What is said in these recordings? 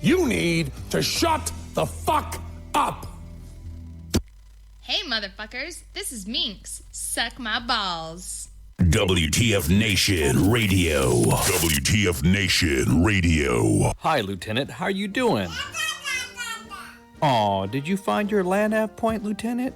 You need to shut the fuck up. Hey, motherfuckers. This is Minx. Suck my balls. WTF Nation Radio. WTF Nation Radio. Hi, Lieutenant. How are you doing? Aw, did you find your land nav point, Lieutenant?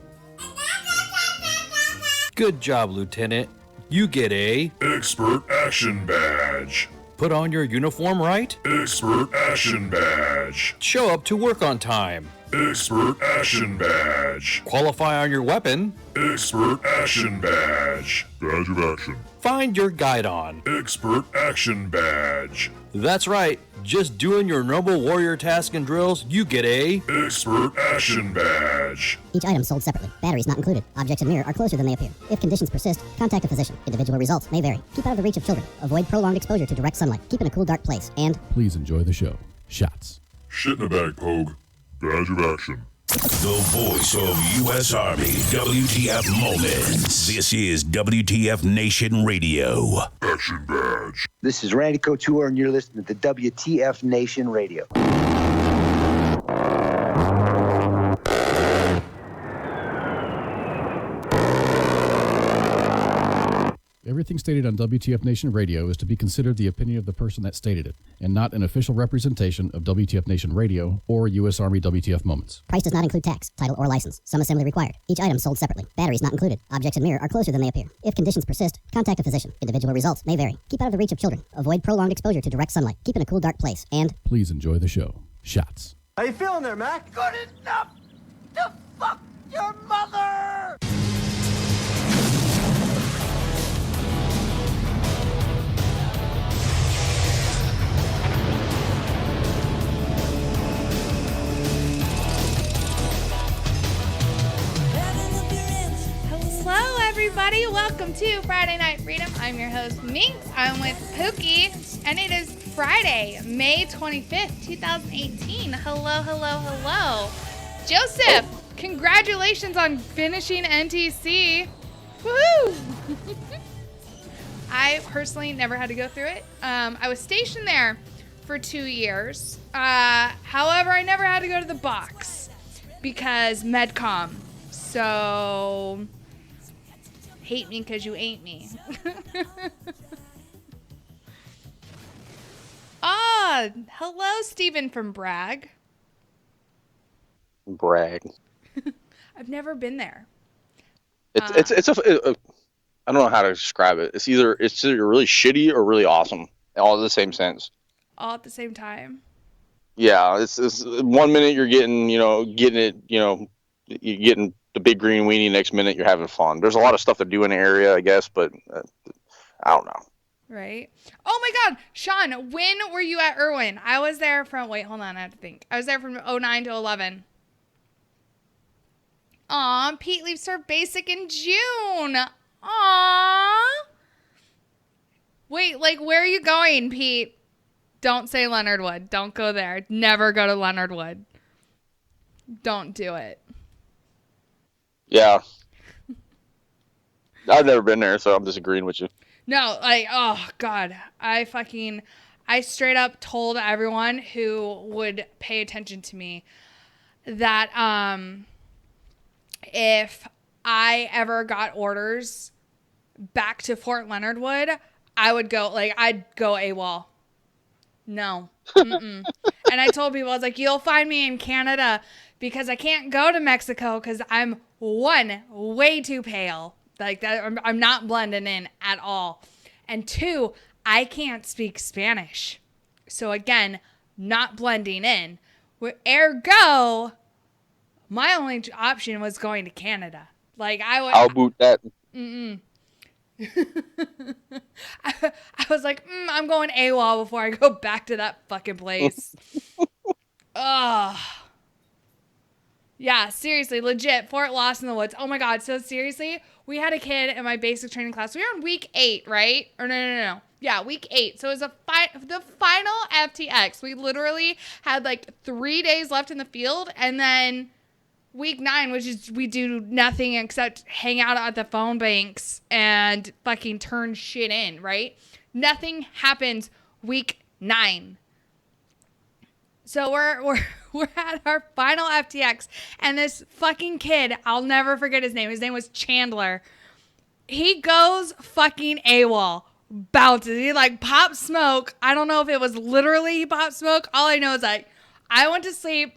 Good job, Lieutenant. You get a Expert Action Badge. put on your uniform right, Expert Action Badge. show up to work on time, Expert Action Badge. qualify on your weapon, Expert Action Badge. Badge of Action. find your guidon. Expert Action Badge. That's right, just doing your noble warrior task and drills, you get a Expert Action Badge. Each item sold separately. Batteries not included. Objects in mirror are closer than they appear. If conditions persist, contact a physician. Individual results may vary. Keep out of the reach of children. Avoid prolonged exposure to direct sunlight. Keep in a cool, dark place. And Please enjoy the show. Shots. Shit in a bag, Pogue. Badge of Action. The voice of U.S. Army. WTF Moments. This is WTF Nation Radio. Action Badge. This is Randy Couture, and you're listening to WTF Nation Radio. Everything stated on WTF Nation Radio is to be considered the opinion of the person that stated it, and not an official representation of WTF Nation Radio or U.S. Army WTF Moments. price does not include tax, title, or license. Some assembly required. Each item sold separately. Batteries not included. Objects in mirror are closer than they appear. If conditions persist, contact a physician. Individual results may vary. Keep out of the reach of children. Avoid prolonged exposure to direct sunlight. Keep in a cool, dark place. And Please enjoy the show. Shots. How you feeling there, Mac? Good enough to fuck your mother! Hello, everybody. Welcome to Friday Night Freedom. I'm your host, Minx. I'm with Pookie, and it is Friday, May 25th, 2018. Hello, hello, hello. Joseph, congratulations on finishing NTC. Woohoo! I personally never had to go through it. I was stationed there for 2 years. However, I never had to go to the box because MedCom. So, hate me because you ain't me. Hello, Steven from Bragg. Brag. I've never been there. I don't know how to describe it. It's either really shitty or really awesome, all in the same sense. All at the same time. Yeah, it's 1 minute you're getting it, you're getting the big green weenie. Next minute you're having fun. There's a lot of stuff to do in the area, I guess, but I don't know. Right. Oh my God, Sean, when were you at Irwin? I was there from, wait, hold on, I have to think. I was there from 09 to 11. Aw, Pete leaves for basic in June. Aw. Wait, like, where are you going, Pete? Don't say Leonard Wood. Don't go there. Never go to Leonard Wood. Don't do it. Yeah. I've never been there, so I'm disagreeing with you. No, like, oh, God. I straight up told everyone who would pay attention to me that if I ever got orders back to Fort Leonard Wood, I'd go AWOL. No. Mm-mm. And I told people, I was like, you'll find me in Canada because I can't go to Mexico because I'm, one, way too pale. Like, that, I'm not blending in at all. And two, I can't speak Spanish. So again, not blending in. Ergo, my only option was going to Canada. Like, I'll boot that. Mm-mm. I was like, I'm going AWOL before I go back to that fucking place. Ugh. Yeah, seriously, legit, Fort Lost in the Woods. Oh my God, so seriously, we had a kid in my basic training class. We were in week 8, right? Or no. Yeah, week 8. So it was the final FTX. We literally had like 3 days left in the field, and then week 9, which is we do nothing except hang out at the phone banks and fucking turn shit in, right? Nothing happens week 9. So we're at our final FTX, and this fucking kid, I'll never forget his name. His name was Chandler. He goes fucking AWOL, bounces. He like pops smoke. I don't know if it was literally he popped smoke. All I know is like I went to sleep.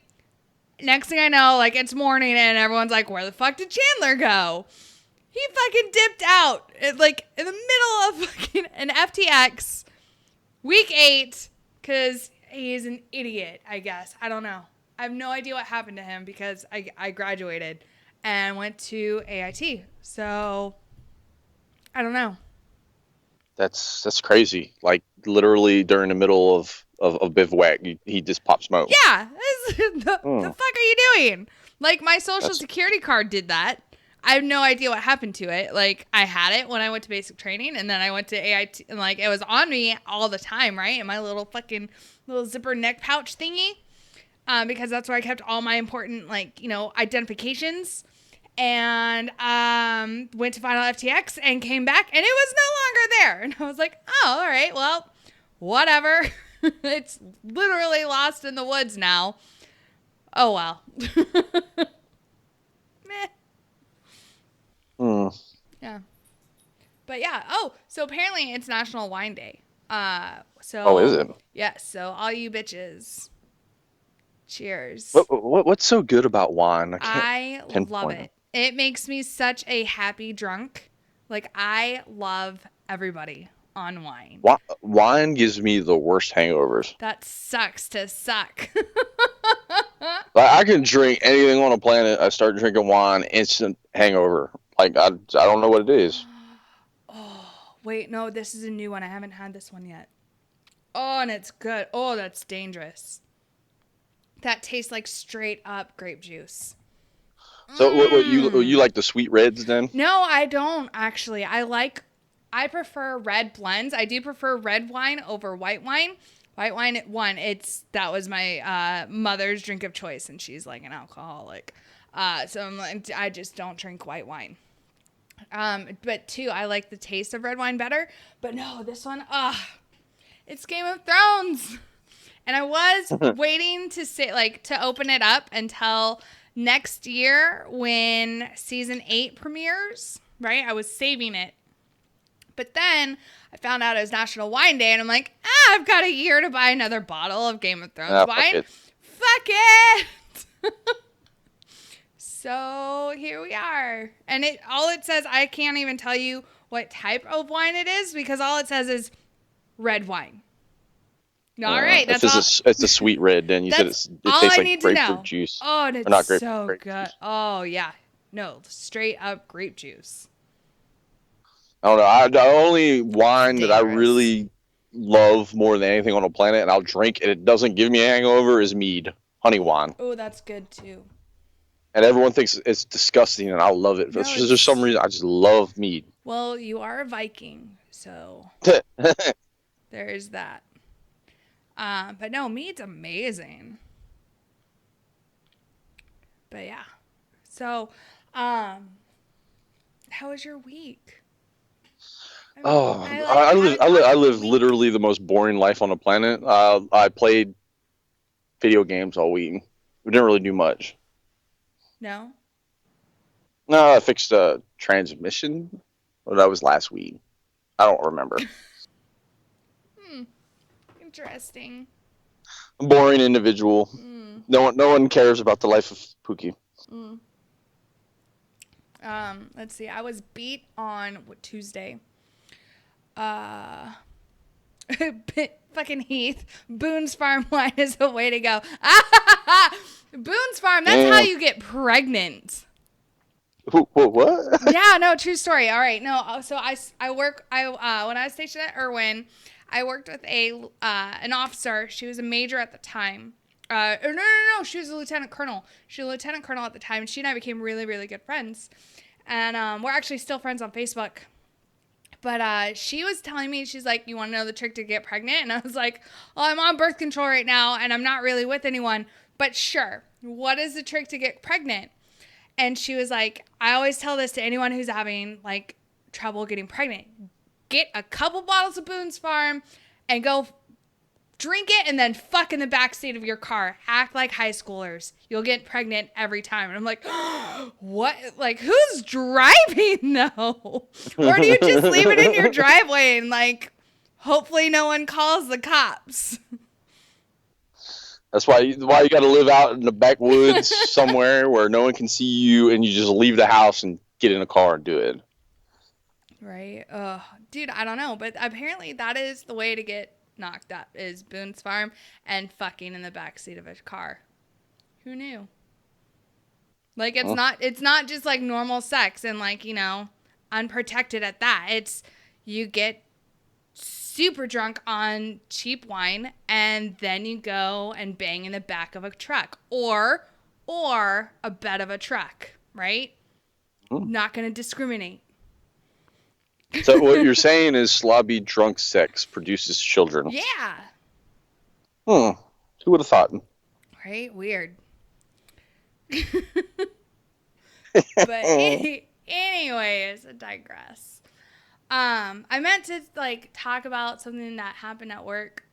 Next thing I know, like it's morning, and everyone's like, "Where the fuck did Chandler go?" He fucking dipped out, like in the middle of fucking an FTX, week 8, because he's an idiot, I guess. I don't know. I have no idea what happened to him because I graduated and went to AIT. So, I don't know. That's crazy. Like literally during the middle of bivouac, he just popped smoke. Yeah. The fuck are you doing? Like, my social security card did that. I have no idea what happened to it. Like, I had it when I went to basic training, and then I went to AIT, and like, it was on me all the time, right? In my little zipper neck pouch thingy. Because that's where I kept all my important, like, you know, identifications. And went to Final FTX and came back, and it was no longer there. And I was like, oh, all right, well, whatever. It's literally lost in the woods now. Oh, well. Meh. Yeah. But yeah. Oh, so apparently it's National Wine Day. So. Is it? Yeah. So all you bitches, cheers. What's so good about wine? I love it. It makes me such a happy drunk. Like, I love everybody on wine. Wine gives me the worst hangovers. That sucks to suck. Like, I can drink anything on the planet. I start drinking wine, instant hangover. Like, I don't know what it is. Oh, wait, no, this is a new one. I haven't had this one yet. Oh, and it's good. Oh, that's dangerous. That tastes like straight up grape juice. So what you like the sweet reds then? No, I don't actually. I prefer red blends. I do prefer red wine over white wine. White wine, that was my mother's drink of choice, and she's like an alcoholic. So I'm like, I just don't drink white wine. But 2, I like the taste of red wine better. But no, this one, it's Game of Thrones. And I was waiting to open it up until next year when season 8 premieres, right? I was saving it. But then I found out it was National Wine Day, and I'm like, I've got a year to buy another bottle of Game of Thrones wine. Fuck it. So here we are. And all it says, I can't even tell you what type of wine it is because all it says is red wine. All right, that's all. It's a sweet red. Then you said it tastes like grapefruit juice. Oh, and it's so good. Oh yeah, no, straight up grape juice. I don't know. The only wine that I really love more than anything on the planet, and I'll drink, and it doesn't give me a hangover, is mead, honey wine. Oh, that's good too. And everyone thinks it's disgusting, and I love it. For some reason, I just love mead. Well, you are a Viking, so there's that. But no, mead's amazing. But yeah. So, how was your week? I live literally the most boring life on the planet. I played video games all week. We didn't really do much. No? No, I fixed a transmission. Well, that was last week. I don't remember. Interesting. Boring individual. No one cares about the life of Pookie. Let's see. I was beat on Tuesday. Fucking Heath. Boone's Farm wine is the way to go. Boone's Farm. That's how you get pregnant. What? Yeah, no, true story. All right, no. So I work. When I was stationed at Irwin, I worked with an officer. She was a major at the time. No. She was a lieutenant colonel. She was a lieutenant colonel at the time. And she and I became really, really good friends. And we're actually still friends on Facebook. But she was telling me, she's like, you want to know the trick to get pregnant? And I was like, well, I'm on birth control right now, and I'm not really with anyone. But sure, what is the trick to get pregnant? And she was like, I always tell this to anyone who's having, like, trouble getting pregnant. Get a couple bottles of Boone's Farm and go Drink it and then fuck in the backseat of your car. Act like high schoolers. You'll get pregnant every time. And I'm like, what? Like, who's driving though? Or do you just leave it in your driveway and like, hopefully no one calls the cops? That's why you got to live out in the backwoods somewhere where no one can see you, and you just leave the house and get in a car and do it. Right. Dude, I don't know, but apparently that is the way to get knocked up is Boone's Farm and fucking in the backseat of a car. Who knew? Like it's not just like normal sex and like, you know, unprotected at that. It's you get super drunk on cheap wine and then you go and bang in the back of a truck or a bed of a truck, right? Not going to discriminate. So what you're saying is slobby drunk sex produces children. Yeah. Who would have thought? Right? Weird. But anyways, I digress. I meant to like talk about something that happened at work,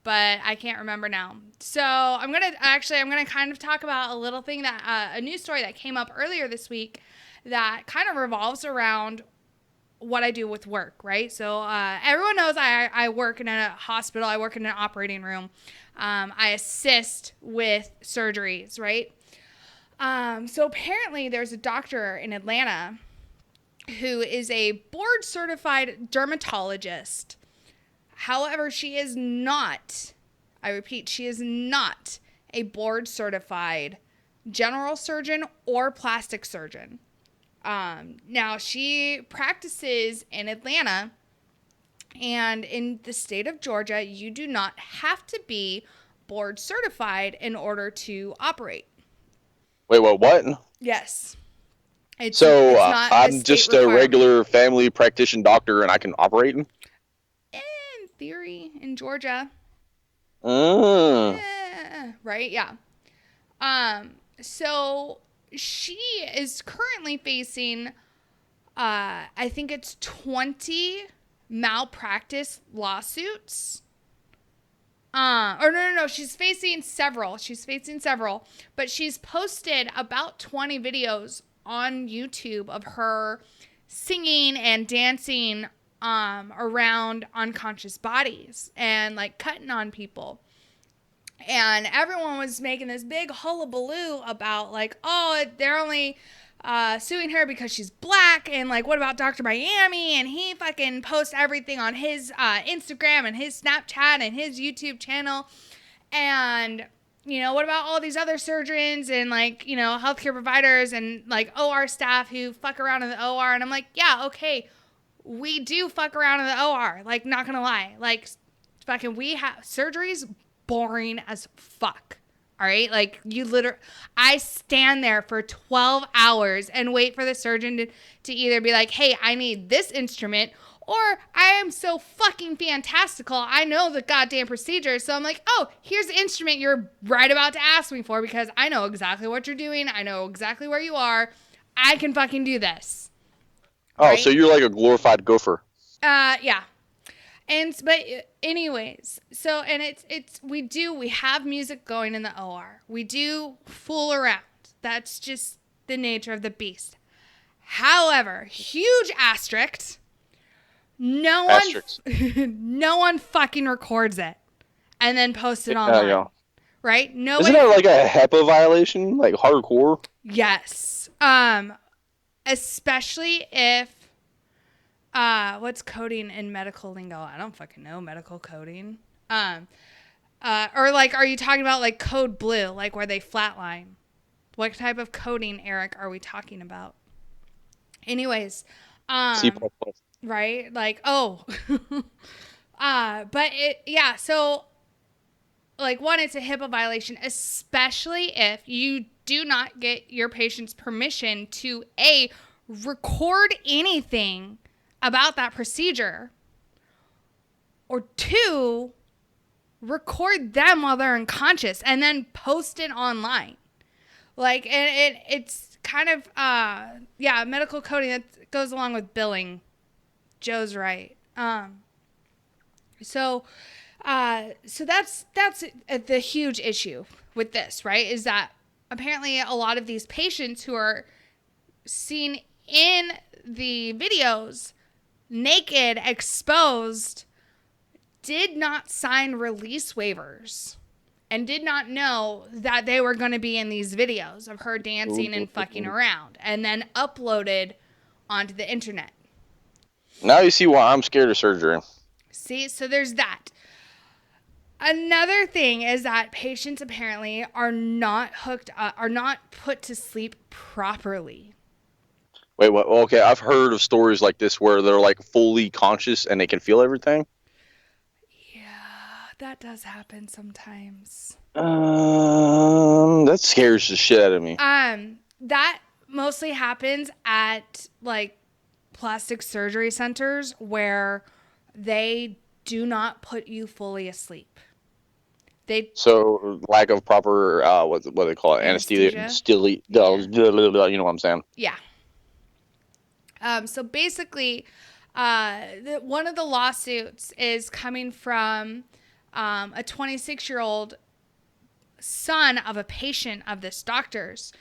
but I can't remember now. So I'm gonna kind of talk about a little thing that a news story that came up earlier this week that kind of revolves around what I do with work, right? So everyone knows I work in a hospital. I work in an operating room. I assist with surgeries, right? So apparently there's a doctor in Atlanta who is a board-certified dermatologist. However, she is not, I repeat, she is not a board-certified general surgeon or plastic surgeon. Now, she practices in Atlanta, and in the state of Georgia, you do not have to be board certified in order to operate. Wait, what? Yes. It's not I'm just a regular family practitioner doctor, and I can operate? In theory, in Georgia. Right, yeah. So she is currently facing, I think it's 20 malpractice lawsuits. No, she's facing several. But she's posted about 20 videos on YouTube of her singing and dancing around unconscious bodies and like cutting on people. And everyone was making this big hullabaloo about like, oh, they're only suing her because she's black. And like, what about Dr. Miami? And he fucking posts everything on his Instagram and his Snapchat and his YouTube channel. And, you know, what about all these other surgeons and like, you know, healthcare providers and like OR staff who fuck around in the OR? And I'm like, yeah, okay, we do fuck around in the OR. Like, not gonna lie. Like, fucking, we have surgeries boring as fuck. All right. Like I stand there for 12 hours and wait for the surgeon to either be like, hey, I need this instrument, or I am so fucking fantastical. I know the goddamn procedure. So I'm like, oh, here's the instrument you're right about to ask me for because I know exactly what you're doing. I know exactly where you are. I can fucking do this. Oh, right? So you're like a glorified gopher. Yeah. But anyways, so, and we have music going in the OR. We do fool around. That's just the nature of the beast. However, huge asterisk, no one fucking records it and then posts it online. Yeah. Right? Isn't that like a HEPA violation? Like hardcore? Yes. Especially if what's coding in medical lingo? I don't fucking know medical coding. Or like, are you talking about like code blue, like where they flatline? What type of coding, Eric, are we talking about? Anyways, C++. Right? Like, oh, but so like one, it's a HIPAA violation, especially if you do not get your patient's permission to record anything about that procedure, or 2, record them while they're unconscious and then post it online. Like, and it's kind of, medical coding that goes along with billing. Joe's right. So that's the huge issue with this, right? Is that apparently a lot of these patients who are seen in the videos naked, exposed, did not sign release waivers and did not know that they were going to be in these videos of her dancing and fucking around and then uploaded onto the internet. Now you see why I'm scared of surgery. See, so there's that. Another thing is that patients apparently are not put to sleep properly. Wait, what? Okay, I've heard of stories like this where they're like fully conscious and they can feel everything. Yeah, that does happen sometimes. That scares the shit out of me. That mostly happens at like plastic surgery centers where they do not put you fully asleep. So lack of proper what do they call it? Anesthesia. You know what I'm saying? Yeah. So basically, one of the lawsuits is coming from a 26-year-old son of a patient of this doctor's.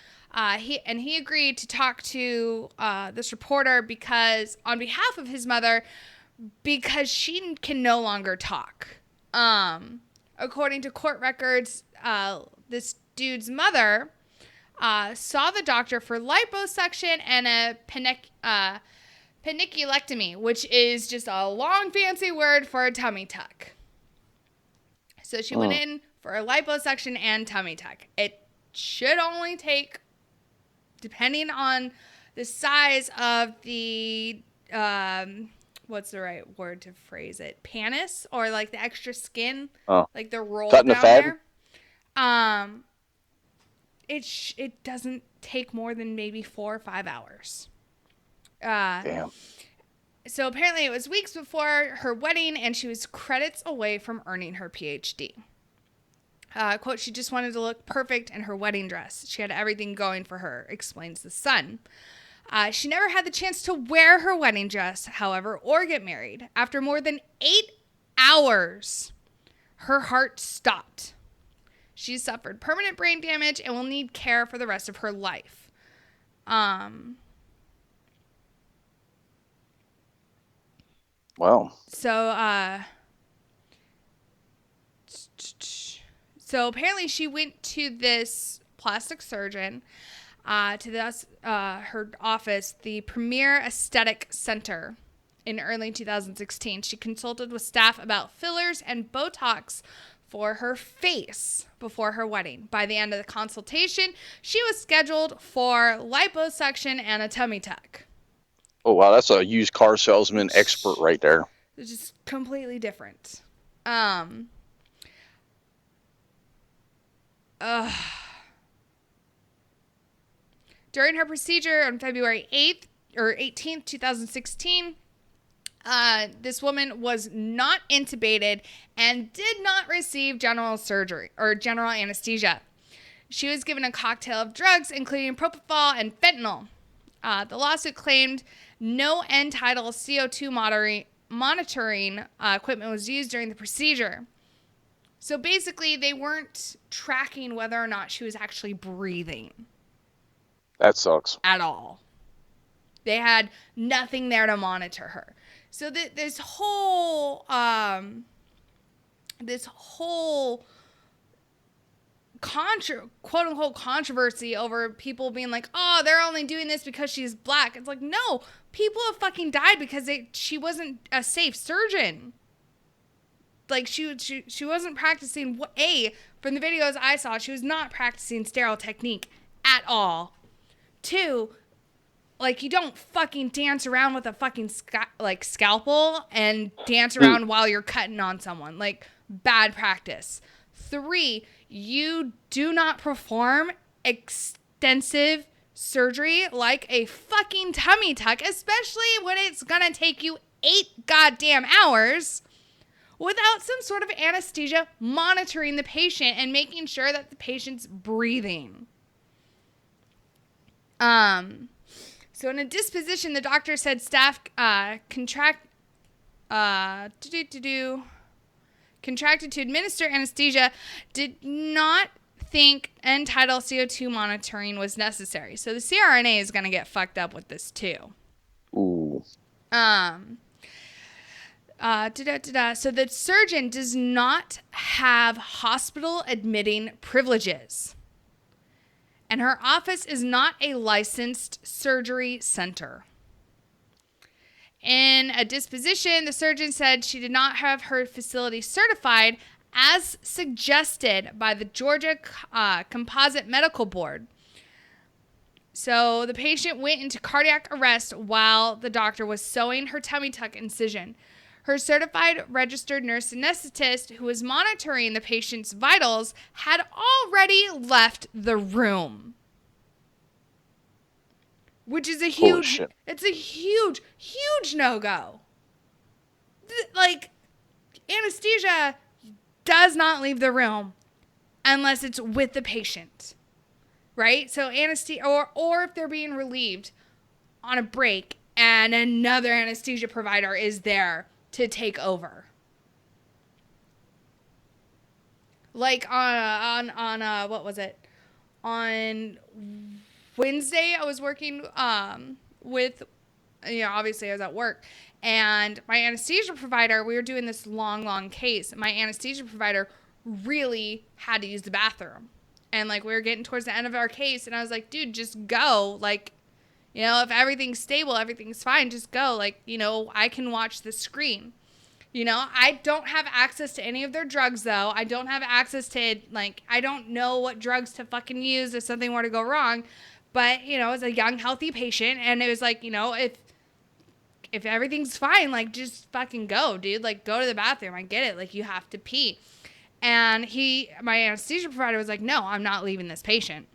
He agreed to talk to this reporter because on behalf of his mother, because she can no longer talk. According to court records, this dude's mother saw the doctor for liposuction and a peniculectomy, which is just a long fancy word for a tummy tuck. So she went in for a liposuction and tummy tuck. It should only take, depending on the size of the, what's the right word to phrase it? Panis, or like the extra skin, like the roll down there. It doesn't take more than maybe 4 or 5 hours. Damn. So apparently it was weeks before her wedding, and she was credits away from earning her PhD. Quote, she just wanted to look perfect in her wedding dress. She had everything going for her, explains the Sun. She never had the chance to wear her wedding dress, however, or get married. After more than 8 hours, her heart stopped. She suffered permanent brain damage and will need care for the rest of her life. Wow. So apparently she went to this plastic surgeon, her office, the Premier Aesthetic Center, in early 2016. She consulted with staff about fillers and Botox for her face before her wedding. By the end of the consultation, she was scheduled for liposuction and a tummy tuck. Oh, wow. That's a used car salesman expert right there. It's just completely different. During her procedure on February 8th or 18th, 2016, this woman was not intubated and did not receive general surgery or general anesthesia. She was given a cocktail of drugs, including propofol and fentanyl. The lawsuit claimed no end-tidal CO2 monitoring equipment was used during the procedure. So basically, they weren't tracking whether or not she was actually breathing. That sucks. At all. They had nothing there to monitor her. So this whole quote unquote controversy over people being like, oh, they're only doing this because she's black. It's like, no, people have fucking died because she wasn't a safe surgeon. Like she wasn't practicing from the videos I saw, she was not practicing sterile technique at all. 2, like, you don't fucking dance around with a fucking scalpel and dance around while you're cutting on someone. Like, bad practice. 3, you do not perform extensive surgery like a fucking tummy tuck, especially when it's gonna take you 8 goddamn hours, without some sort of anesthesia monitoring the patient and making sure that the patient's breathing. So in a disposition, the doctor said staff contracted to administer anesthesia did not think end-tidal CO2 monitoring was necessary. So the CRNA is going to get fucked up with this too. Ooh. So the surgeon does not have hospital admitting privileges. And her office is not a licensed surgery center. In a disposition, the surgeon said she did not have her facility certified as suggested by the Georgia Composite Medical Board. So the patient went into cardiac arrest while the doctor was sewing her tummy tuck incision. Her certified registered nurse anesthetist who was monitoring the patient's vitals had already left the room. Which is a huge, it's a huge, huge no-go. Like, anesthesia does not leave the room unless it's with the patient, right? So anesthesia, or if they're being relieved on a break and another anesthesia provider is there to take over. Like on what was it? On Wednesday, I was working with, obviously I was at work, and my anesthesia provider, we were doing this long case. My anesthesia provider really had to use the bathroom. And like we were getting towards the end of our case, and I was like, dude, just go. Like, if everything's stable, everything's fine, just go. Like, I can watch the screen. I don't have access to any of their drugs, though. I don't have access to, I don't know what drugs to fucking use if something were to go wrong. But, as a young, healthy patient, and it was like, if everything's fine, just fucking go, dude. Go to the bathroom. I get it. You have to pee. And my anesthesia provider was like, no, I'm not leaving this patient.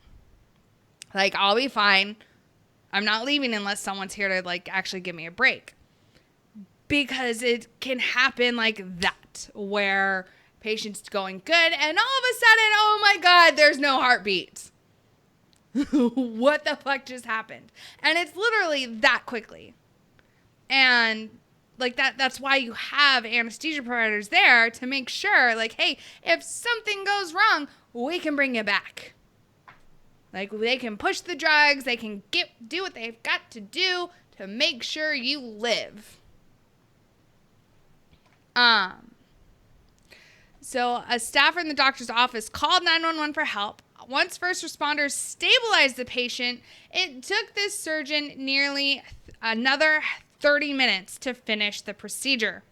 I'll be fine. I'm not leaving unless someone's here to, actually give me a break. Because it can happen like that, where patient's going good, and all of a sudden, oh my God, there's no heartbeat. What the fuck just happened? And it's literally that quickly. And that's why you have anesthesia providers there to make sure, hey, if something goes wrong, we can bring you back. They can push the drugs, they can do what they've got to do to make sure you live. So a staffer in the doctor's office called 911 for help. Once first responders stabilized the patient, it took this surgeon nearly another 30 minutes to finish the procedure.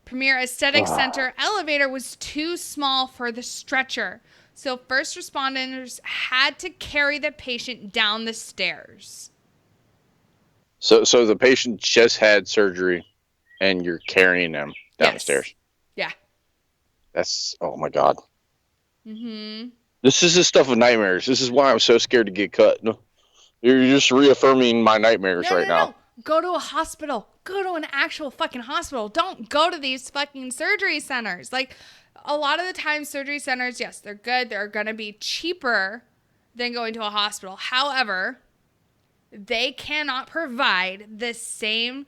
Premier Aesthetic Center elevator was too small for the stretcher, so first responders had to carry the patient down the stairs. So the patient just had surgery, and you're carrying them down the stairs. Yeah. That's, oh my God. Mm-hmm. This is the stuff of nightmares. This is why I'm so scared to get cut. No, you're just reaffirming my nightmares now. No. Go to a hospital. Go to an actual fucking hospital. Don't go to these fucking surgery centers. A lot of the time, surgery centers, yes, they're good. They're going to be cheaper than going to a hospital. However, they cannot provide the same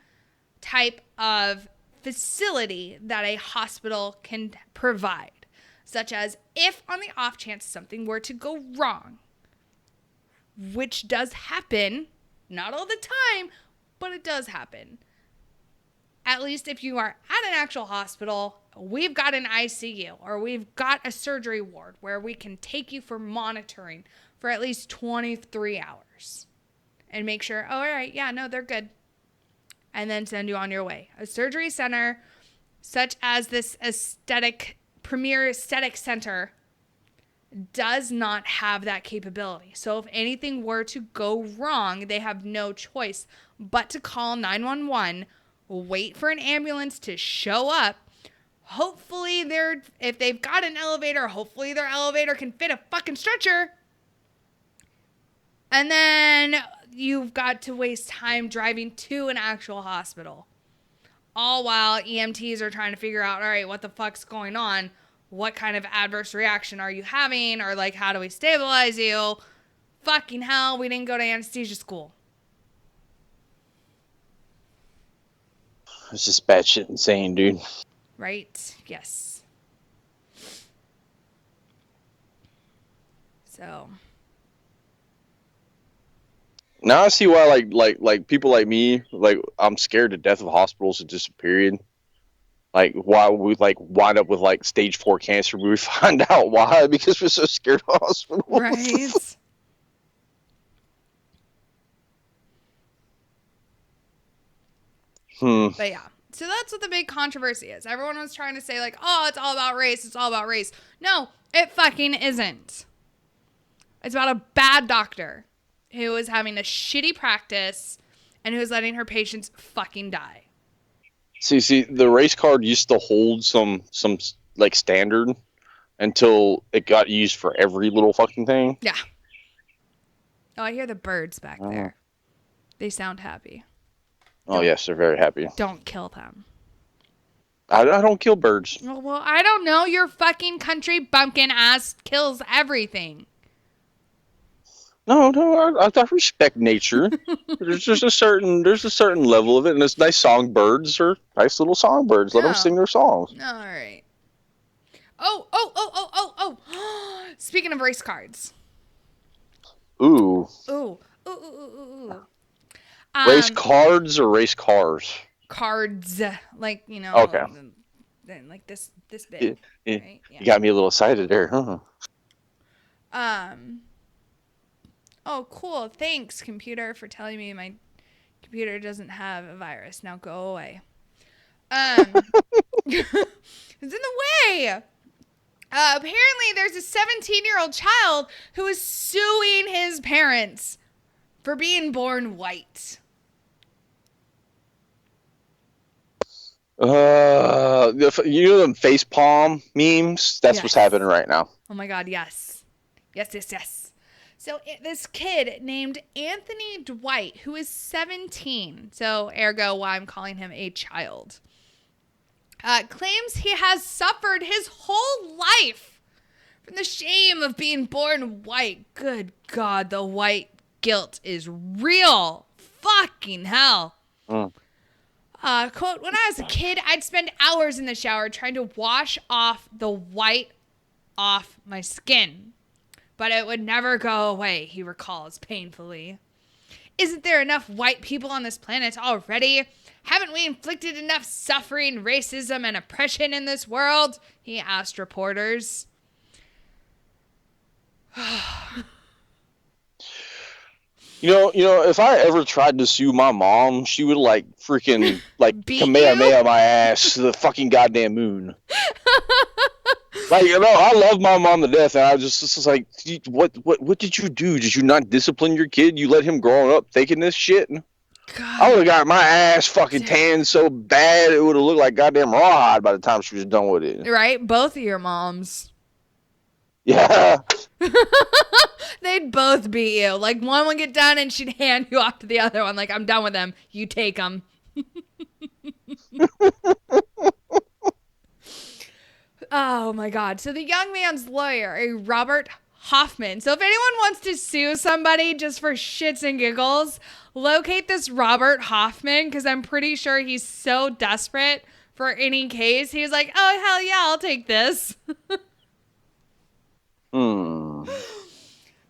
type of facility that a hospital can provide. Such as if on the off chance something were to go wrong, which does happen, not all the time, but it does happen. At least if you are at an actual hospital, we've got an ICU or we've got a surgery ward where we can take you for monitoring for at least 23 hours and make sure, oh, all right, yeah, no, they're good. And then send you on your way. A surgery center such as this Premier Aesthetic Center does not have that capability. So if anything were to go wrong, they have no choice but to call 911, wait for an ambulance to show up. Hopefully if they've got an elevator, hopefully their elevator can fit a fucking stretcher. And then you've got to waste time driving to an actual hospital. All while EMTs are trying to figure out, all right, what the fuck's going on? What kind of adverse reaction are you having? Or how do we stabilize you? Fucking hell, we didn't go to anesthesia school. It's just batshit insane, dude. Right? Yes. So. Now I see why, like people like me, like I'm scared to death of hospitals and just period. Like why we like wind up with like stage 4 cancer. We find out why because we're so scared of hospitals. Right. But yeah. So that's what the big controversy is. Everyone was trying to say like, oh, it's all about race. It's all about race. No, it fucking isn't. It's about a bad doctor who is having a shitty practice and who's letting her patients fucking die. See, the race card used to hold some like standard until it got used for every little fucking thing. Yeah. Oh, I hear the birds back there. They sound happy. Oh, yes, they're very happy. Don't kill them. I don't kill birds. Well, I don't know. Your fucking country bumpkin ass kills everything. No, I respect nature. There's a certain level of it, and it's nice songbirds are nice little songbirds. Let them sing their songs. All right. Oh. Speaking of race cards. Ooh. Race cards or race cars? Cards, like, you know. Okay. Like this big. Right? Yeah. You got me a little excited there, huh? Oh, cool. Thanks, computer, for telling me my computer doesn't have a virus. Now go away. It's in the way. Apparently, there's a 17-year-old child who is suing his parents for being born white. You know them face palm memes? That's what's happening right now. Oh my God, yes. Yes. So this kid named Anthony Dwight, who is 17, so ergo why I'm calling him a child, claims he has suffered his whole life from the shame of being born white. Good God, the white guilt is real. Fucking hell. Quote, when I was a kid, I'd spend hours in the shower trying to wash off the white off my skin. But it would never go away, he recalls painfully. Isn't there enough white people on this planet already? Haven't we inflicted enough suffering, racism, and oppression in this world? He asked reporters. You know, if I ever tried to sue my mom, she would like freaking like Kamehameha my ass to the fucking goddamn moon. Like, you know, I love my mom to death, and I just like, what did you do? Did you not discipline your kid? You let him grow up thinking this shit? God. I would have got my ass fucking tanned so bad it would have looked like goddamn rawhide by the time she was done with it. Right? Both of your moms. Yeah. They'd both beat you. Like, one would get done and she'd hand you off to the other one. Like, I'm done with them. You take them. Oh, my God. So the young man's lawyer, a Robert Hoffman. So if anyone wants to sue somebody just for shits and giggles, locate this Robert Hoffman, because I'm pretty sure he's so desperate for any case. He's like, oh, hell yeah, I'll take this.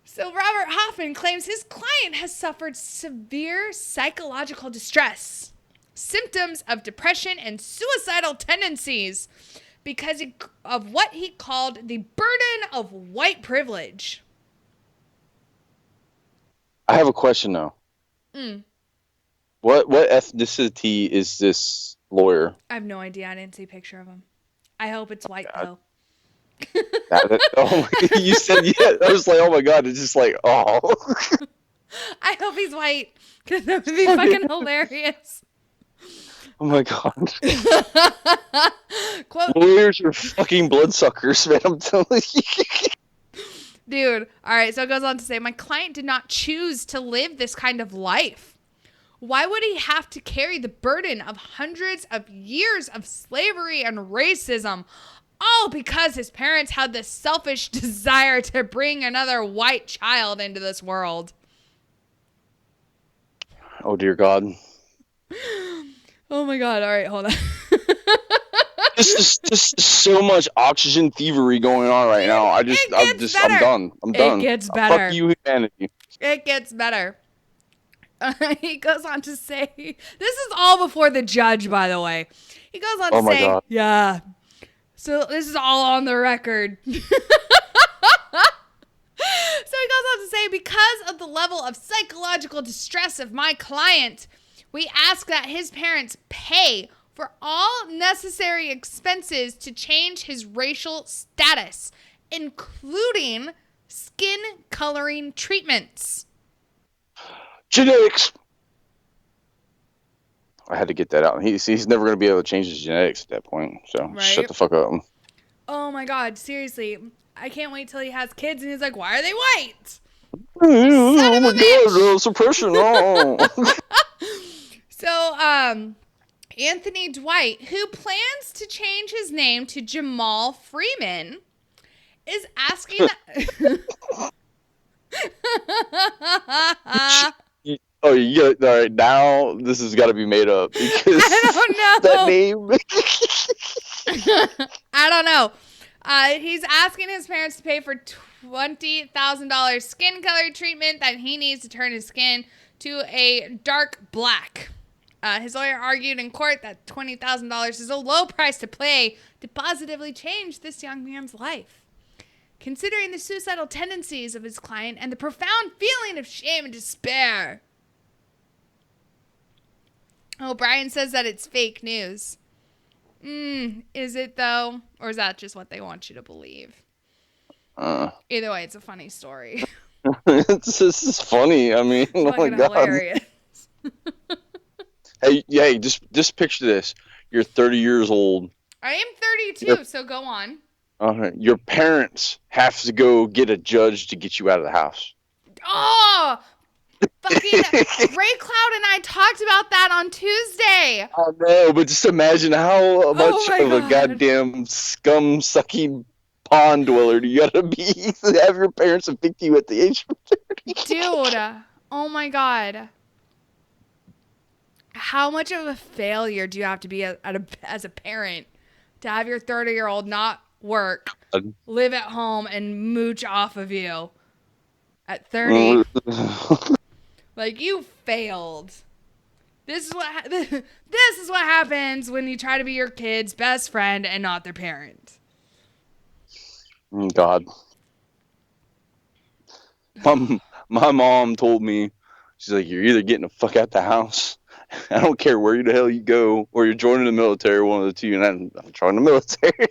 So Robert Hoffman claims his client has suffered severe psychological distress, symptoms of depression, and suicidal tendencies because of what he called the burden of white privilege. I have a question, though. What ethnicity is this lawyer? I have no idea. I didn't see a picture of him. I hope it's white, though. You said yeah. I was like, oh my God, it's just like, oh. I hope he's white, because that would be fucking hilarious. Oh my God. Quote, lawyers are fucking bloodsuckers, man, I'm telling you. Dude, all right, so it goes on to say, my client did not choose to live this kind of life. Why would he have to carry the burden of hundreds of years of slavery and racism, all because his parents had this selfish desire to bring another white child into this world? Oh, dear God. Oh, my my God. All right, hold on. This is so much oxygen thievery going on right now. I'm done. I'm done. It gets better. Fuck you, humanity. It gets better. He goes on to say, this is all before the judge, by the way. He goes on to my say, God. yeah. So this is all on the record. So he goes on to say, because of the level of psychological distress of my client, we ask that his parents pay for all necessary expenses to change his racial status, including skin coloring treatments. Genetics. I had to get that out. He's never going to be able to change his genetics at that point. So shut the fuck up. Oh my God, seriously. I can't wait till he has kids and he's like, why are they white? Oh my God, suppression. No. So, Anthony Dwight, who plans to change his name to Jamal Freeman, is asking... Oh, all right. Now this has got to be made up because I don't know that name. I don't know. He's asking his parents to pay for $20,000 skin color treatment that he needs to turn his skin to a dark black. His lawyer argued in court that $20,000 is a low price to pay to positively change this young man's life. Considering the suicidal tendencies of his client and the profound feeling of shame and despair. O'Brien says that it's fake news. Is it though? Or is that just what they want you to believe? Either way, it's a funny story. This is funny. I mean, It's oh my God. hilarious. Hey, just picture this. You're 30 years old. I am 32, so go on. Your parents have to go get a judge to get you out of the house. Oh, fucking Ray Cloud and I talked about that on Tuesday. I know, but just imagine how much of a God. goddamn scum-sucking pond dweller do you gotta be to have your parents evict you at the age of 30? Dude, oh my God. How much of a failure do you have to be as a parent to have your 30-year-old not work, live at home, and mooch off of you at 30? Like, you failed. This is what happens when you try to be your kid's best friend and not their parent. God. My mom told me, she's like, you're either getting the fuck out the house. I don't care where the hell you go, or you're joining the military, one of the two, and I'm joining the military.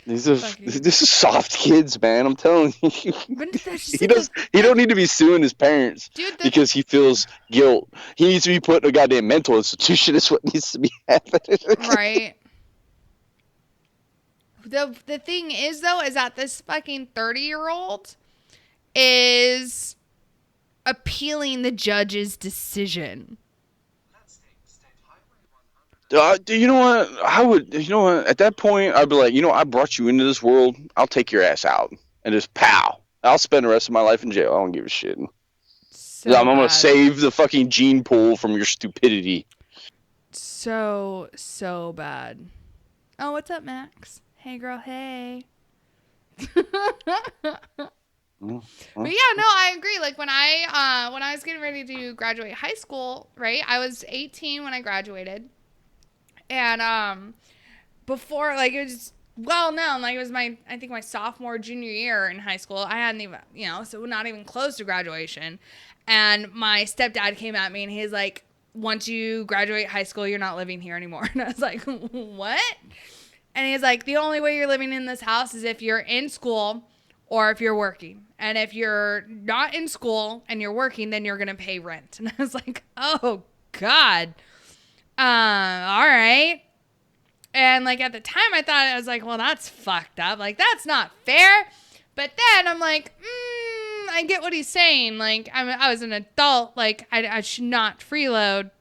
This is soft kids, man. I'm telling you. He don't need to be suing his parents because he feels guilt. He needs to be put in a goddamn mental institution. Is what needs to be happening. Right. The thing is, though, is that this fucking 30-year-old is appealing the judge's decision. You know what? At that point, I'd be like, I brought you into this world. I'll take your ass out and just pow. I'll spend the rest of my life in jail. I don't give a shit. So I'm going to save the fucking gene pool from your stupidity. So bad. Oh, what's up, Max? Hey, girl, hey. But yeah, no, I agree. Like when I was getting ready to graduate high school, right? I was 18 when I graduated. And before, like, it was well known, like, it was I think my sophomore, junior year in high school. I hadn't even, so not even close to graduation. And my stepdad came at me and he's like, once you graduate high school, you're not living here anymore. And I was like, what? And he's like, the only way you're living in this house is if you're in school or if you're working. And if you're not in school and you're working, then you're going to pay rent. And I was like, oh, God. All right. And like at the time I thought, I was like, well, that's fucked up. Like, that's not fair. But then I'm like, I get what he's saying. Like, I was an adult. Like, I should not freeload.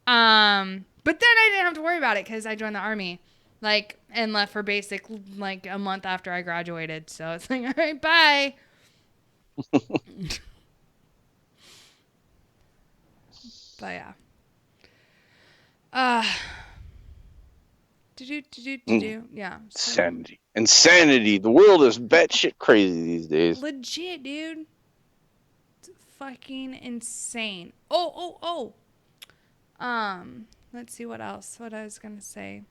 But then I didn't have to worry about it because I joined the Army. Like, and left for basic like a month after I graduated. So it's like, all right, bye. But yeah. Yeah. So. Insanity. The world is batshit crazy these days. Legit, dude. It's fucking insane. Let's see what else. What I was gonna say.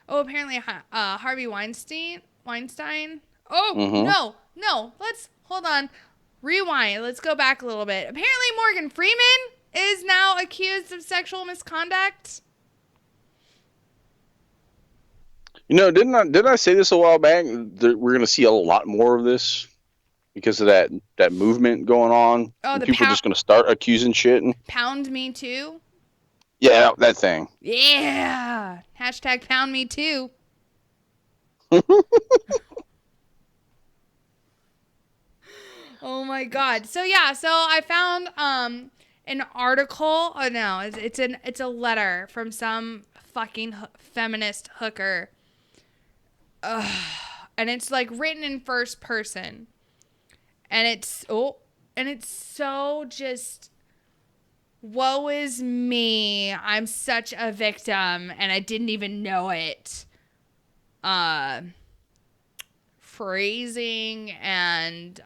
Oh, apparently, Harvey Weinstein. Oh, no. Let's hold on. Rewind. Let's go back a little bit. Apparently, Morgan Freeman is now accused of sexual misconduct. You know, didn't I say this a while back? That we're gonna see a lot more of this because of that movement going on. Oh, the people are just gonna start accusing shit. Pound me too. Yeah, that thing. Yeah. Hashtag pound me too. Oh my God. So yeah, so I found an article. Oh no, it's a letter from some fucking feminist hooker. And it's like written in first person. And it's so just, woe is me. I'm such a victim and I didn't even know it. Phrasing and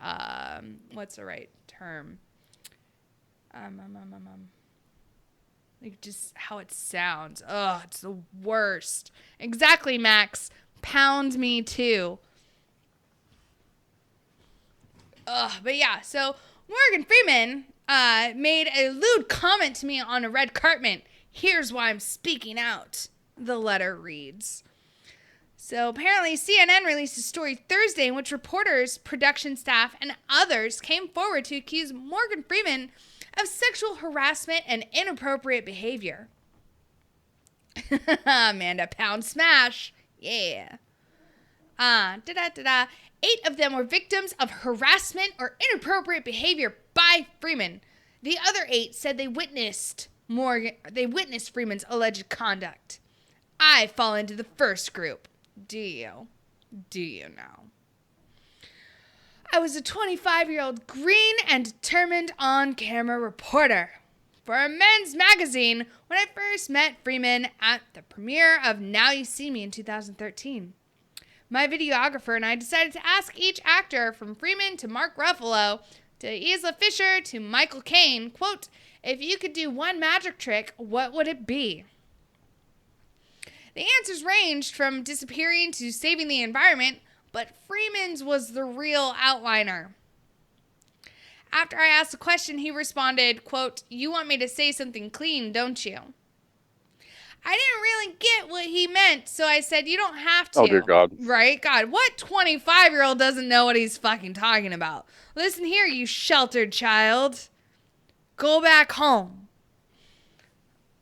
what's the right term? Like just how it sounds. Ugh, it's the worst. Exactly, Max. Pound me too. But yeah, so Morgan Freeman made a lewd comment to me on a red carpet. Here's why I'm speaking out, the letter reads. So apparently CNN released a story Thursday in which reporters, production staff, and others came forward to accuse Morgan Freeman of sexual harassment and inappropriate behavior. Amanda Pound Smash. Yeah. 8 of them were victims of harassment or inappropriate behavior by Freeman. The other 8 said they witnessed Freeman's alleged conduct. I fall into the first group. Do you? Do you know? I was a 25-year-old green and determined on-camera reporter for a men's magazine when I first met Freeman at the premiere of Now You See Me in 2013. My videographer and I decided to ask each actor, from Freeman to Mark Ruffalo to Isla Fisher to Michael Caine, quote, if you could do one magic trick, what would it be? The answers ranged from disappearing to saving the environment, but Freeman's was the real outliner. After I asked the question, he responded, quote, you want me to say something clean, don't you? I didn't really get what he meant, so I said, you don't have to. Oh, dear God. Right? God, what 25-year-old doesn't know what he's fucking talking about? Listen here, you sheltered child. Go back home.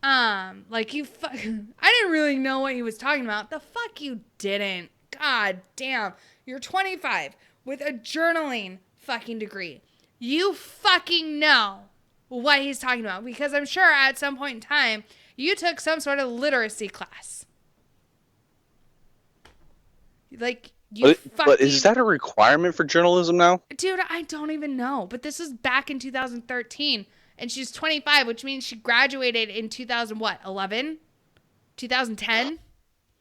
I didn't really know what he was talking about. The fuck you didn't. God damn. You're 25 with a journaling fucking degree. You fucking know what he's talking about, because I'm sure at some point in time you took some sort of literacy class. Like, but is that a requirement for journalism now? Dude, I don't even know. But this was back in 2013. And she's 25, which means she graduated in 2011? 2010?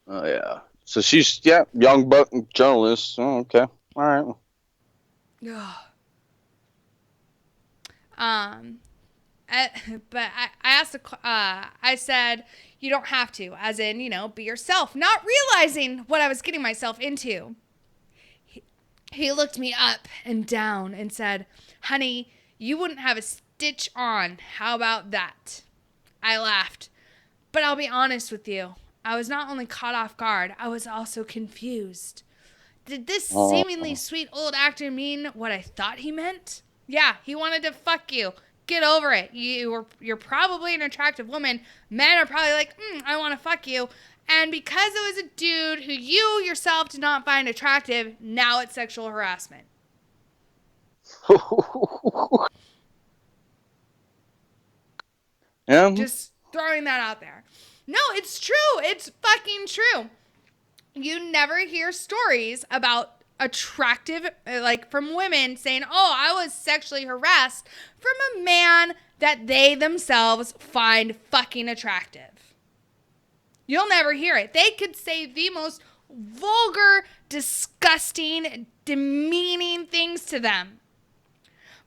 Oh, yeah. So she's, young buck journalist. Oh, okay. All right. But I asked, I said, you don't have to, as in, be yourself, not realizing what I was getting myself into. He looked me up and down and said, honey, you wouldn't have a stitch on. How about that? I laughed. But I'll be honest with you. I was not only caught off guard, I was also confused. Did this seemingly sweet old actor mean what I thought he meant? Yeah, he wanted to fuck you. Get over it. You're probably an attractive woman. Men are probably like, I want to fuck you. And because it was a dude who you yourself did not find attractive, now it's sexual harassment. Yeah. Just throwing that out there. No, it's true. It's fucking true. You never hear stories about attractive, like from women saying, oh, I was sexually harassed from a man that they themselves find fucking attractive. You'll never hear it. They could say the most vulgar, disgusting, demeaning things to them.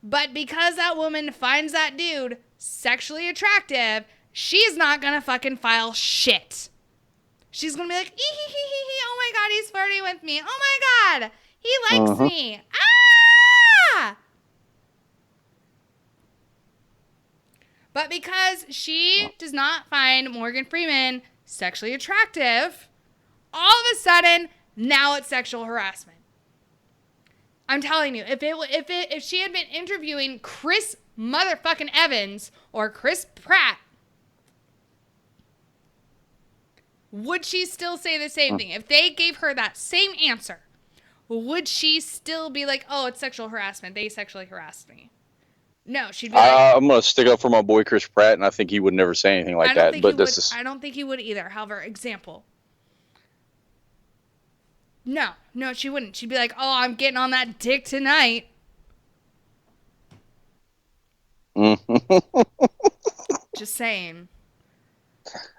But because that woman finds that dude sexually attractive, she's not gonna fucking file shit. She's gonna be like, oh my God, he's flirting with me. Oh my God, he likes me. Ah! But because she does not find Morgan Freeman sexually attractive, all of a sudden, now it's sexual harassment. I'm telling you, if she had been interviewing Chris motherfucking Evans or Chris Pratt, would she still say the same thing? If they gave her that same answer, would she still be like, oh, it's sexual harassment. They sexually harassed me. No, she'd be like, I'm going to stick up for my boy Chris Pratt, and I think he would never say anything like that. But I don't think he would either. However, example. No, she wouldn't. She'd be like, oh, I'm getting on that dick tonight. Just saying.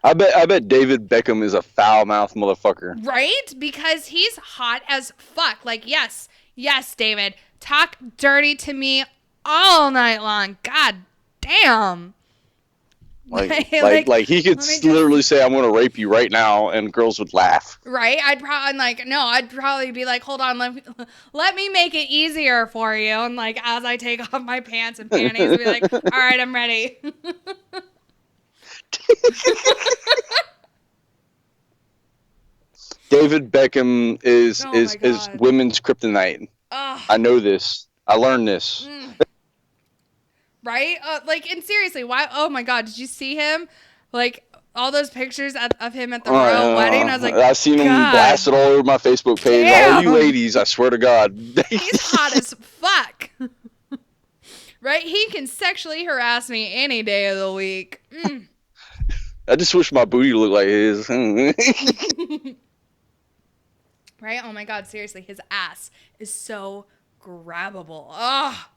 I bet David Beckham is a foul-mouthed motherfucker. Right? Because he's hot as fuck. Like, yes, David. Talk dirty to me all night long. God damn. Like he could literally say, I'm going to rape you right now, and girls would laugh. Right? I'd probably be like, hold on, let me make it easier for you. And like, as I take off my pants and panties, I'd be like, all right, I'm ready. David Beckham is women's kryptonite. I know this. I learned this. Right? And seriously, why? Oh my God, did you see him? Like, all those pictures of him at the royal wedding? I was like, I've seen him blasted all over my Facebook page. Damn. All you ladies, I swear to God. He's hot as fuck. Right? He can sexually harass me any day of the week. I just wish my booty looked like his. Right? Oh my God, seriously, his ass is so grabbable. Oh.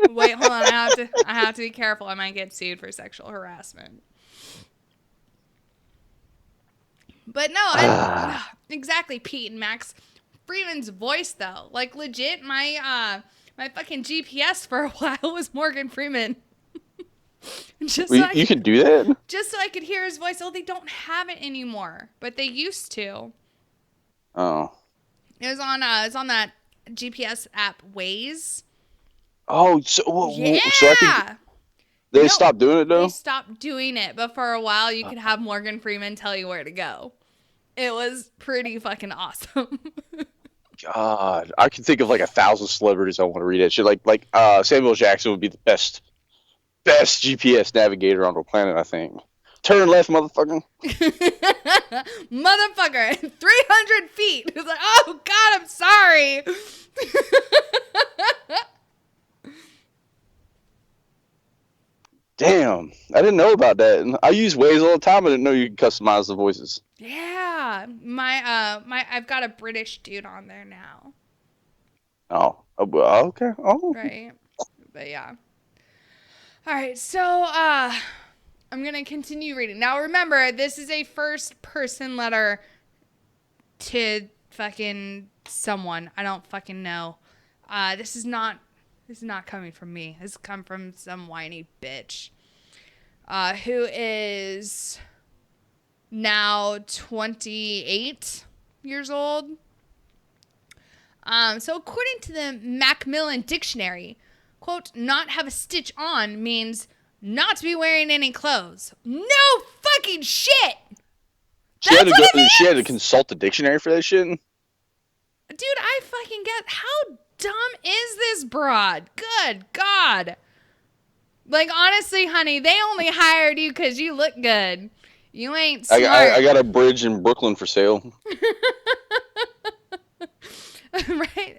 Wait, hold on. I have to be careful. I might get sued for sexual harassment. But no, exactly, Pete and Max. Freeman's voice, though. Like, legit, my fucking GPS for a while was Morgan Freeman. You can do that? Just so I could hear his voice. Oh, they don't have it anymore, but they used to. Oh. It was on that GPS app Waze. Oh, yeah. They stopped doing it, though? They stopped doing it, but for a while, you could have Morgan Freeman tell you where to go. It was pretty fucking awesome. God, I can think of like 1,000 celebrities I want to read that shit. Like Samuel Jackson would be the best GPS navigator on the planet, I think. Turn left, motherfucker. Motherfucker, 300 feet. It's like, oh God, I'm sorry. Damn, I didn't know about that. I use Waze all the time. I didn't know you could customize the voices. Yeah, I've got a British dude on there now. Oh, okay. Oh, right. But yeah. All right, so I'm gonna continue reading. Now remember, this is a first-person letter to fucking someone. I don't fucking know. This is not coming from me. This come from some whiny bitch who is now 28 years old. So according to the Macmillan Dictionary, quote, not have a stitch on means not to be wearing any clothes. No fucking shit! She had to consult the dictionary for that shit? Dude, I fucking get... How dumb is this broad? Good God. Like, honestly, honey, they only hired you because you look good. You ain't smart. I got a bridge in Brooklyn for sale. Right?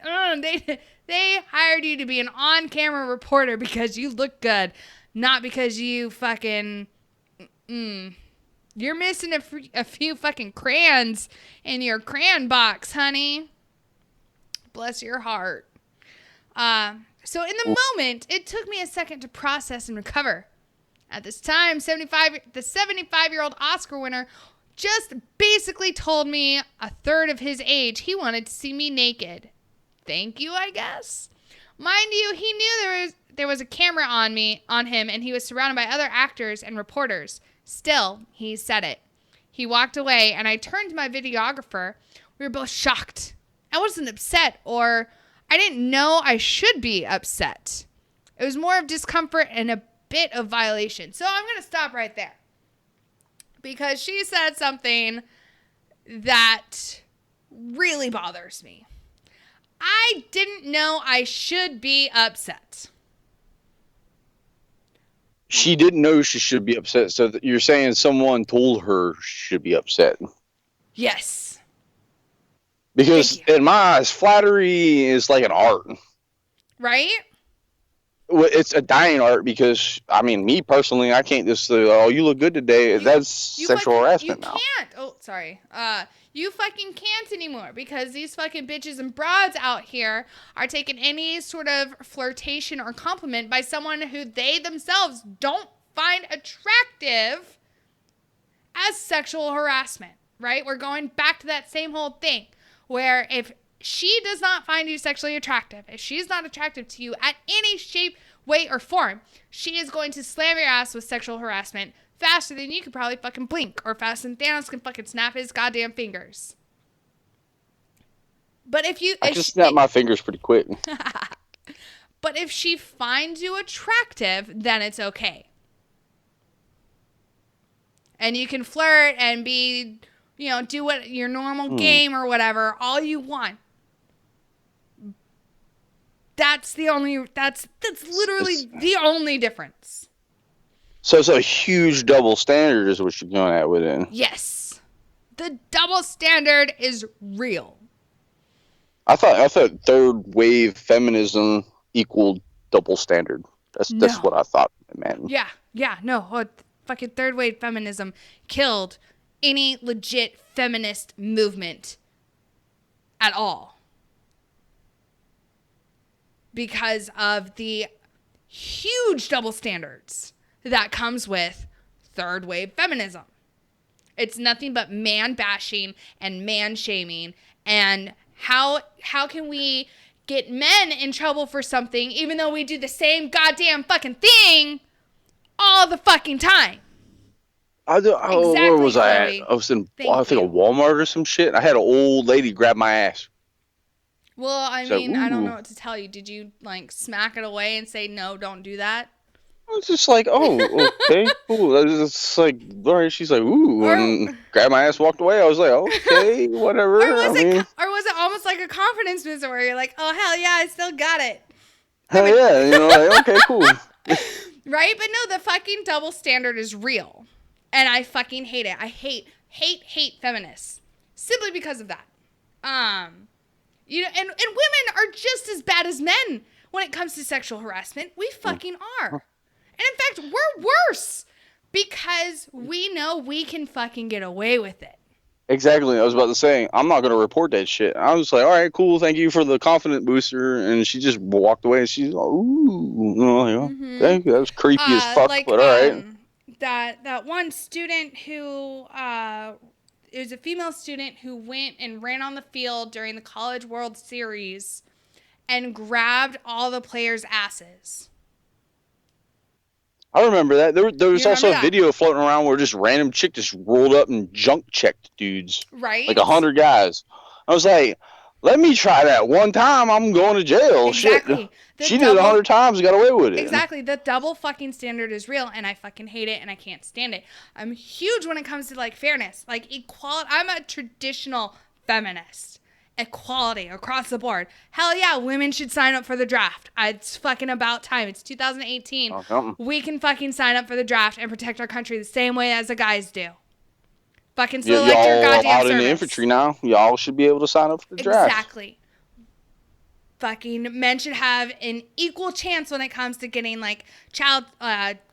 They hired you to be an on-camera reporter because you look good, not because you fucking... You're missing a few fucking crayons in your crayon box, honey. Bless your heart. So in the moment, it took me a second to process and recover. At this time, the 75-year-old Oscar winner just basically told me a third of his age he wanted to see me naked. Thank you, I guess. Mind you, he knew there was a camera on him, and he was surrounded by other actors and reporters. Still, he said it. He walked away, and I turned to my videographer. We were both shocked. I wasn't upset, or I didn't know I should be upset. It was more of discomfort and a bit of violation. So I'm going to stop right there. Because she said something that really bothers me. I didn't know I should be upset. She didn't know she should be upset, so you're saying someone told her she should be upset. Yes. Because in my eyes, flattery is like an art. Right? Well, it's a dying art because, I mean, me personally, I can't just say, oh, you look good today. That's sexual harassment now. You can't. Oh, sorry. You fucking can't anymore because these fucking bitches and broads out here are taking any sort of flirtation or compliment by someone who they themselves don't find attractive as sexual harassment, right? We're going back to that same whole thing where if she does not find you sexually attractive, if she's not attractive to you at any shape, way, or form, she is going to slam your ass with sexual harassment faster than you could probably fucking blink, or faster than Thanos can fucking snap his goddamn fingers. But if you... I can snap my fingers pretty quick. But if she finds you attractive, then it's okay. And you can flirt and be, do what your normal game or whatever, all you want. That's literally the only difference. So it's a huge double standard is what you're going at with it. Yes. The double standard is real. I thought third wave feminism equaled double standard. That's what I thought it meant. Yeah, no. Fucking third wave feminism killed any legit feminist movement at all. Because of the huge double standards that comes with third wave feminism. It's nothing but man bashing and man shaming. And how can we get men in trouble for something even though we do the same goddamn fucking thing all the fucking time? Where was I at? I was in, I think, a Walmart or some shit. I had an old lady grab my ass. Well, I don't know what to tell you. Did you, smack it away and say, no, don't do that? I was just like, oh, okay, cool. I was just like, all right. She's like, ooh, and grabbed my ass, walked away. I was like, okay, whatever. Or was it almost like a confidence booster where you're like, oh, hell yeah, I still got it. Hell yeah, okay, cool. Right? But no, the fucking double standard is real. And I fucking hate it. I hate feminists. Simply because of that. And women are just as bad as men when it comes to sexual harassment. We fucking are. And in fact, we're worse because we know we can fucking get away with it. Exactly. I was about to say, I'm not going to report that shit. I was like, all right, cool. Thank you for the confidence booster. And she just walked away and she's like, ooh, thank you. That was creepy as fuck, but all right. That one student who, it was a female student who went and ran on the field during the College World Series and grabbed all the players' asses. I remember that. There was also a video floating around where just random chick just rolled up and junk checked dudes. Right. Like 100 guys. I was like, let me try that one time. I'm going to jail. Exactly. Shit. She did it 100 times and got away with it. Exactly. The double fucking standard is real, and I fucking hate it, and I can't stand it. I'm huge when it comes to, fairness. Equality. I'm a traditional feminist. Equality across the board. Hell yeah, women should sign up for the draft. It's fucking about time. It's 2018. We can fucking sign up for the draft and protect our country the same way as the guys do. Fucking select your goddamn out service. In the infantry now. Y'all should be able to sign up for the draft. Exactly. Fucking men should have an equal chance when it comes to getting child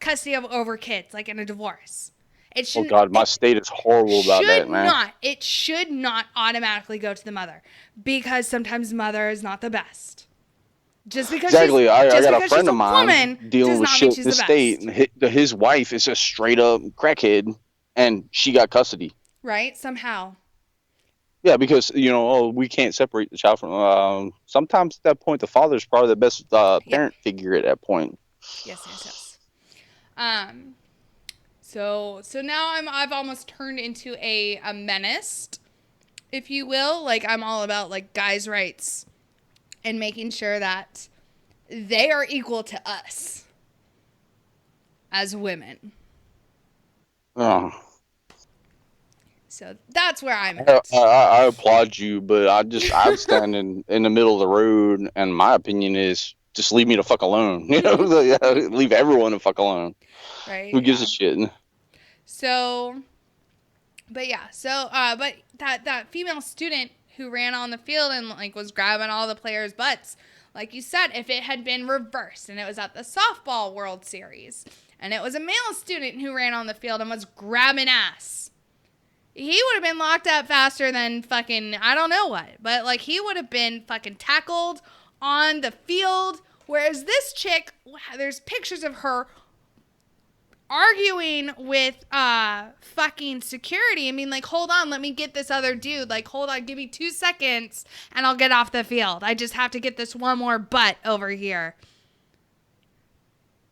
custody over kids, in a divorce. It Oh should. God, my state is horrible about that, man. It should not automatically go to the mother because sometimes mother is not the best. Just because Exactly. I got a she's friend a of mine woman dealing does with not mean shit she's in the the state, best. and his wife is a straight up crackhead, and she got custody. Right? Somehow. Yeah, because we can't separate the child from. Sometimes at that point, the father's probably the best parent figure at that point. Yes. So now I've almost turned into a menace, if you will. Like, I'm all about like guys' rights and making sure that they are equal to us as women. Oh. So that's where I'm at. I applaud you, but I'd stand in the middle of the road, and my opinion is just leave me the fuck alone. Leave everyone the fuck alone. Right? Who gives a shit? So, but that female student who ran on the field and like was grabbing all the players' butts, like you said, if it had been reversed and it was at the softball World Series and it was a male student who ran on the field and was grabbing ass, he would have been locked up faster than fucking I don't know what, but like he would have been fucking tackled on the field. Whereas this chick, there's pictures of her arguing with fucking security. I mean, like, hold on, let me get this other dude. Like, hold on, give me 2 seconds and I'll get off the field. I just have to get this one more butt over here.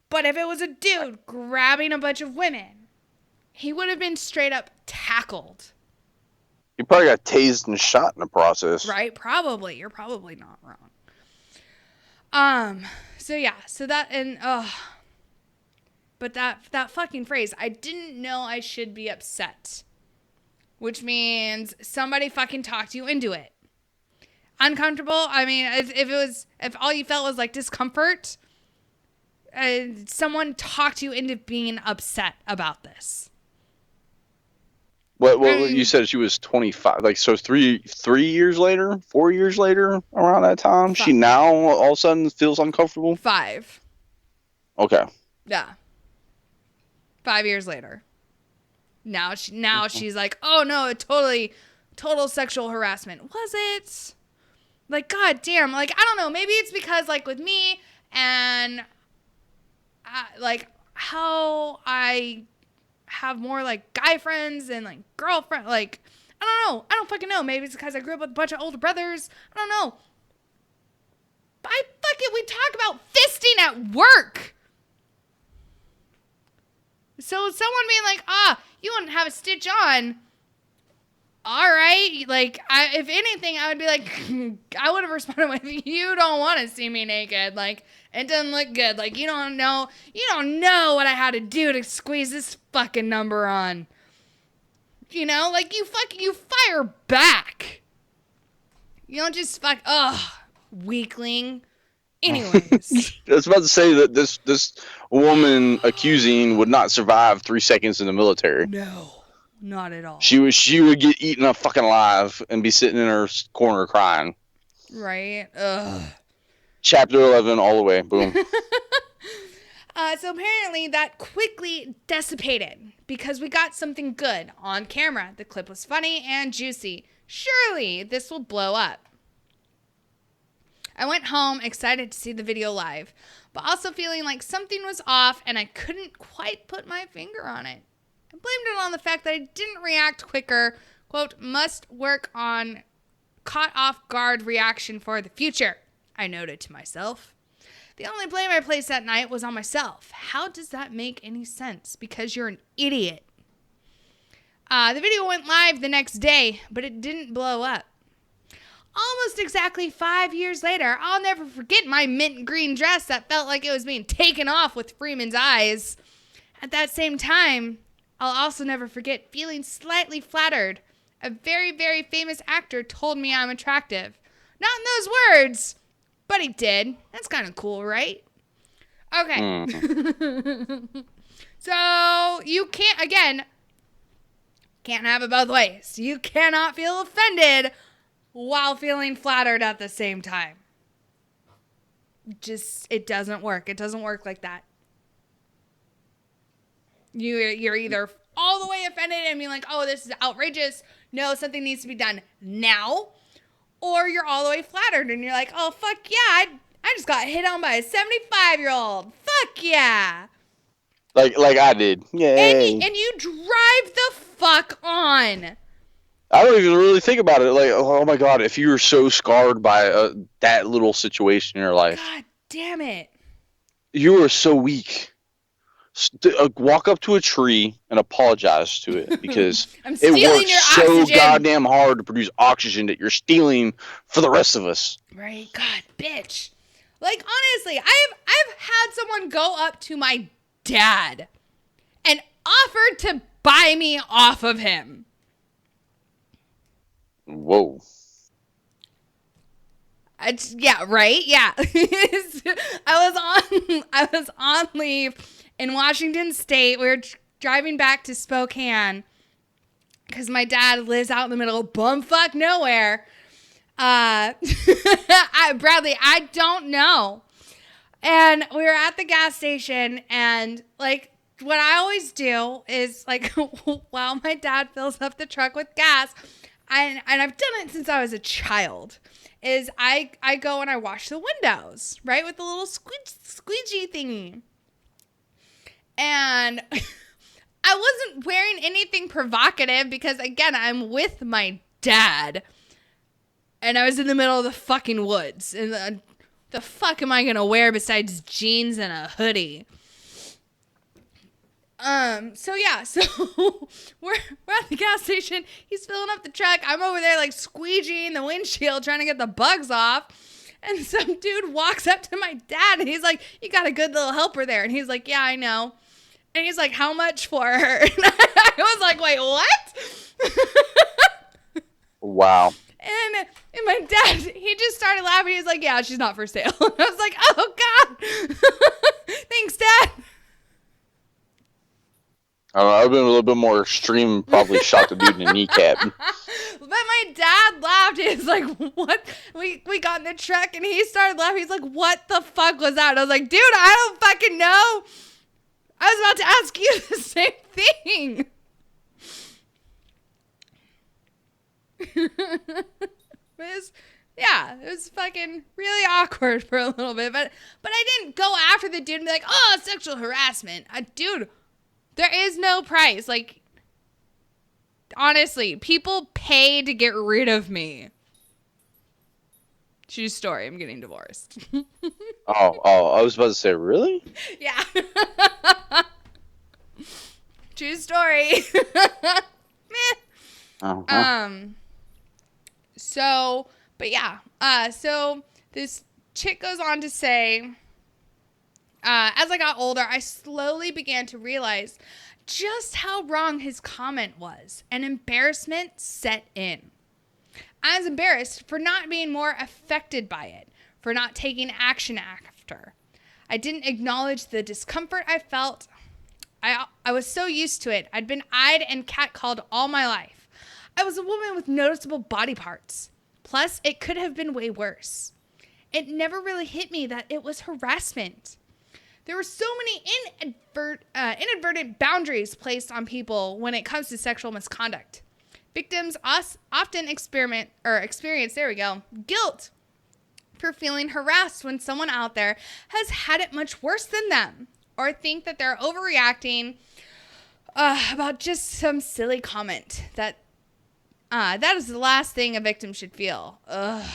But if it was a dude grabbing a bunch of women, he would have been straight up tackled. You probably got tased and shot in the process. Right? Probably. You're probably not wrong. So yeah, so that, and, but that fucking phrase, I didn't know I should be upset. Which means somebody fucking talked you into it. Uncomfortable? I mean, if all you felt was like discomfort, someone talked you into being upset about this. Well, you said she was 25. Like, so 3 years later, 4 years later, around that time, she now all of a sudden feels uncomfortable? 5. Okay. Yeah. 5 years later. Now she's like, oh no, total sexual harassment. Was it? Like, god damn. Like, I don't know. Maybe it's because, like, with me and, like, how I have more, like, guy friends and, like, girlfriend. Like, I don't know. I don't fucking know. Maybe it's because I grew up with a bunch of older brothers. I don't know. But we talk about fisting at work. So someone being like, you wouldn't have a stitch on. All right. Like, if anything, I would be like, I would have responded with, you don't want to see me naked. Like, it doesn't look good. Like, you don't know what I had to do to squeeze this fucking number on. You know, like, you fire back. You don't just weakling. Anyways. I was about to say that this woman accusing would not survive 3 seconds in the military. No, not at all. She would get eaten up fucking alive and be sitting in her corner crying. Right? Ugh. Chapter 11 all the way. Boom. So apparently that quickly dissipated because we got something good on camera. The clip was funny and juicy. Surely this will blow up. I went home excited to see the video live, but also feeling like something was off and I couldn't quite put my finger on it. I blamed it on the fact that I didn't react quicker. Quote, must work on caught off guard reaction for the future, I noted to myself. The only blame I placed that night was on myself. How does that make any sense? Because you're an idiot. The video went live the next day, but it didn't blow up. Almost exactly 5 years later, I'll never forget my mint green dress that felt like it was being taken off with Freeman's eyes. At that same time, I'll also never forget feeling slightly flattered. A very, very famous actor told me I'm attractive. Not in those words, but he did. That's kind of cool, right? Okay. So, you can't have it both ways. You cannot feel offended while feeling flattered at the same time. It doesn't work. It doesn't work like that. You're either all the way offended and being like, oh, this is outrageous. No, something needs to be done now. Or you're all the way flattered and you're like, oh, fuck yeah, I just got hit on by a 75-year-old. Fuck yeah. Like I did. Yay. And you drive the fuck on. I don't even really think about it. Like, oh my God, if you were so scarred by that little situation in your life. God damn it. You are so weak. Walk up to a tree and apologize to it because it works so goddamn hard to produce oxygen that you're stealing for the rest of us. Right. God, bitch. Like, honestly, I've had someone go up to my dad and offered to buy me off of him. Whoa. Yeah, right? Yeah. I was on leave in Washington State. We were driving back to Spokane because my dad lives out in the middle of bumfuck nowhere. Bradley, I don't know. And we were at the gas station, and like what I always do is like while my dad fills up the truck with gas, and I've done it since I was a child, is I go and I wash the windows, right, with the little squeegee thingy. And I wasn't wearing anything provocative because, again, I'm with my dad. And I was in the middle of the fucking woods. And the fuck am I going to wear besides jeans and a hoodie? So we're at the gas station. He's filling up the truck. I'm over there like squeegeeing the windshield trying to get the bugs off. And some dude walks up to my dad and he's like, you got a good little helper there. And he's like, yeah, I know. And he's like, how much for her? And I was like, wait, what? Wow. And my dad, he just started laughing. He was like, yeah, she's not for sale. And I was like, oh, God. Thanks, Dad. I don't know, I've been a little bit more extreme, probably shot the dude in the kneecap. But my dad laughed. He was like, what? We got in the truck and he started laughing. He's like, what the fuck was that? And I was like, dude, I don't fucking know. I was about to ask you the same thing. It was fucking really awkward for a little bit. But I didn't go after the dude and be like, oh, sexual harassment. Dude, there is no price. Like, honestly, people pay to get rid of me. True story. I'm getting divorced. Oh, I was about to say, really? Yeah. True story. Uh-huh. So this chick goes on to say, as I got older, I slowly began to realize just how wrong his comment was, and embarrassment set in. I was embarrassed for not being more affected by it, for not taking action after. I didn't acknowledge the discomfort I felt. I was so used to it. I'd been eyed and catcalled all my life. I was a woman with noticeable body parts. Plus, it could have been way worse. It never really hit me that it was harassment. There were so many inadvertent boundaries placed on people when it comes to sexual misconduct. Victims often experience guilt for feeling harassed when someone out there has had it much worse than them, or think that they're overreacting about just some silly comment. That is the last thing a victim should feel. Ugh.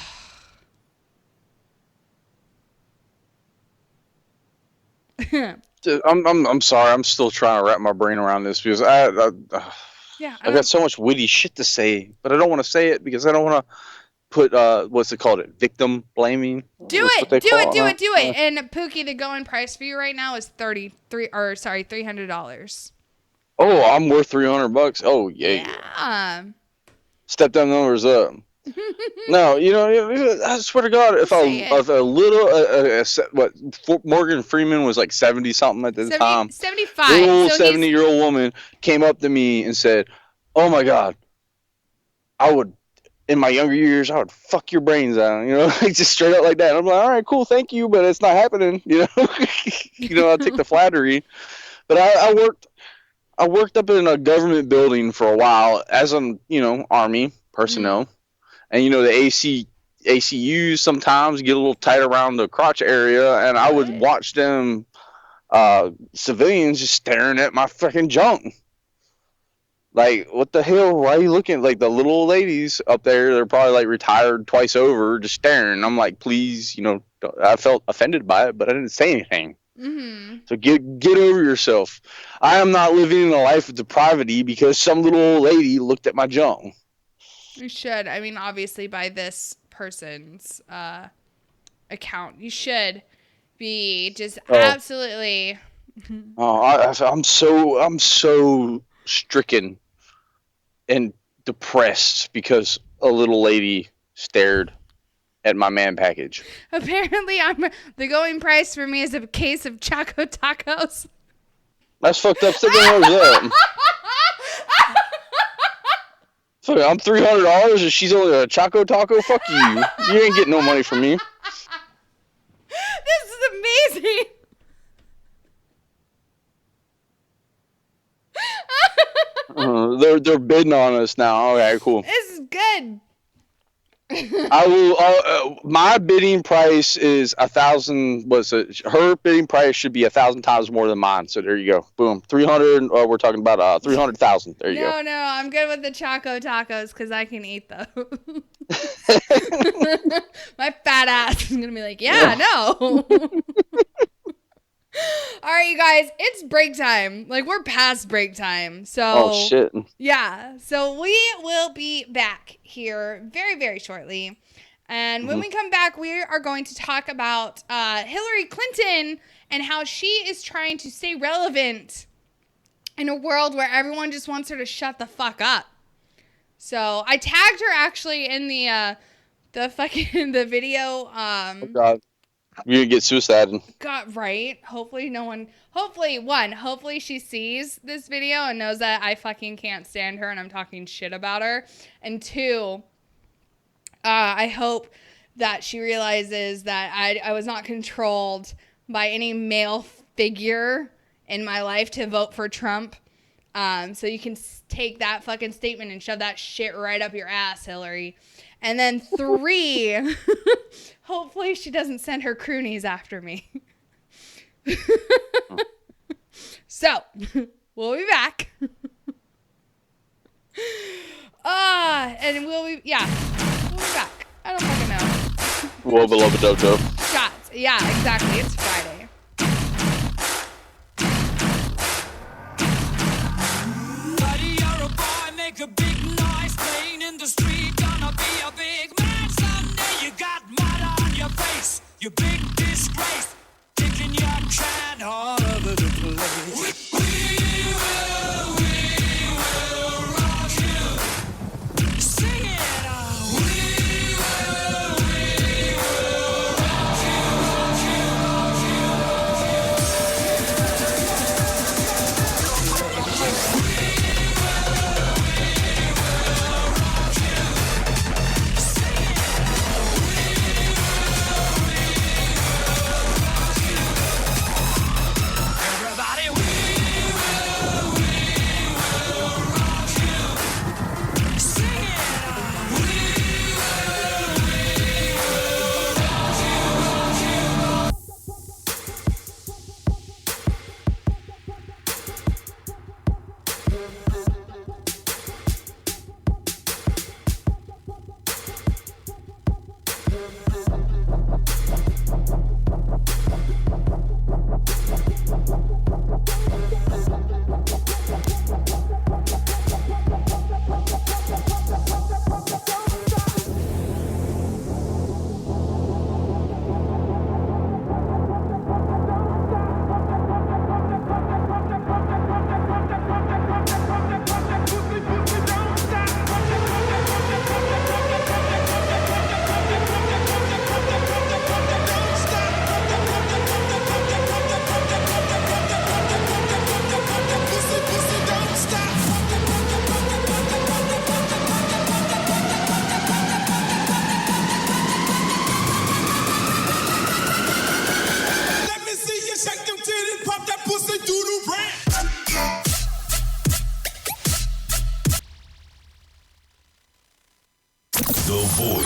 I'm sorry. I'm still trying to wrap my brain around this because I've got so much witty shit to say, but I don't want to say it because I don't want to put what's it called? Victim blaming. Do it. And Pookie, the going price for you right now is $300. Oh, I'm worth $300. Oh yeah. Step them numbers up. No, I swear to God, if Morgan Freeman was like 70 something at the time, 75, little 70-year-old woman came up to me and said, "Oh my God, I would, in my younger years, I would fuck your brains out," like just straight up like that. And I'm like, all right, cool, thank you, but it's not happening, I'll take the flattery. But I I worked up in a government building for a while as an, Army personnel. And, the ACUs sometimes get a little tight around the crotch area. And I would watch them, civilians just staring at my fucking junk. Like, what the hell? Why are you looking? Like, the little old ladies up there, they're probably, like, retired twice over, just staring. I'm like, please, I felt offended by it, but I didn't say anything. So get over yourself. I am not living a life of depravity because some little old lady looked at my junk. You should. I mean, obviously, by this person's account, you should be just absolutely. I'm so stricken and depressed because a little lady stared at my man package. Apparently, the going price for me is a case of Choco Tacos. That's fucked up. Stick your nose up. Fuck, I'm $300 and she's only a Choco Taco? Fuck you. You ain't getting no money from me. This is amazing. They're bidding on us now. Okay, cool. This is good. I will. My bidding price is 1,000. Her bidding price should be 1,000 times more than mine. So there you go. Boom. 300. We're talking about 300,000. There you go. No, I'm good with the Choco Tacos because I can eat those. My fat ass is gonna be like, yeah, no. All right, you guys, it's break time. Like, we're past break time. So, oh, shit. Yeah. So, we will be back here very, very shortly. And when we come back, we are going to talk about Hillary Clinton and how she is trying to stay relevant in a world where everyone just wants her to shut the fuck up. So, I tagged her actually in the video. Oh, God. You're gonna get suicided. God, right? Hopefully hopefully she sees this video and knows that I fucking can't stand her and I'm talking shit about her. And two, I hope that she realizes that I was not controlled by any male figure in my life to vote for Trump. So you can take that fucking statement and shove that shit right up your ass, Hillary. And then three, hopefully she doesn't send her croonies after me. So, we'll be back. And we'll be back. I don't fucking know. Wubba lubba dub dub. Shots. Yeah, exactly. It's Friday. Buddy, you're a boy, make a big noise, playing in the street, gonna be a big man someday. You got mud on your face, you big disgrace, kicking your can all over the place. We will rock you. Sing it on. We will rock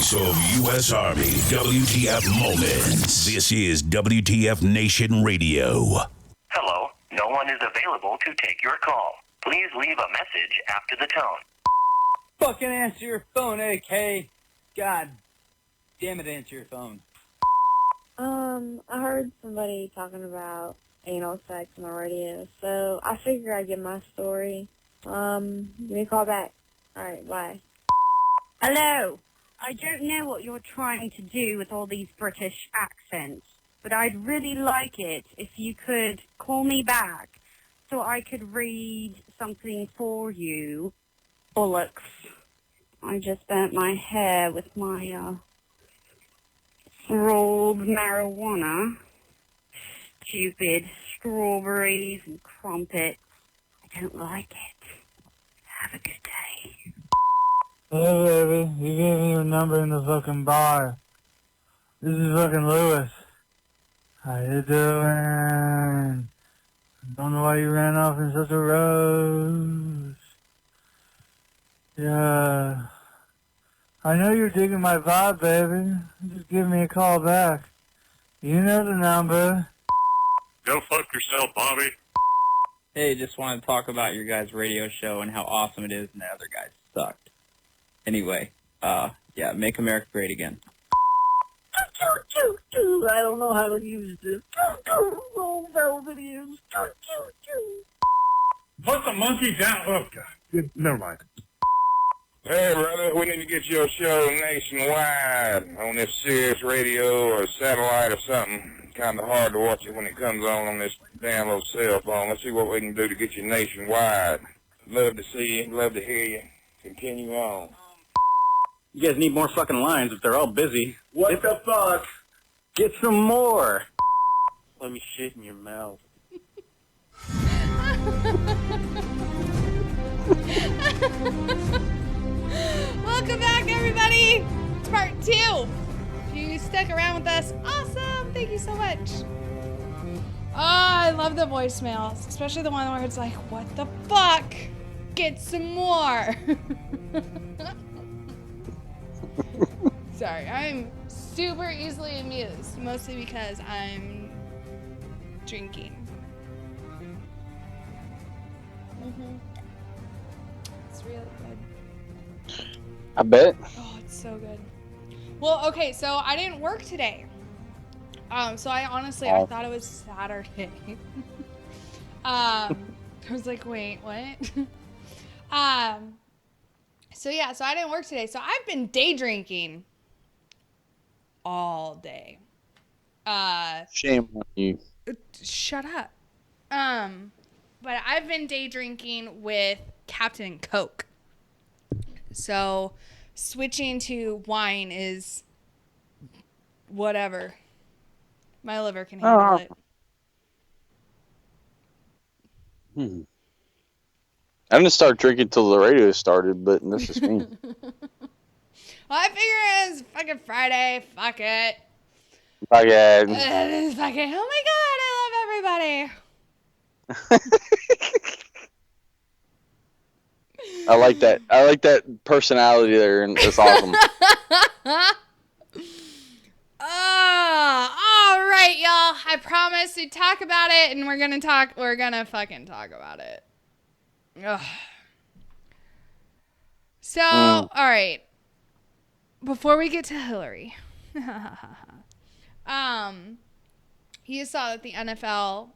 voice of U.S. Army, WTF Moments. This is WTF Nation Radio. Hello, no one is available to take your call. Please leave a message after the tone. Fucking answer your phone, AK. God damn it, answer your phone. I heard somebody talking about anal sex on the radio, so I figured I'd give my story. Give me a call back. Alright, bye. Hello. I don't know what you're trying to do with all these British accents, but I'd really like it if you could call me back so I could read something for you. Bollocks. I just burnt my hair with my, rolled marijuana. Stupid strawberries and crumpets. I don't like it. Have a good day. Hey baby, you gave me your number in the fucking bar. This is fucking Lewis. How you doing? Don't know why you ran off in such a rush. Yeah. I know you're digging my vibe, baby. Just give me a call back. You know the number. Go fuck yourself, Bobby. Hey, just wanted to talk about your guys' radio show and how awesome it is and the other guys sucked. Anyway, yeah, make America great again. I don't know how to use this. Oh, velvet ears. Put the monkeys out. Oh, God. Never mind. Hey, brother, we need to get your show nationwide on this Sirius radio or satellite or something. Kind of hard to watch it when it comes on this damn little cell phone. Let's see what we can do to get you nationwide. Love to see you. Love to hear you. Continue on. You guys need more fucking lines if they're all busy. What the fuck? Get some more. Let me shit in your mouth. Welcome back, everybody. It's part 2. If you stuck around with us, awesome. Thank you so much. Oh, I love the voicemails, especially the one where it's like, what the fuck? Get some more. Sorry, I'm super easily amused, mostly because I'm drinking. It's really good. I bet. Oh, it's so good. Well, okay, so I didn't work today. So I honestly, I thought it was Saturday. I was like, wait, what? So yeah, so I didn't work today. So I've been day drinking all day. Shame on you. Shut up. But I've been day drinking with Captain Coke. So switching to wine is whatever. My liver can handle it. I didn't start drinking till the radio started, but that's just me. Well, I figure it's fucking Friday. Fuck it. Fuck it. Fuck it. Oh my god, I love everybody. I like that. I like that personality there, and it's awesome. All right, y'all. I promise we talk about it, and we're gonna fucking talk about it. Ugh. So, all right. Before we get to Hillary, you saw that the NFL,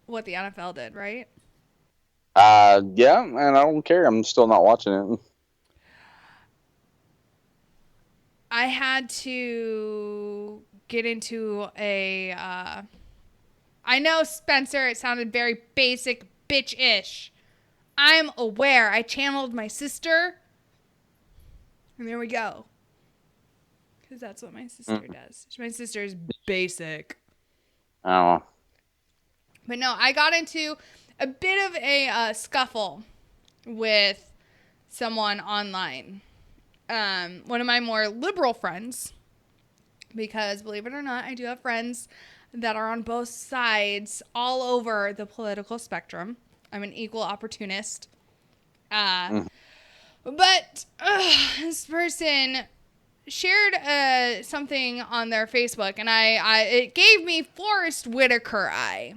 what the NFL did, right? Yeah, and I don't care. I'm still not watching it. I had to get into I know, Spencer, it sounded very basic, bitch-ish. I'm aware. I channeled my sister. And there we go. Because that's what my sister does. My sister is basic. Oh. But no, I got into a bit of a scuffle with someone online. One of my more liberal friends. Because, believe it or not, I do have friends that are on both sides all over the political spectrum. I'm an equal opportunist. But this person shared something on their Facebook, and it gave me Forrest Whitaker eye,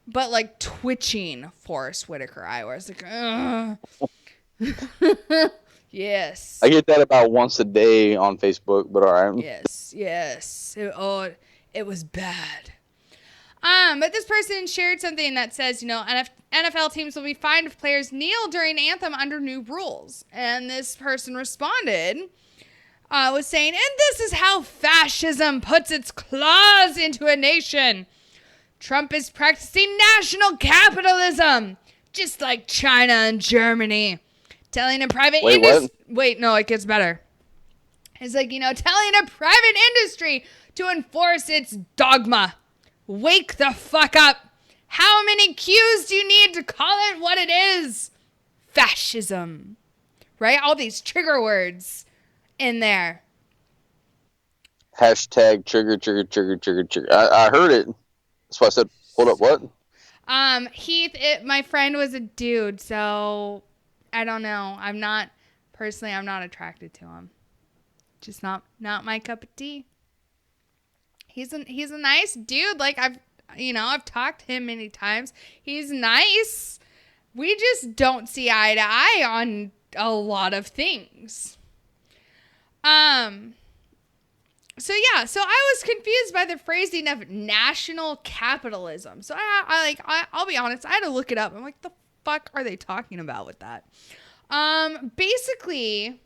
but like twitching Forrest Whitaker eye, where I was like, ugh. Yes. I get that about once a day on Facebook, but all right. Yes. It was bad. But this person shared something that says, NFL teams will be fined if players kneel during anthem under new rules. And this person responded, was saying, and this is how fascism puts its claws into a nation. Trump is practicing national capitalism, just like China and Germany. Telling a private industry... Wait, no, it gets better. It's like, telling a private industry to enforce its dogma. Wake the fuck up. How many cues do you need to call it what it is? Fascism. Right? All these trigger words in there. Hashtag trigger. I heard it. That's why I said, hold up, what? Heath, my friend was a dude, so I don't know. I'm not attracted to him. Just not my cup of tea. He's a nice dude. Like I've talked to him many times. He's nice. We just don't see eye to eye on a lot of things. So I was confused by the phrasing of national capitalism. So I'll be honest, I had to look it up. I'm like, the fuck are they talking about with that? Basically,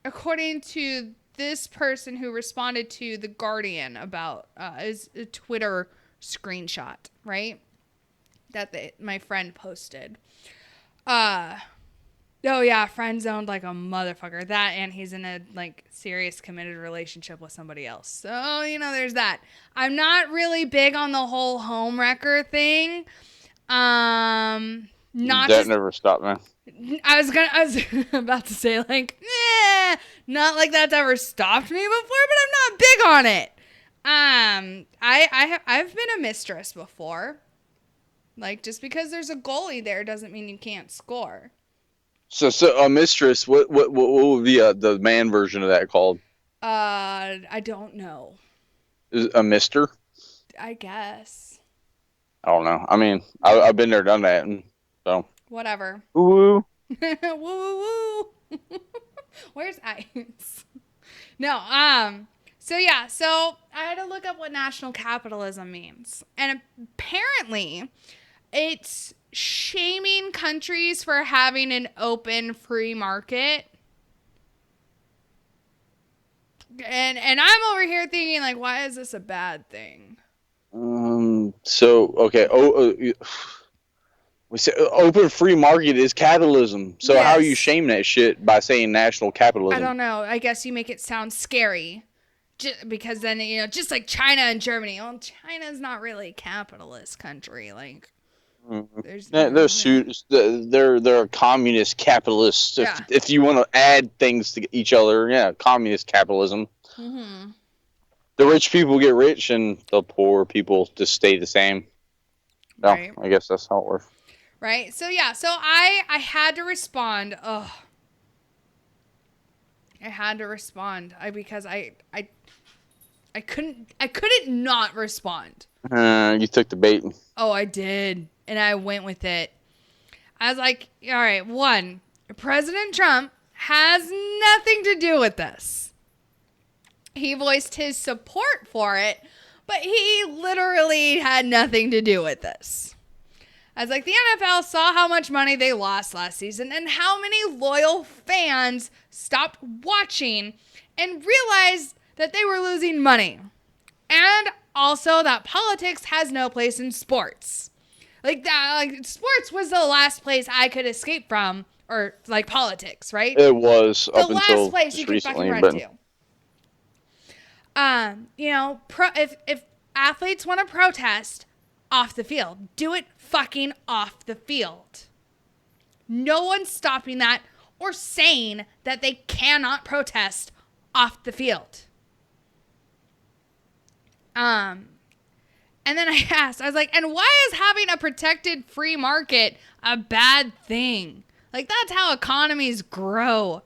according to this person who responded to The Guardian about is a Twitter screenshot, right? That my friend posted. Oh yeah, friend zoned like a motherfucker. That, and he's in a serious committed relationship with somebody else. So, there's that. I'm not really big on the whole home wrecker thing. Never stopped, man. I was about to say not like that's ever stopped me before, but I'm not big on it. I've been a mistress before. Just because there's a goalie there doesn't mean you can't score. So a mistress. What would be the man version of that called? I don't know. Is a mister? I guess. I don't know. I mean, I've been there, done that, and so. Whatever. Woo. Woo. Where's Ice? No, so I had to look up what national capitalism means. And apparently it's shaming countries for having an open free market. And I'm over here thinking why is this a bad thing? Okay. We say open free market is capitalism. So yes. How are you shaming that shit by saying national capitalism? I don't know. I guess you make it sound scary. Because then, just like China and Germany. Well, China's not really a capitalist country. They're a communist capitalist. Yeah. If you want to add things to each other, yeah, communist capitalism. Mm-hmm. The rich people get rich and the poor people just stay the same. No, right. I guess that's how it works. Right. So I had to respond. Ugh. I had to respond because I couldn't not respond. You took the bait. Oh, I did. And I went with it. I was like, all right, one, President Trump has nothing to do with this. He voiced his support for it, but he literally had nothing to do with this. I was like, the NFL saw how much money they lost last season and how many loyal fans stopped watching and realized that they were losing money. And also that politics has no place in sports. Sports was the last place I could escape from, or politics, right? It was the last place you could fucking run to. If athletes want to protest off the field, do it fucking off the field. No one's stopping that or saying that they cannot protest off the field. And then I asked, I was like, and why is having a protected free market a bad thing? That's how economies grow.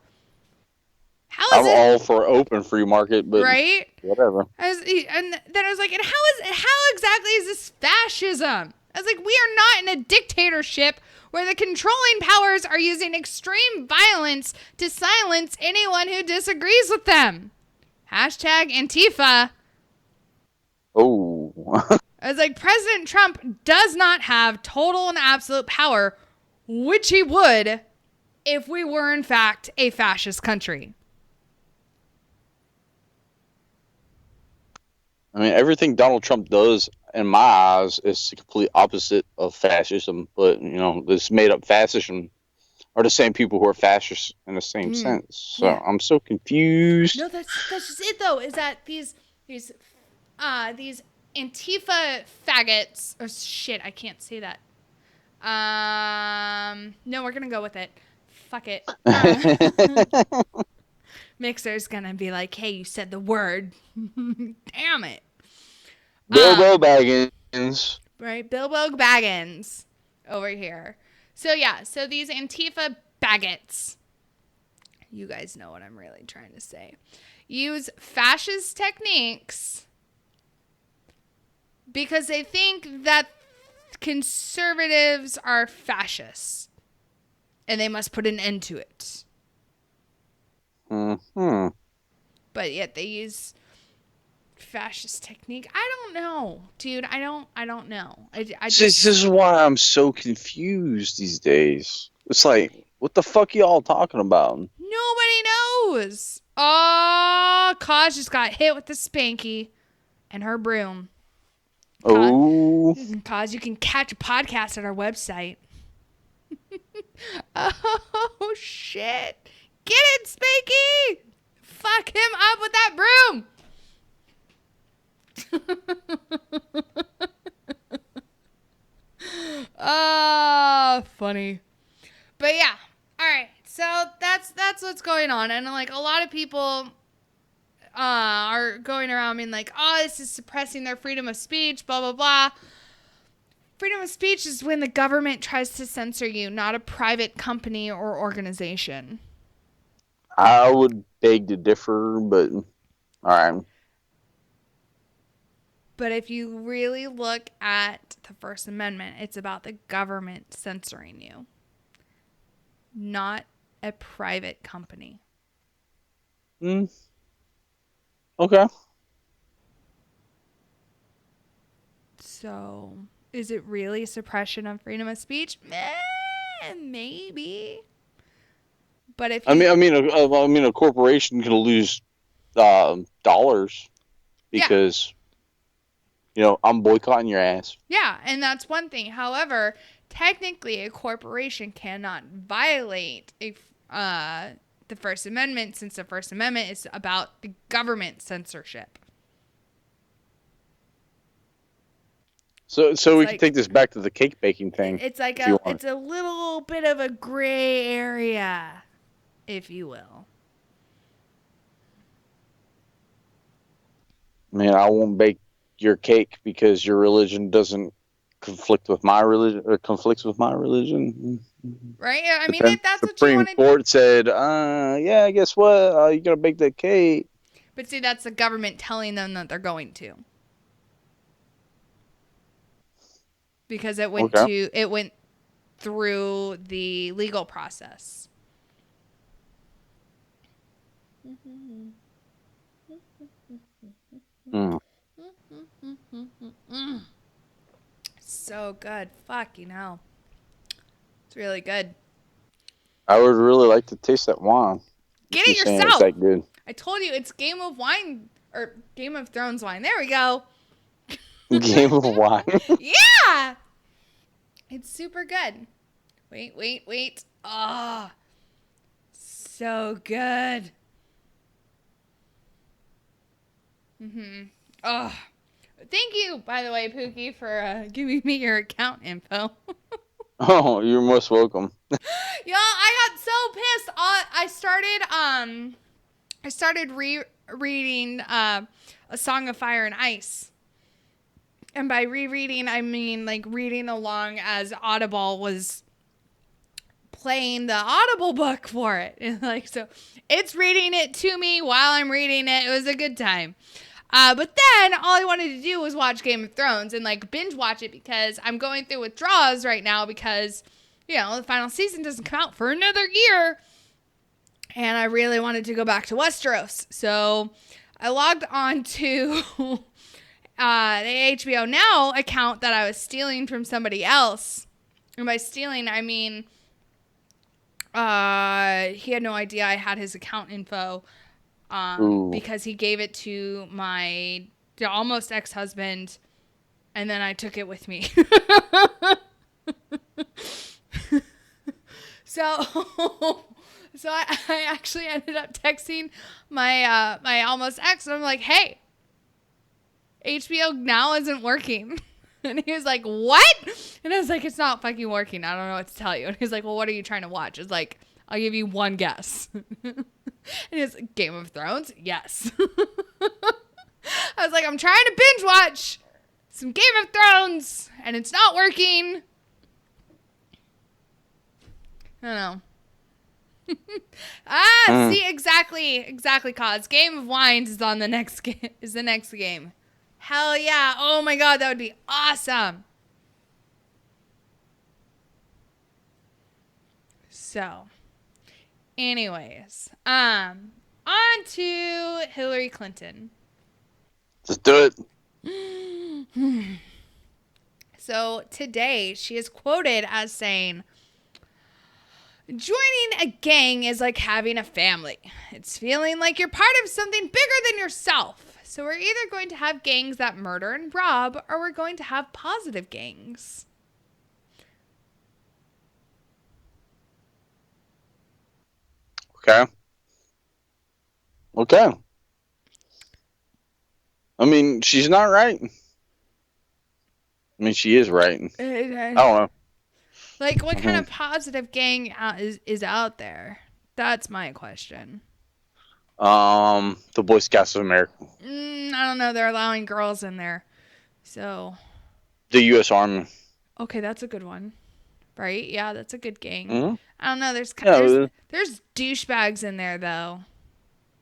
I'm all for open free market, but right? whatever. And then I was like, and how exactly is this fascism? I was like, we are not in a dictatorship where the controlling powers are using extreme violence to silence anyone who disagrees with them. Hashtag Antifa. Oh. I was like, President Trump does not have total and absolute power, which he would if we were in fact a fascist country. I mean, everything Donald Trump does, in my eyes, is the complete opposite of fascism. But, this made-up fascism are the same people who are fascists in the same sense. So yeah. I'm so confused. No, that's just it, though, is that these Antifa faggots... Oh, shit, I can't say that. No, we're going to go with it. Fuck it. Mixer's going to be like, hey, you said the word. Damn it. Bilbo Baggins. Right? Bilbo Baggins over here. So, yeah. So, these Antifa baggots, you guys know what I'm really trying to say, use fascist techniques because they think that conservatives are fascists and they must put an end to it. Mm-hmm. But yet they use fascist technique. I don't know, dude. I don't know. This is why I'm so confused these days. It's like, what the fuck y'all talking about? Nobody knows. Oh, Kaz just got hit with the spanky and her broom. Oh. Kaz, you can catch a podcast at our website. Oh, shit. Get it, Spanky! Fuck him up with that broom! Funny. But yeah. Alright. So that's what's going on. And like a lot of people are going around being like, oh, this is suppressing their freedom of speech, blah, blah, blah. Freedom of speech is when the government tries to censor you, not a private company or organization. I would beg to differ, but all right. But if you really look at the First Amendment, it's about the government censoring you, not a private company. Okay. So, is it really suppression of freedom of speech? Maybe. But if you, I mean, a corporation can lose dollars because I'm boycotting your ass. yeah, and that's one thing. However, technically, a corporation cannot violate the First Amendment, since the First Amendment is about the government censorship. So we can take this back to the cake baking thing. It's like it's a little bit of a gray area, if you will. Man, I won't bake your cake because your religion doesn't conflict with my religion or conflicts with my religion. Right? I mean, then if that's what you Supreme want to... Court said, yeah, guess what? You gotta bake that cake. But see, that's the government telling them that they're going to. Because it went through the legal process. So good. Fucking hell. It's really good. I would really like to taste that wine. Get it yourself. It's that good. I told you it's Game of Thrones wine. There we go. Game of Wine. Yeah. It's super good. Wait. Oh. So good. Oh. Thank you, by the way, Pookie, for giving me your account info. Oh, you're most welcome. Y'all, I got so pissed. I started rereading A Song of Fire and Ice. And by rereading, I mean like reading along as Audible was playing the Audible book for it. And like, so it's reading it to me while I'm reading it. It was a good time. But then all I wanted to do was watch Game of Thrones and like binge watch it because I'm going through withdrawals right now because, you know, the final season doesn't come out for another year. And I really wanted to go back to Westeros. So I logged on to the HBO Now account that I was stealing from somebody else. And by stealing, I mean, he had no idea I had his account info. Because he gave it to my almost ex-husband, and then I took it with me. So I actually ended up texting my my almost ex, and I'm like, hey, HBO Now isn't working. And he was like, what? And I was like, it's not fucking working. I don't know what to tell you. And he's like, well, what are you trying to watch? It's like, I'll give you one guess. And it's Game of Thrones? Yes. I was like, I'm trying to binge watch some Game of Thrones, and it's not working. I don't know. See, exactly, cause Game of Wines is on the next game. Hell yeah. Oh my God, that would be awesome. So, anyways, on to Hillary Clinton. Let's do it. So today she is quoted as saying, joining a gang is like having a family. It's feeling like you're part of something bigger than yourself. So we're either going to have gangs that murder and rob, or we're going to have positive gangs. Okay. I mean, she's not right. I mean, she is right. I don't know. Like, what kind of positive gang is out there? That's my question. The Boy Scouts of America. I don't know. They're allowing girls in there. So. The U.S. Army. Okay, that's a good one. Right? Yeah, that's a good gang. Mm-hmm. I don't know. There's douchebags in there, though.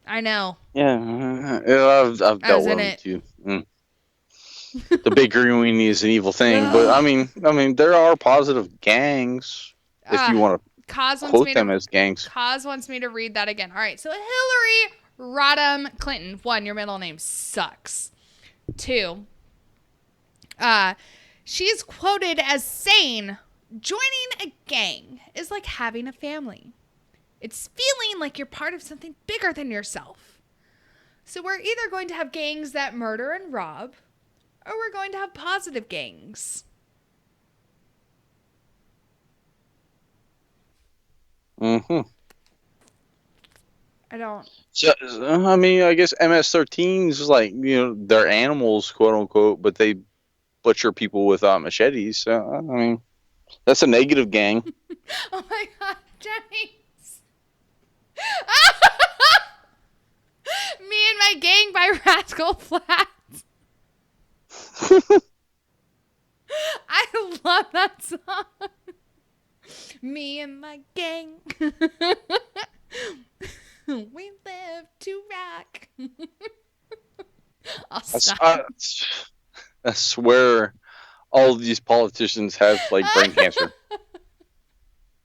I know. Yeah, I've dealt with them too. The big green weenie is an evil thing, but I mean, there are positive gangs if you want to quote them as gangs. Kaz wants me to read that again. All right, so Hillary Rodham Clinton. 1, your middle name sucks. 2, she's quoted as saying, joining a gang is like having a family. It's feeling like you're part of something bigger than yourself. So we're either going to have gangs that murder and rob, or we're going to have positive gangs. Mm-hmm. I don't. So, I mean, I guess MS-13s is like, you know, they're animals, quote unquote, but they butcher people with machetes. So, I mean, that's a negative gang. Oh my God, James. Me and My Gang by Rascal Flatts. I love that song. Me and my gang. We live to rock. I swear all of these politicians have like brain cancer.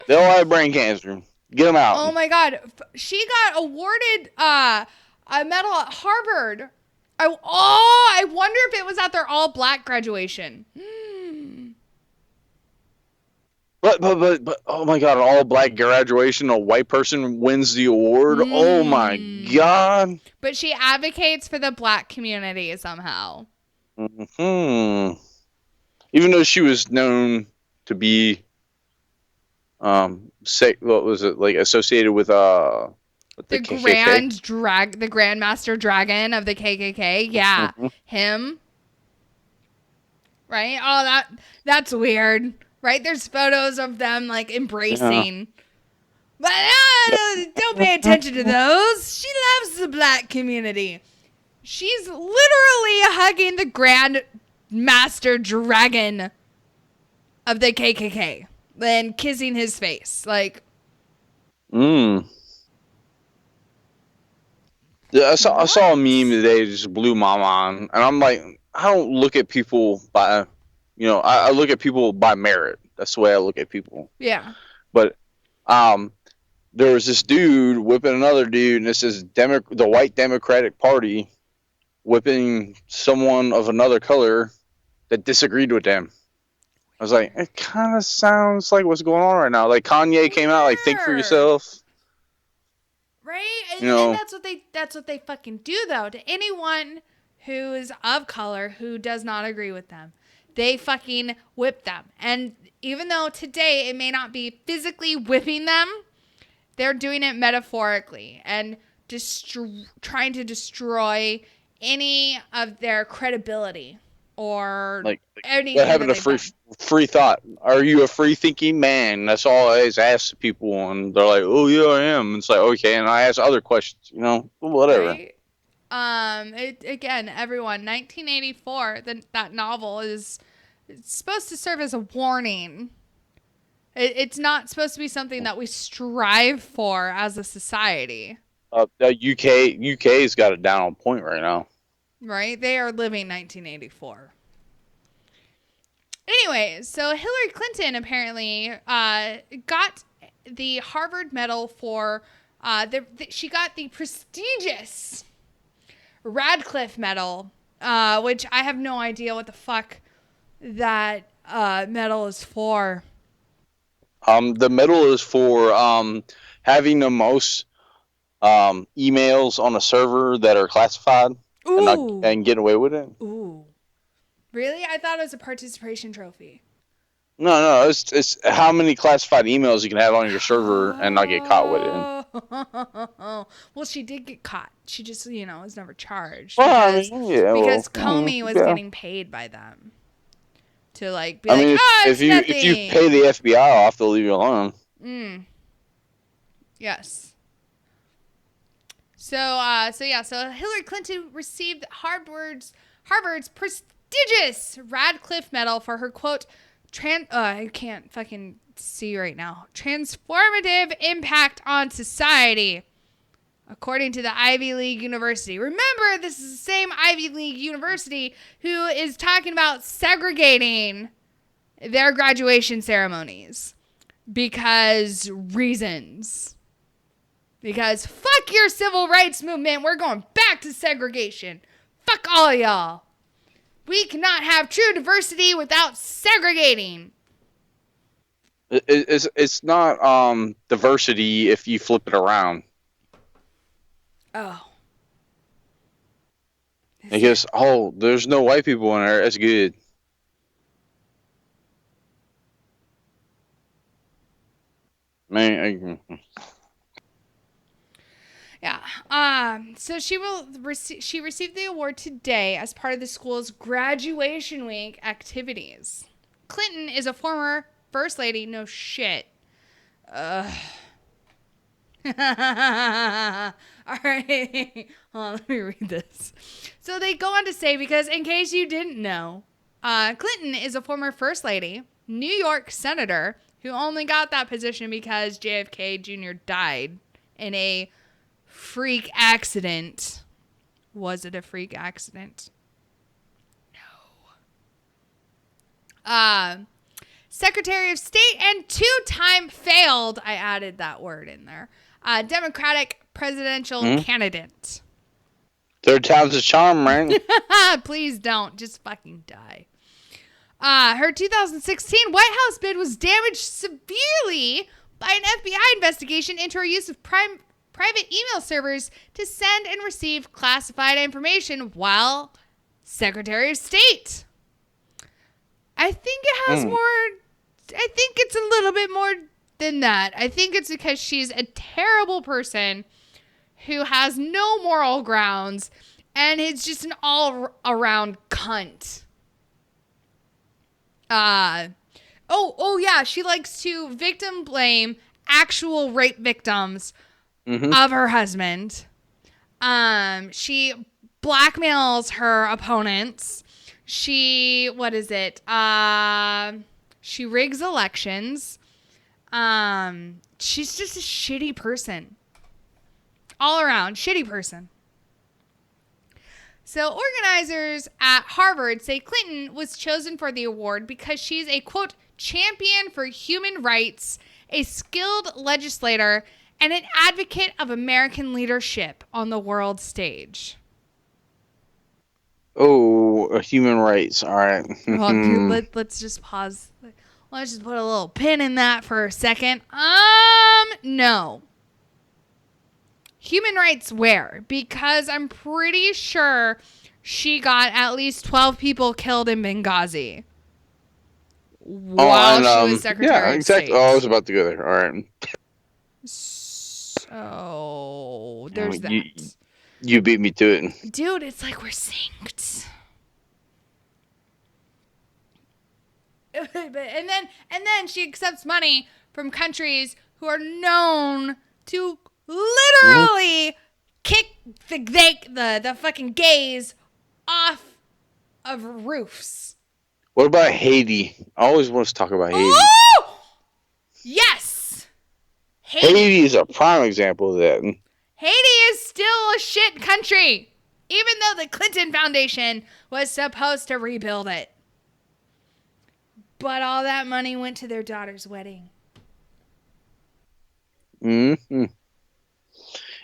They all have brain cancer. Get them out. Oh my God. She got awarded a medal at Harvard. I wonder if it was at their all black graduation. But oh my God, an all black graduation, a white person wins the award. Oh my God. But she advocates for the black community somehow. Even though she was known to be what was it, like associated with the KKK? The Grand Master Dragon of the KKK. Yeah. Him. Right? Oh, that's weird. Right? There's photos of them like embracing. Yeah. But don't pay attention to those. She loves the black community. She's literally hugging the Grand Master Dragon of the KKK and kissing his face. Like, Mm. Yeah, I saw a meme today that just blew my mind, and I'm like, I don't look at people by, I look at people by merit. That's the way I look at people. Yeah. But, there was this dude whipping another dude, and this is the white Democratic Party whipping someone of another color that disagreed with them. I was like, it kind of sounds like what's going on right now. Like Kanye came out, like, think for yourself. Right? And know, that's what they fucking do though. To anyone who is of color who does not agree with them, they fucking whip them. And even though today it may not be physically whipping them, they're doing it metaphorically and trying to destroy any of their credibility or like anything. what happened to free thought? Are you a free thinking man? That's all I always ask people, and they're like, "Oh yeah, I am." It's like, okay, and I ask other questions, whatever. Right? Again, everyone, 1984. That novel it's supposed to serve as a warning. It's not supposed to be something that we strive for as a society. The UK's got it down on point right now. Right? They are living 1984. Anyways, so Hillary Clinton apparently got the Harvard Medal for she got the prestigious Radcliffe Medal, which I have no idea what the fuck that medal is for. The medal is for having the most emails on a server that are classified and getting away with it. Ooh. Really? I thought it was a participation trophy. No, it's how many classified emails you can have on your server and not get caught with it. Well, she did get caught. She just, was never charged. Well, Because Comey was getting paid by them to be if you pay the FBI off, they'll leave you alone. Yes. So Hillary Clinton received Harvard's prestigious Radcliffe Medal for her, quote, I can't fucking see right now, transformative impact on society, according to the Ivy League University. Remember, this is the same Ivy League University who is talking about segregating their graduation ceremonies because reasons. Because fuck your civil rights movement. We're going back to segregation. Fuck all y'all. We cannot have true diversity without segregating. It's not diversity if you flip it around. Oh. Because, there's no white people in there. That's good. Man, yeah. So she received the award today as part of the school's graduation week activities. Clinton is a former first lady. No shit. All right. Hold on, let me read this. So they go on to say, because in case you didn't know, Clinton is a former first lady, New York senator, who only got that position because JFK Jr. died in a freak accident. Was it a freak accident? No. Secretary of State and two-time failed, I added that word in there, Democratic presidential candidate. Third time's a charm, right? Please don't. Just fucking die. Her 2016 White House bid was damaged severely by an FBI investigation into her use of private email servers to send and receive classified information while Secretary of State. I think it has more. I think it's a little bit more than that. I think it's because she's a terrible person who has no moral grounds and is just an all-around cunt. Oh yeah, she likes to victim blame actual rape victims of her husband. She blackmails her opponents. She rigs elections. She's just a shitty person. All around, shitty person. So organizers at Harvard say Clinton was chosen for the award because she's a, quote, champion for human rights, a skilled legislator, and an advocate of American leadership on the world stage. Oh, human rights. All right. Let's just pause. Let's just put a little pin in that for a second. No. Human rights where? Because I'm pretty sure she got at least 12 people killed in Benghazi while she was Secretary of State. Oh, I was about to go there. All right. So there's that. You beat me to it. Dude, it's like we're synced. And then she accepts money from countries who are known to literally kick the fucking gays off of roofs. What about Haiti? I always want to talk about Haiti. Oh! Yes! Haiti is a prime example of that. Haiti is still a shit country, even though the Clinton Foundation was supposed to rebuild it. But all that money went to their daughter's wedding. Mm-hmm.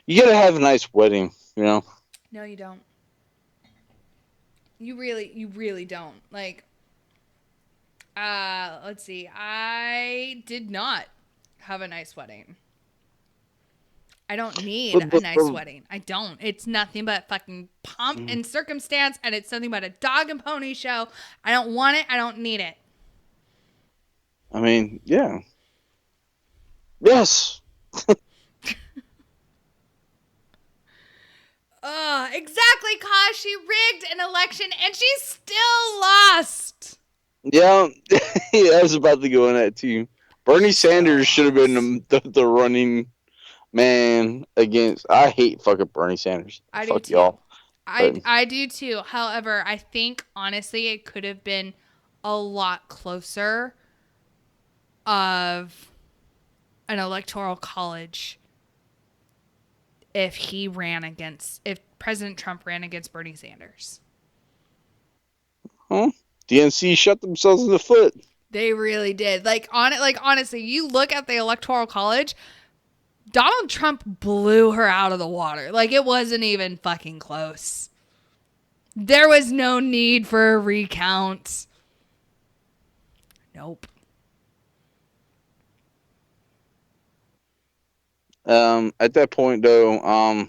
You gotta have a nice wedding, you know? No, you don't. You really don't. Like, let's see. I did not have a nice wedding. I don't need a nice wedding. I don't. It's nothing but fucking pomp and circumstance, and it's nothing but a dog and pony show. I don't want it. I don't need it. I mean, yeah. Yes. Exactly, cause she rigged an election and she still lost. Yeah, I was about to go on that too. Bernie Sanders should have been the running man against. I hate fucking Bernie Sanders. I Fuck do too. y'all. I do too. However, I think honestly it could have been a lot closer of an electoral college if President Trump ran against Bernie Sanders. Huh? DNC shot themselves in the foot. They really did. Honestly, you look at the electoral college, Donald Trump blew her out of the water. Like, it wasn't even fucking close. There was no need for a recount. Nope. At that point, though,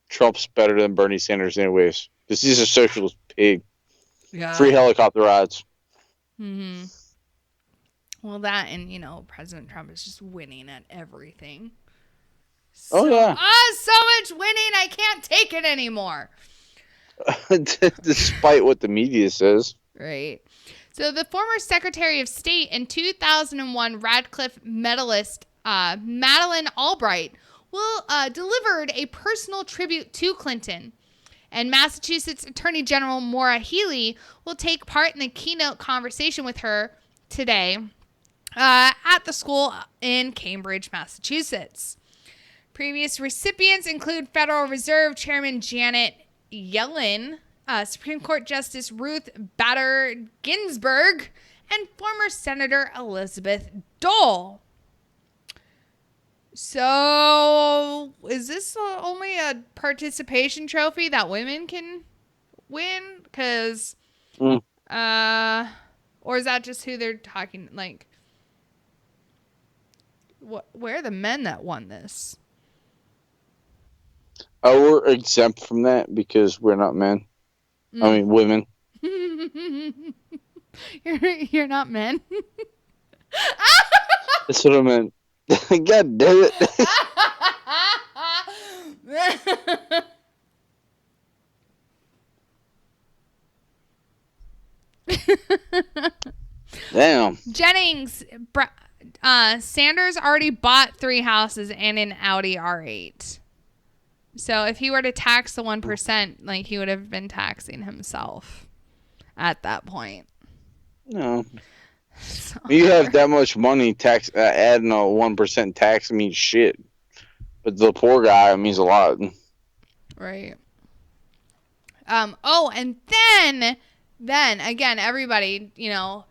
Trump's better than Bernie Sanders anyways. Because he's a socialist pig. Yeah. Free helicopter rides. Mm-hmm. Well, that and, President Trump is just winning at everything. Oh, yeah. So much winning, I can't take it anymore. Despite what the media says. Right. So the former Secretary of State and 2001 Radcliffe medalist Madeleine Albright delivered a personal tribute to Clinton. And Massachusetts Attorney General Maura Healey will take part in the keynote conversation with her today at the school in Cambridge, Massachusetts. Previous recipients include Federal Reserve Chairman Janet Yellen, Supreme Court Justice Ruth Bader Ginsburg, and former Senator Elizabeth Dole. So, is this only a participation trophy that women can win? Because, or is that just who they're talking? Like, where are the men that won this? Oh, we're exempt from that because we're not men. I mean, women. You're not men. That's what I meant. God damn it. Damn. Jennings, Sanders already bought 3 houses and an Audi R8. So if he were to tax the 1%, like, he would have been taxing himself at that point. No. When you have that much money, tax adding a 1% tax means shit. But the poor guy means a lot. Right. Oh, and then again, everybody,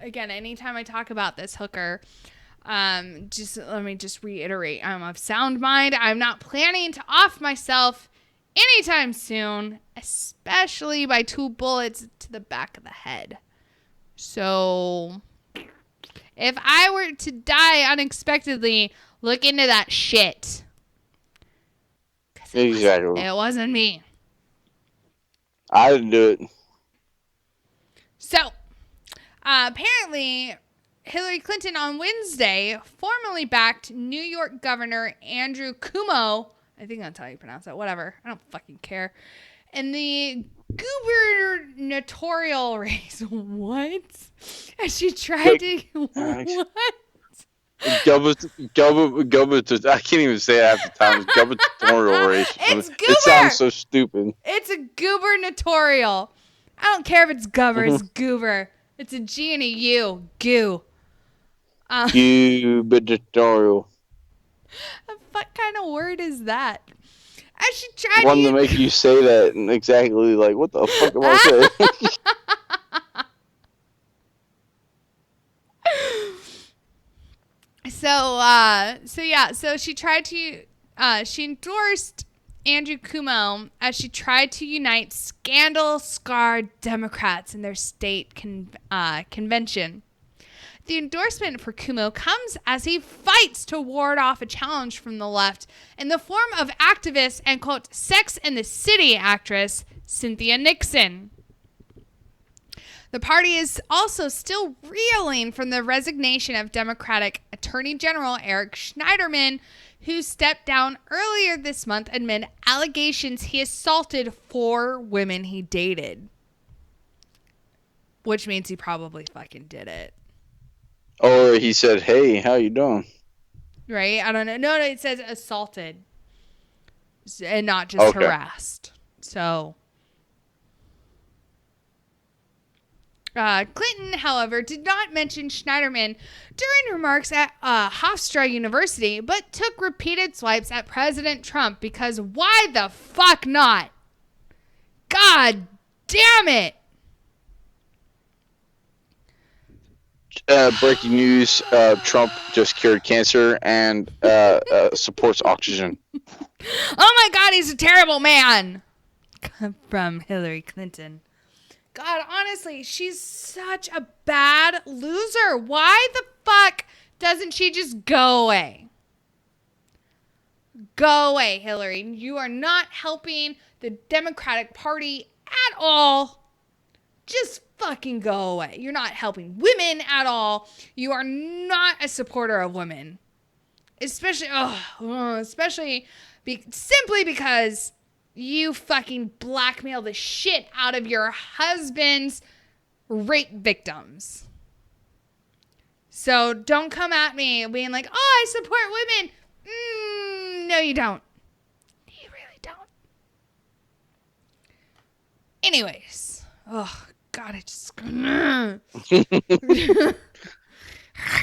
again, anytime I talk about this hooker, just let me just reiterate, I'm of sound mind. I'm not planning to off myself anytime soon, especially by 2 bullets to the back of the head. So if I were to die unexpectedly, look into that shit. Exactly. It wasn't me. I didn't do it. So, apparently, Hillary Clinton on Wednesday formally backed New York Governor Andrew Cuomo. I think that's how you pronounce it. Whatever. I don't fucking care. In the gubernatorial race. What? And she tried to... What? I can't even say it half the time. It's gubernatorial race. It's goober. It sounds so stupid. It's a gubernatorial. I don't care if it's goober. It's goober. It's a G and a U. Goo. Gubernatorial. What kind of word is that? As she tried One to make you say that and exactly like, what the fuck am I saying? So she tried to, she endorsed Andrew Cuomo as she tried to unite scandal-scarred Democrats in their state convention. The endorsement for Cuomo comes as he fights to ward off a challenge from the left in the form of activist and, quote, Sex and the City actress Cynthia Nixon. The party is also still reeling from the resignation of Democratic Attorney General Eric Schneiderman, who stepped down earlier this month amid allegations he assaulted 4 women he dated. Which means he probably fucking did it. Or he said, hey, how you doing? Right? I don't know. No, it says assaulted. And not just harassed. So... Clinton, however, did not mention Schneiderman during remarks at Hofstra University, but took repeated swipes at President Trump because why the fuck not? God damn it! Breaking news, Trump just cured cancer and supports oxygen. Oh my God, he's a terrible man! From Hillary Clinton. God, honestly, she's such a bad loser. Why the fuck doesn't she just go away? Go away, Hillary. You are not helping the Democratic Party at all. Just fucking go away. You're not helping women at all. You are not a supporter of women. Especially simply because you fucking blackmail the shit out of your husband's rape victims. So don't come at me being like, oh, I support women. No, you don't. You really don't. Anyways. Oh, God, I just...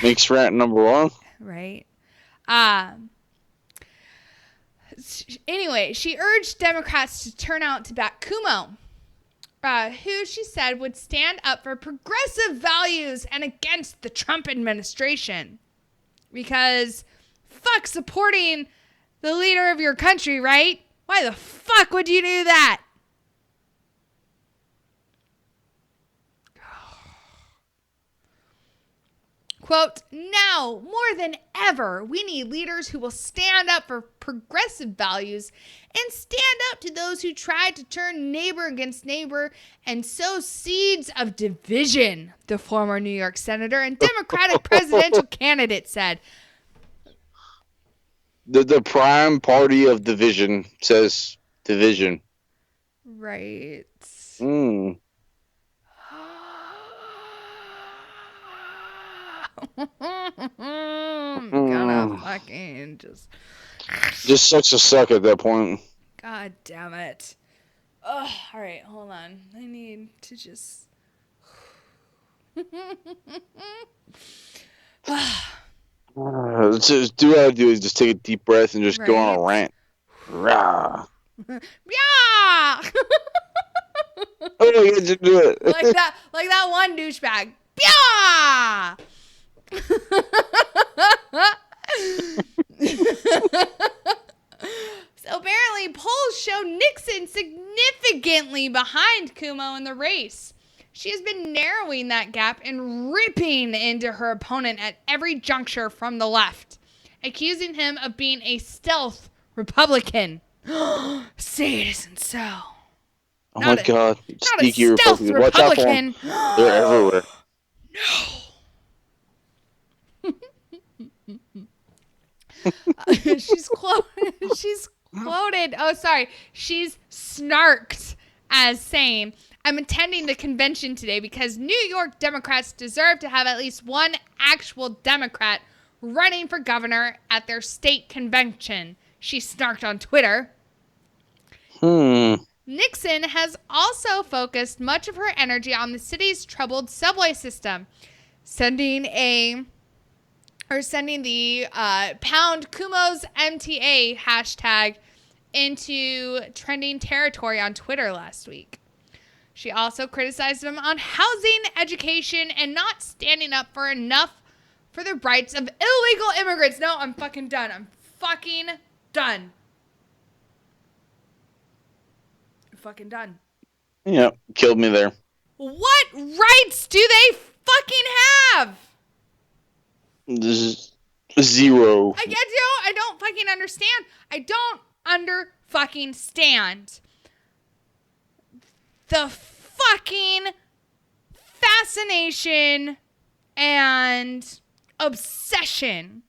Makes rant number 1. Right. Anyway, she urged Democrats to turn out to back Cuomo, who she said would stand up for progressive values and against the Trump administration. Because fuck supporting the leader of your country, right? Why the fuck would you do that? Quote, now, more than ever, we need leaders who will stand up for progressive values and stand up to those who try to turn neighbor against neighbor and sow seeds of division, the former New York senator and Democratic presidential candidate said. The prime party of division says division. Right. Gonna fucking just sucks to suck at that point. God damn it. Ugh, all right, hold on. I need to just Just do what I do is just take a deep breath and just go on a Right. rant. Rah. Yeah. Oh, you just do it. like that one douchebag. Yeah. So apparently polls show Nixon significantly behind Cuomo in the race. She has been narrowing that gap and ripping into her opponent at every juncture from the left, accusing him of being a stealth Republican. Say it isn't so. Oh my God. Sneaky not a stealth Republican. Watch out for them. They're everywhere. She's quoted. Oh, sorry. She's snarked as saying, "I'm attending the convention today because New York Democrats deserve to have at least one actual Democrat running for governor at their state convention." She snarked on Twitter. Nixon has also focused much of her energy on the city's troubled subway system, sending the pound Kumo's MTA hashtag into trending territory on Twitter last week. She also criticized him on housing, education, and not standing up for enough for the rights of illegal immigrants. No, I'm fucking done. I'm fucking done. Fucking done. Yeah, killed me there. What rights do they fucking have? This is zero. I don't fucking understand. I don't fucking stand the fucking fascination and obsession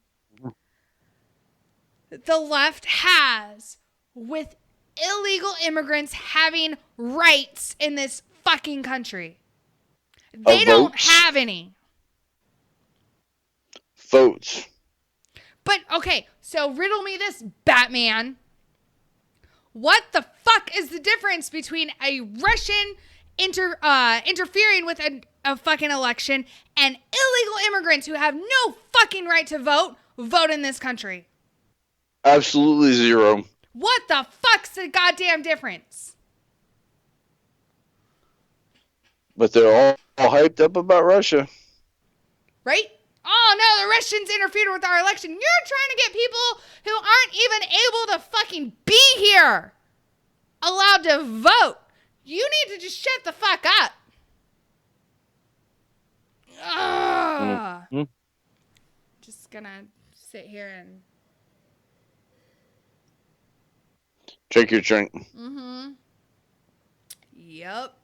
the left has with illegal immigrants having rights in this fucking country. They don't have any. Votes. But, okay, so riddle me this, Batman. What the fuck is the difference between a Russian interfering with a fucking election and illegal immigrants who have no fucking right to vote in this country? Absolutely zero. What the fuck's the goddamn difference? But they're all hyped up about Russia. Right? Oh no, the Russians interfered with our election. You're trying to get people who aren't even able to fucking be here allowed to vote. You need to just shut the fuck up. Mm-hmm. Just gonna sit here and drink your drink. Mm-hmm. Yep.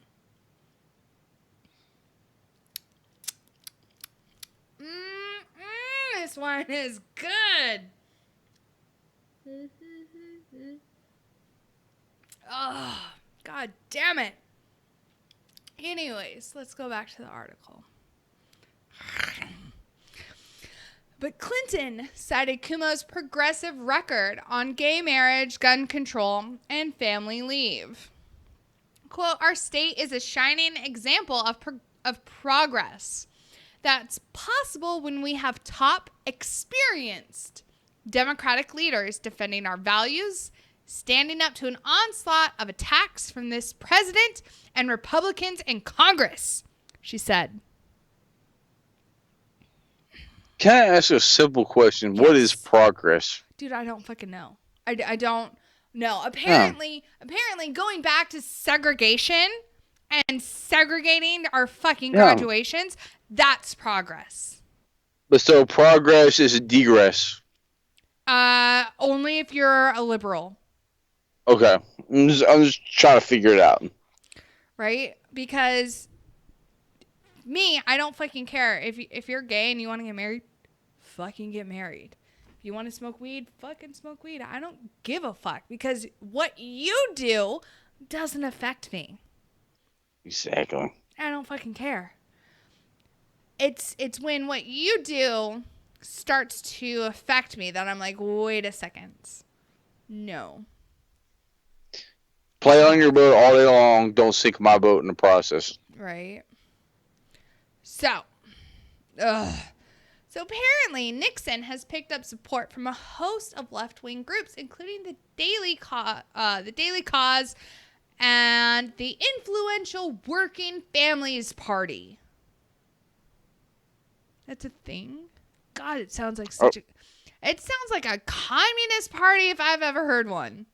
This wine is good. Oh, God damn it. Anyways, let's go back to the article. But Clinton cited Cuomo's progressive record on gay marriage, gun control, and family leave. Quote, "Our state is a shining example of progress that's possible when we have top, experienced Democratic leaders defending our values, standing up to an onslaught of attacks from this president and Republicans in Congress," she said. Can I ask a simple question? Yes. What is progress? Dude, I don't fucking know. I don't know. Apparently going back to segregation and segregating our fucking graduations, that's progress. But so progress is a degress. Only if you're a liberal. Okay. I'm just trying to figure it out. Right? Because I don't fucking care. If you're gay and you want to get married, fucking get married. If you want to smoke weed, fucking smoke weed. I don't give a fuck because what you do doesn't affect me. Exactly. I don't fucking care. It's when what you do starts to affect me that I'm like, wait a second. No. Play on your boat all day long. Don't sink my boat in the process. Right. So apparently Nixon has picked up support from a host of left-wing groups, including the Daily Cause and the influential Working Families Party. That's a thing? God, it sounds like it sounds like a communist party if I've ever heard one.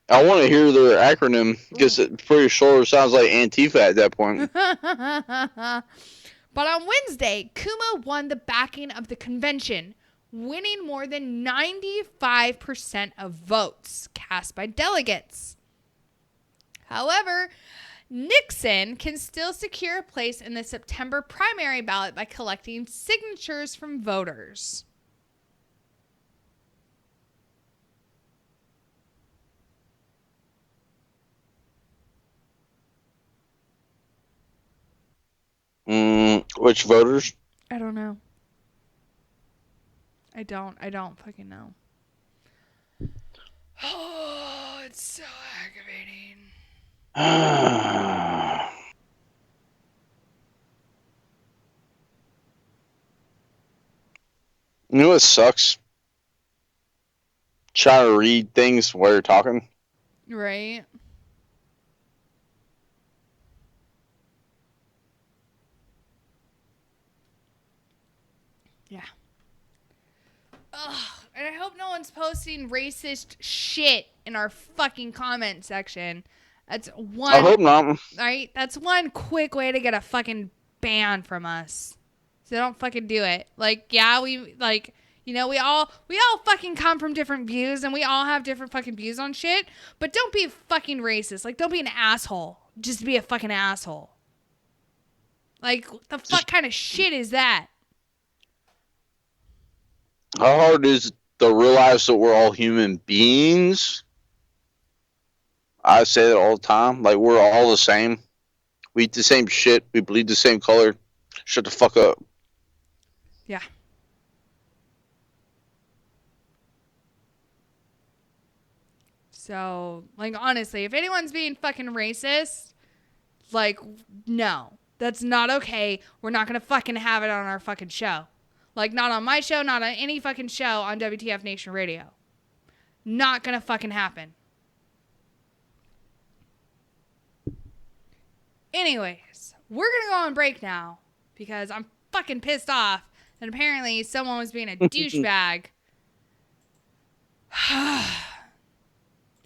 I want to hear their acronym because it's pretty sure it sounds like Antifa at that point. But on Wednesday, Kuma won the backing of the convention, winning more than 95% of votes cast by delegates. However, Nixon can still secure a place in the September primary ballot by collecting signatures from voters. Which voters? I don't know. I don't fucking know. Oh, it's so aggravating. You know what sucks? Trying to read things while you're talking. Right. Yeah. Ugh. And I hope no one's posting racist shit in our fucking comment section. That's one. I hope not. Right? That's one quick way to get a fucking ban from us. So don't fucking do it. Like, yeah, we like, you know, we all fucking come from different views and we all have different fucking views on shit. But don't be fucking racist. Like, don't be an asshole. Just be a fucking asshole. Like, the fuck kind of shit is that? How hard is it to realize that we're all human beings? I say that all the time. Like, we're all the same. We eat the same shit. We bleed the same color. Shut the fuck up. Yeah. So, like, honestly, if anyone's being fucking racist, like, no. That's not okay. We're not going to fucking have it on our fucking show. Like, not on my show, not on any fucking show on WTF Nation Radio. Not going to fucking happen. Anyways, we're going to go on break now because I'm fucking pissed off that apparently someone was being a douchebag.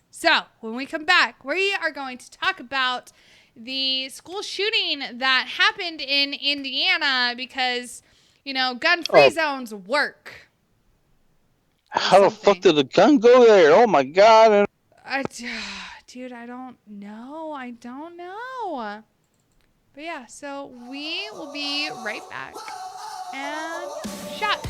So, when we come back, we are going to talk about the school shooting that happened in Indiana because, you know, gun-free zones work. How the fuck did the gun go there? Oh my god. Dude, I don't know. But yeah, so we will be right back. And shots.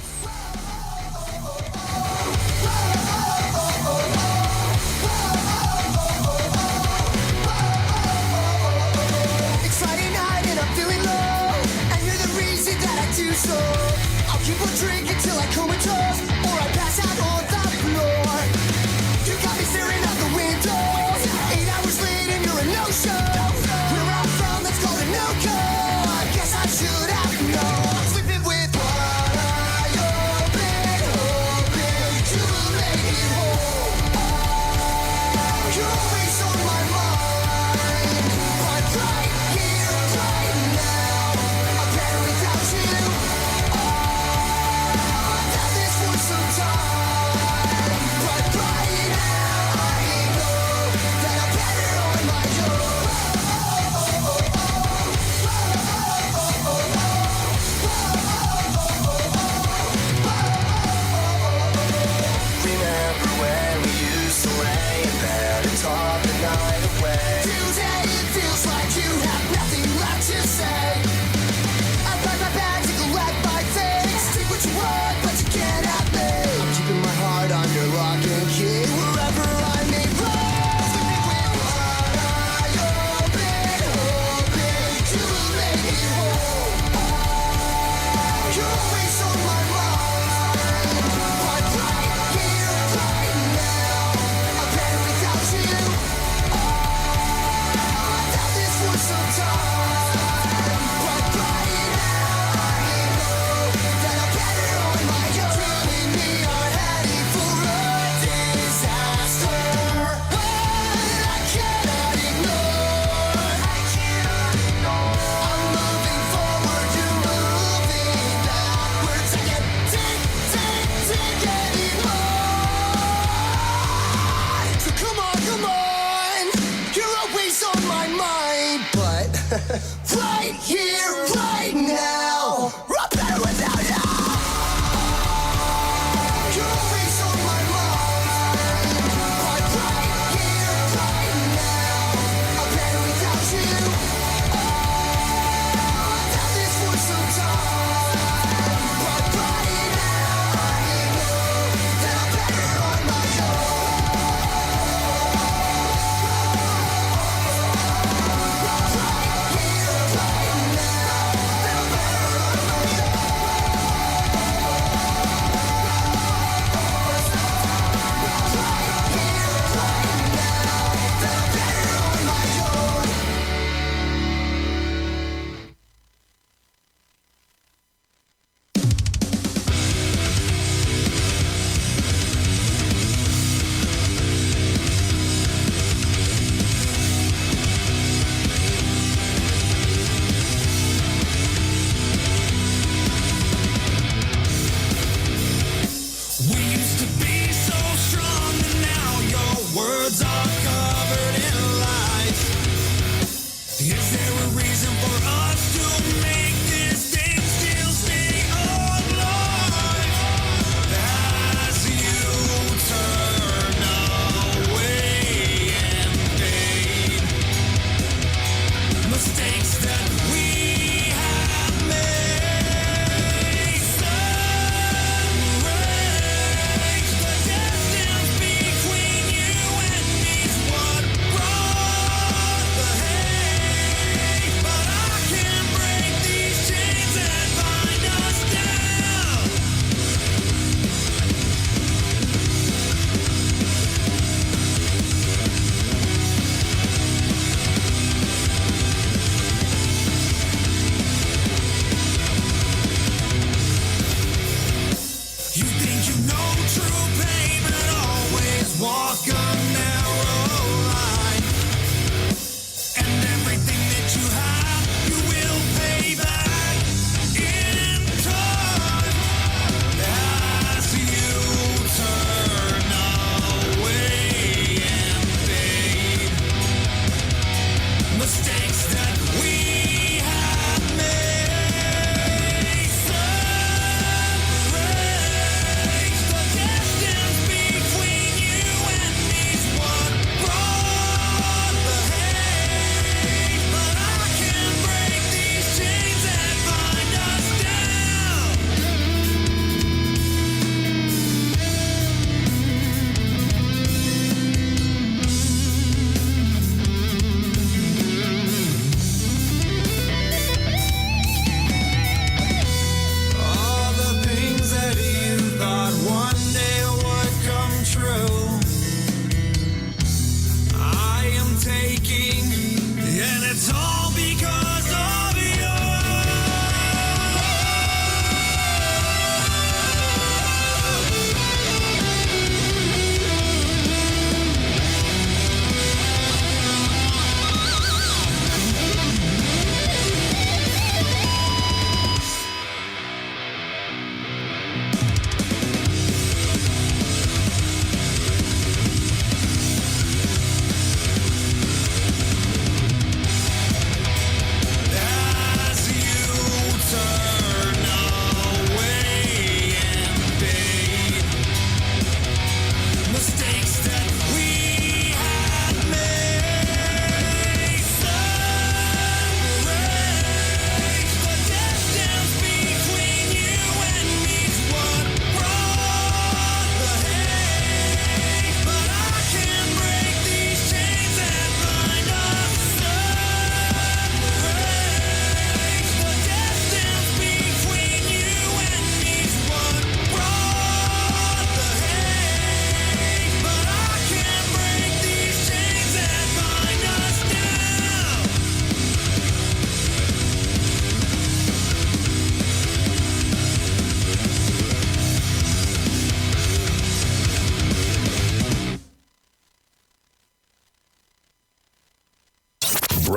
It's Friday night and I'm feeling low, and you're the reason that I do so. I'll keep on drinking till I comatose, or I pass out on the floor. You got me staring out the window, 8 hours late and you're a no-show. Where I'm from, that's called a no-go. I guess I should have known. I'm sleeping with one eye open, hoping to make it whole. Oh, you're always on my mind, but right here, right now, I'm better without you. Oh, that this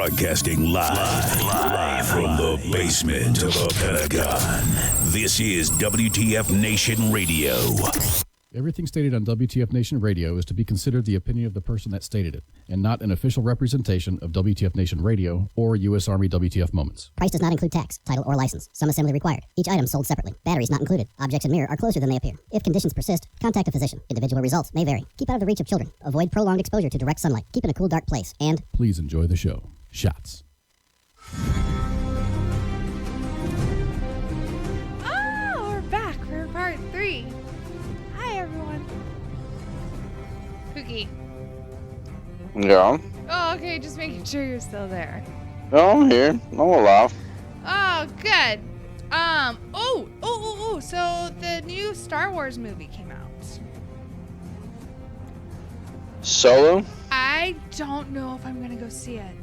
Broadcasting live from the basement of the Pentagon. This is WTF Nation Radio. Everything stated on WTF Nation Radio is to be considered the opinion of the person that stated it, and not an official representation of WTF Nation Radio or U.S. Army WTF Moments. Price does not include tax, title, or license. Some assembly required. Each item sold separately. Batteries not included. Objects in mirror are closer than they appear. If conditions persist, contact a physician. Individual results may vary. Keep out of the reach of children. Avoid prolonged exposure to direct sunlight. Keep in a cool, dark place. And please enjoy the show. Shots. Oh, we're back for part 3. Hi, everyone. Cookie. Yeah. Oh, okay, just making sure you're still there. No, I'm here. I'm alive. Oh, good. So the new Star Wars movie came out. Solo? I don't know if I'm gonna go see it.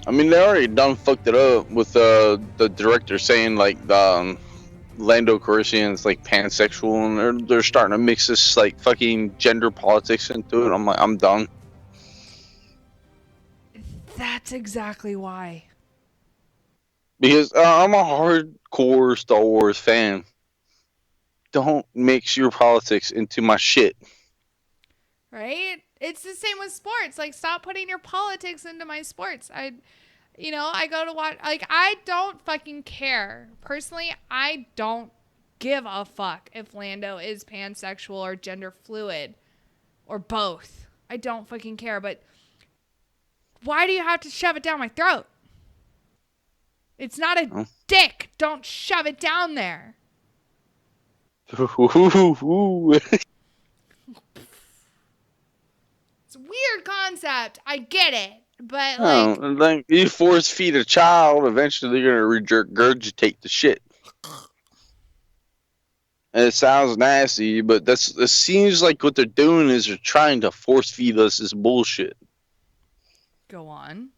I mean, they already done fucked it up with the director saying, like, Lando Calrissian's, like, pansexual, and they're starting to mix this, like, fucking gender politics into it. I'm like, I'm done. That's exactly why. Because I'm a hardcore Star Wars fan. Don't mix your politics into my shit. Right? It's the same with sports. Like, stop putting your politics into my sports. I go to watch, like, I don't fucking care. Personally, I don't give a fuck if Lando is pansexual or gender fluid or both. I don't fucking care, but why do you have to shove it down my throat? It's not a dick. Don't shove it down there. It's a weird concept. I get it. But, like you force feed a child, eventually they're going to regurgitate the shit. And it sounds nasty, but it seems like what they're doing is they're trying to force feed us this bullshit. Go on.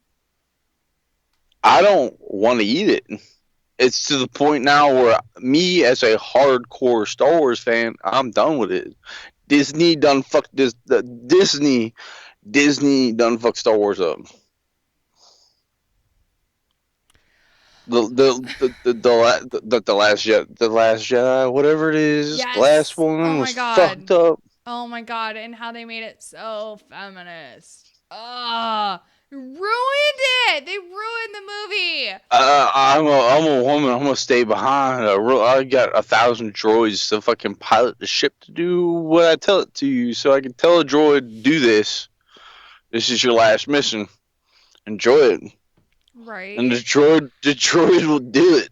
I don't want to eat it. It's to the point now where me, as a hardcore Star Wars fan, I'm done with it. Disney done fucked this. Disney done fucked Star Wars up. The last Jedi, whatever it is, yes. The last one was fucked up. Oh my god, and how they made it so feminist. Ruined it. They ruined the movie. I'm a woman. I'm gonna stay behind. I got 1,000 droids to fucking pilot the ship to do what I tell it to you. So I can tell a droid, do this. This is your last mission. Enjoy it. Right. And the droid will do it.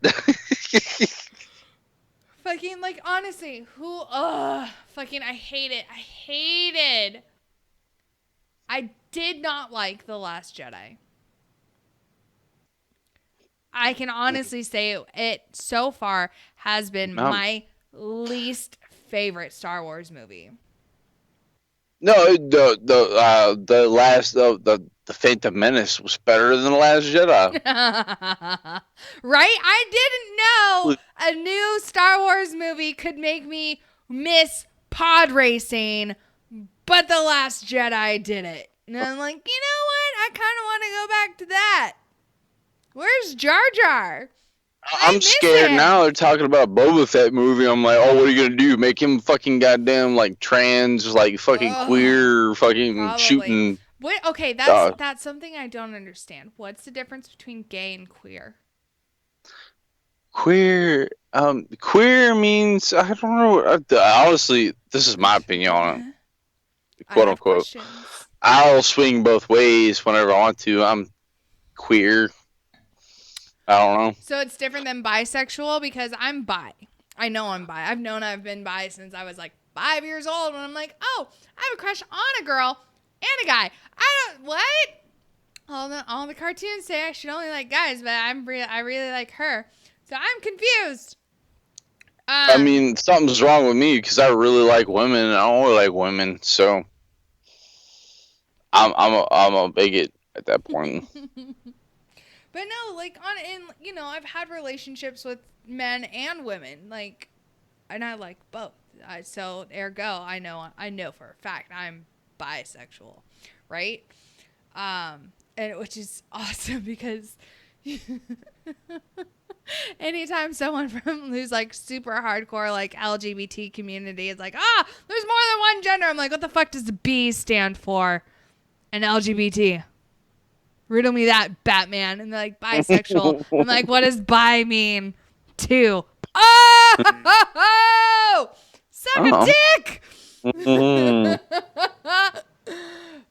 Fucking, like, honestly, fucking, I hate it. I did not like The Last Jedi. I can honestly say it so far has been my least favorite Star Wars movie. No, the Phantom Menace was better than The Last Jedi. Right? I didn't know a new Star Wars movie could make me miss pod racing, but The Last Jedi did it. And I'm like, you know what? I kind of want to go back to that. Where's Jar Jar? I'm scared now. They're talking about a Boba Fett movie. I'm like, oh, what are you gonna do? Make him fucking goddamn like trans, like fucking queer, fucking probably. shooting. What? Okay, that's something I don't understand. What's the difference between gay and queer? Queer means I don't know. Honestly, this is my opinion on it. Quote unquote. Questions. I'll swing both ways whenever I want to. I'm queer. I don't know. So it's different than bisexual because I'm bi. I know I'm bi. I've been bi since I was like 5 years old. And I'm like, oh, I have a crush on a girl and a guy. What? All the cartoons say I should only like guys, but I really like her. So I'm confused. I mean, something's wrong with me because I really like women and I only like women. So I'm a bigot at that point. But no, like I've had relationships with men and women, like, and I like both. So ergo, I know for a fact I'm bisexual, right? and which is awesome because anytime someone from who's like super hardcore like LGBT community is like, there's more than one gender, I'm like, what the fuck does the B stand for? And LGBT. Riddle me that, Batman. And they're like, bisexual. I'm like, what does bi mean? Two. Oh! Suck a dick!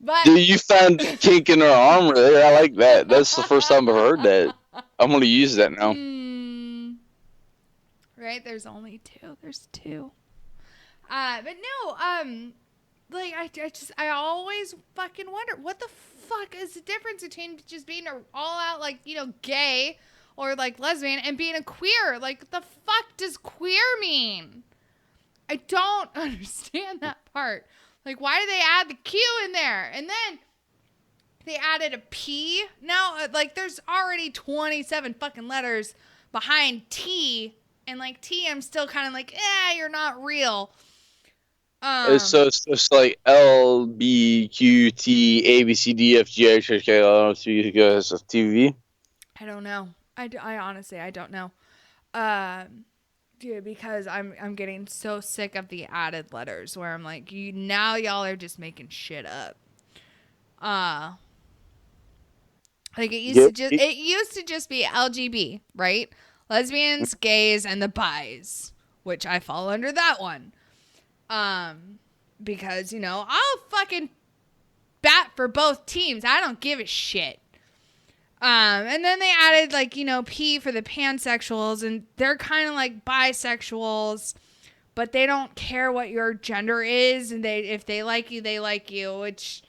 But Dude, you found kink in her armor there. I like that. That's the first time I've heard that. I'm gonna use that now. Right? There's only two. There's two. But no, like I always fucking wonder what the fuck is the difference between just being an all out like, you know, gay or like lesbian and being a queer. Like, what the fuck does queer mean? I don't understand that part. Like, why do they add the Q in there? And then they added a P. Now, like, there's already 27 fucking letters behind T. And, like, T, I'm still kind of like, you're not real. So it's like L, B, Q, T, A, B, C, D, F, G, H, I, K, L, M, N, O, P, Q, R, S, T, U, V. I don't know. I honestly, I don't know. Dude, because I'm getting so sick of the added letters where I'm like, now y'all are just making shit up. Like it used to just be LGB, right? Lesbians, gays, and the bis, which I fall under that one. Because, you know, I'll fucking bat for both teams. I don't give a shit. And then they added, like, you know, P for the pansexuals, and they're kind of like bisexuals, but they don't care what your gender is, and if they like you, they like you, which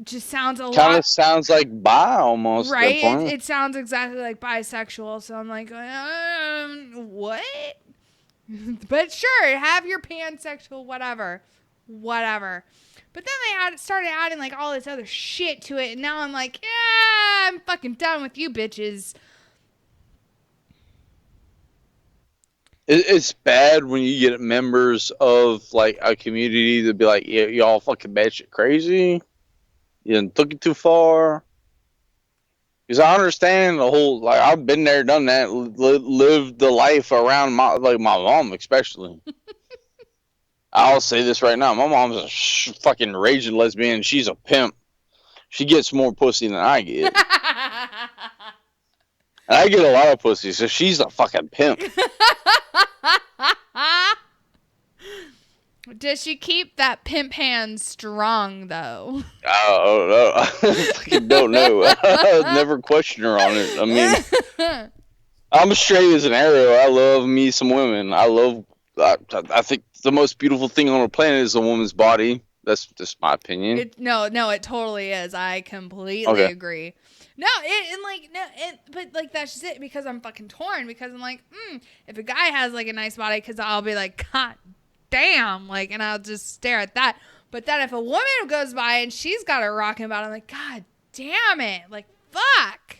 just sounds a lot. Kind of sounds like bi almost. Right? It sounds exactly like bisexual, so I'm like, what? But sure, have your pansexual, whatever. But then they started adding like all this other shit to it, and now I'm like, I'm fucking done with you bitches. It's bad when you get members of like a community to be like, y'all fucking batshit crazy. You done took it too far. Because I understand the whole, like, I've been there, done that, lived the life around my mom, especially. I'll say this right now. My mom's a fucking raging lesbian. She's a pimp. She gets more pussy than I get. And I get a lot of pussy, so she's a fucking pimp. Does she keep that pimp hand strong, though? Oh, I fucking don't know. I never question her on it. I mean, I'm straight as an arrow. I love me some women. I think the most beautiful thing on the planet is a woman's body. That's just my opinion. No, it totally is. I completely agree. No, but like that's just it, because I'm fucking torn, because I'm like, if a guy has like a nice body, because I'll be like, God damn, like, and I'll just stare at that. But then if a woman goes by and she's got a rocking body, I'm like, God damn it, like, fuck.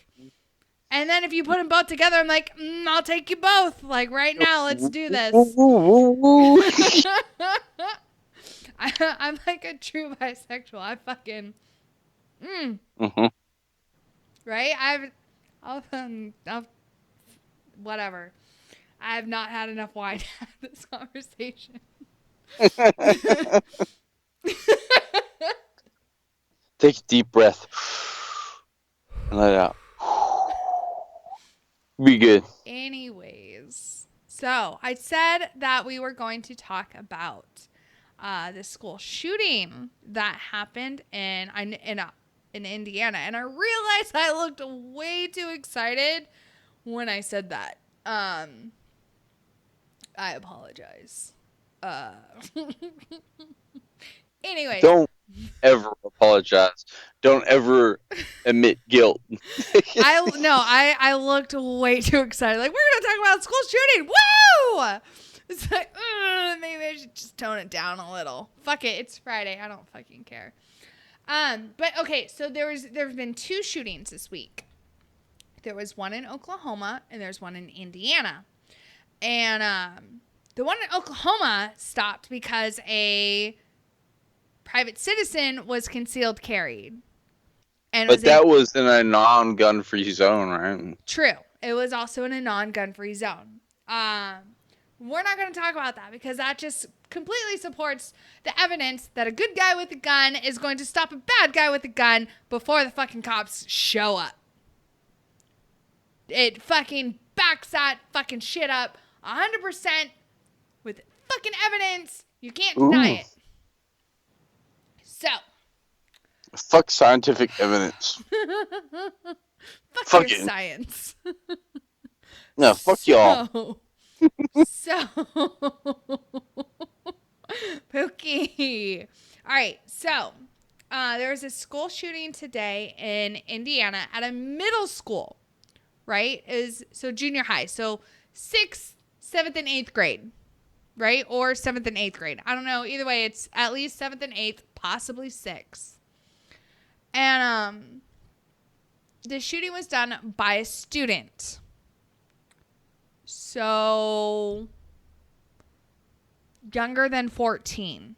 And then if you put them both together, I'm like, I'll take you both. Like, right now, let's do this. I'm like a true bisexual. I fucking, right? I've whatever. I have not had enough wine to have this conversation. Take a deep breath and let it out. Be good. Anyways, so I said that we were going to talk about the school shooting that happened in Indiana, and I realized I looked way too excited when I said that. I apologize. Anyway. Don't ever apologize. Don't ever admit guilt. I looked way too excited. Like, we're going to talk about school shooting. Woo! It's like, maybe I should just tone it down a little. Fuck it. It's Friday. I don't fucking care. But okay, so there's been 2 shootings this week. There was one in Oklahoma and there's one in Indiana. And the one in Oklahoma stopped because a private citizen was concealed carried. And but that was in a non-gun free zone, right? True. It was also in a non-gun free zone. We're not going to talk about that because that just completely supports the evidence that a good guy with a gun is going to stop a bad guy with a gun before the fucking cops show up. It fucking backs that fucking shit up 100% with fucking evidence. You can't deny it. So. Fuck scientific evidence. Fuck your science. No, fuck y'all. So, Pookie. All right, so there was a school shooting today in Indiana at a middle school, right? So junior high, so 6th, 7th, and 8th grade, right? Or 7th and 8th grade. I don't know. Either way, it's at least 7th and 8th, possibly 6th. And the shooting was done by a student. So younger than 14.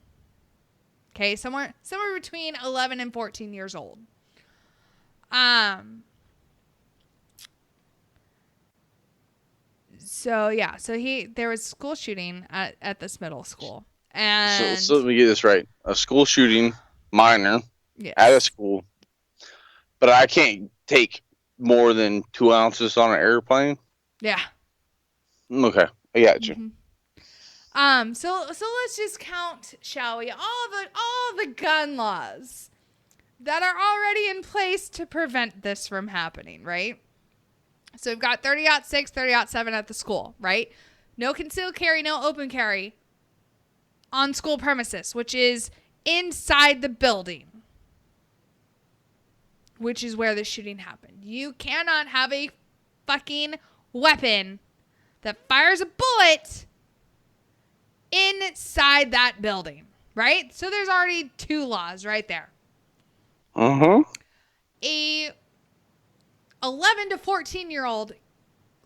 Okay, somewhere between 11 and 14 years old. So yeah, there was a school shooting at this middle school. And so let me get this right. A school shooting, minor, yes, at a school. But I can't take more than 2 ounces on an airplane. Yeah. Okay, I got you. Mm-hmm. So let's just count, shall we? All the gun laws that are already in place to prevent this from happening, right? So we've got 30-06, 30-07 at the school, right? No concealed carry, no open carry on school premises, which is inside the building, which is where the shooting happened. You cannot have a fucking weapon that fires a bullet inside that building, right? So there's already 2 laws right there. A 11 to 14-year-old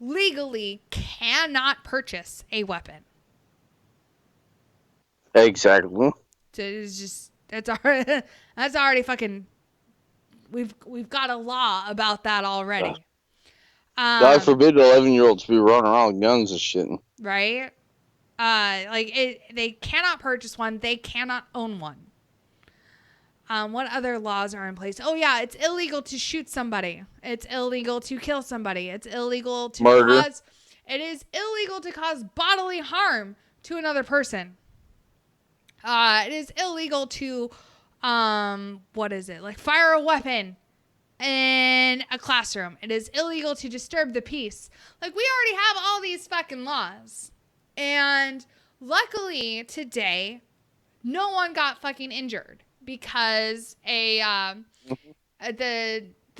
legally cannot purchase a weapon. Exactly. It's just that's already fucking. We've got a law about that already. God forbid 11-year-olds be running around with guns and shit. Right? They cannot purchase one. They cannot own one. What other laws are in place? Oh yeah, it's illegal to shoot somebody. It's illegal to kill somebody. It's illegal to murder. It is illegal to cause bodily harm to another person. It is illegal to, fire a weapon in a classroom. It is illegal to disturb the peace. Like, we already have all these fucking laws. And luckily today, no one got fucking injured because the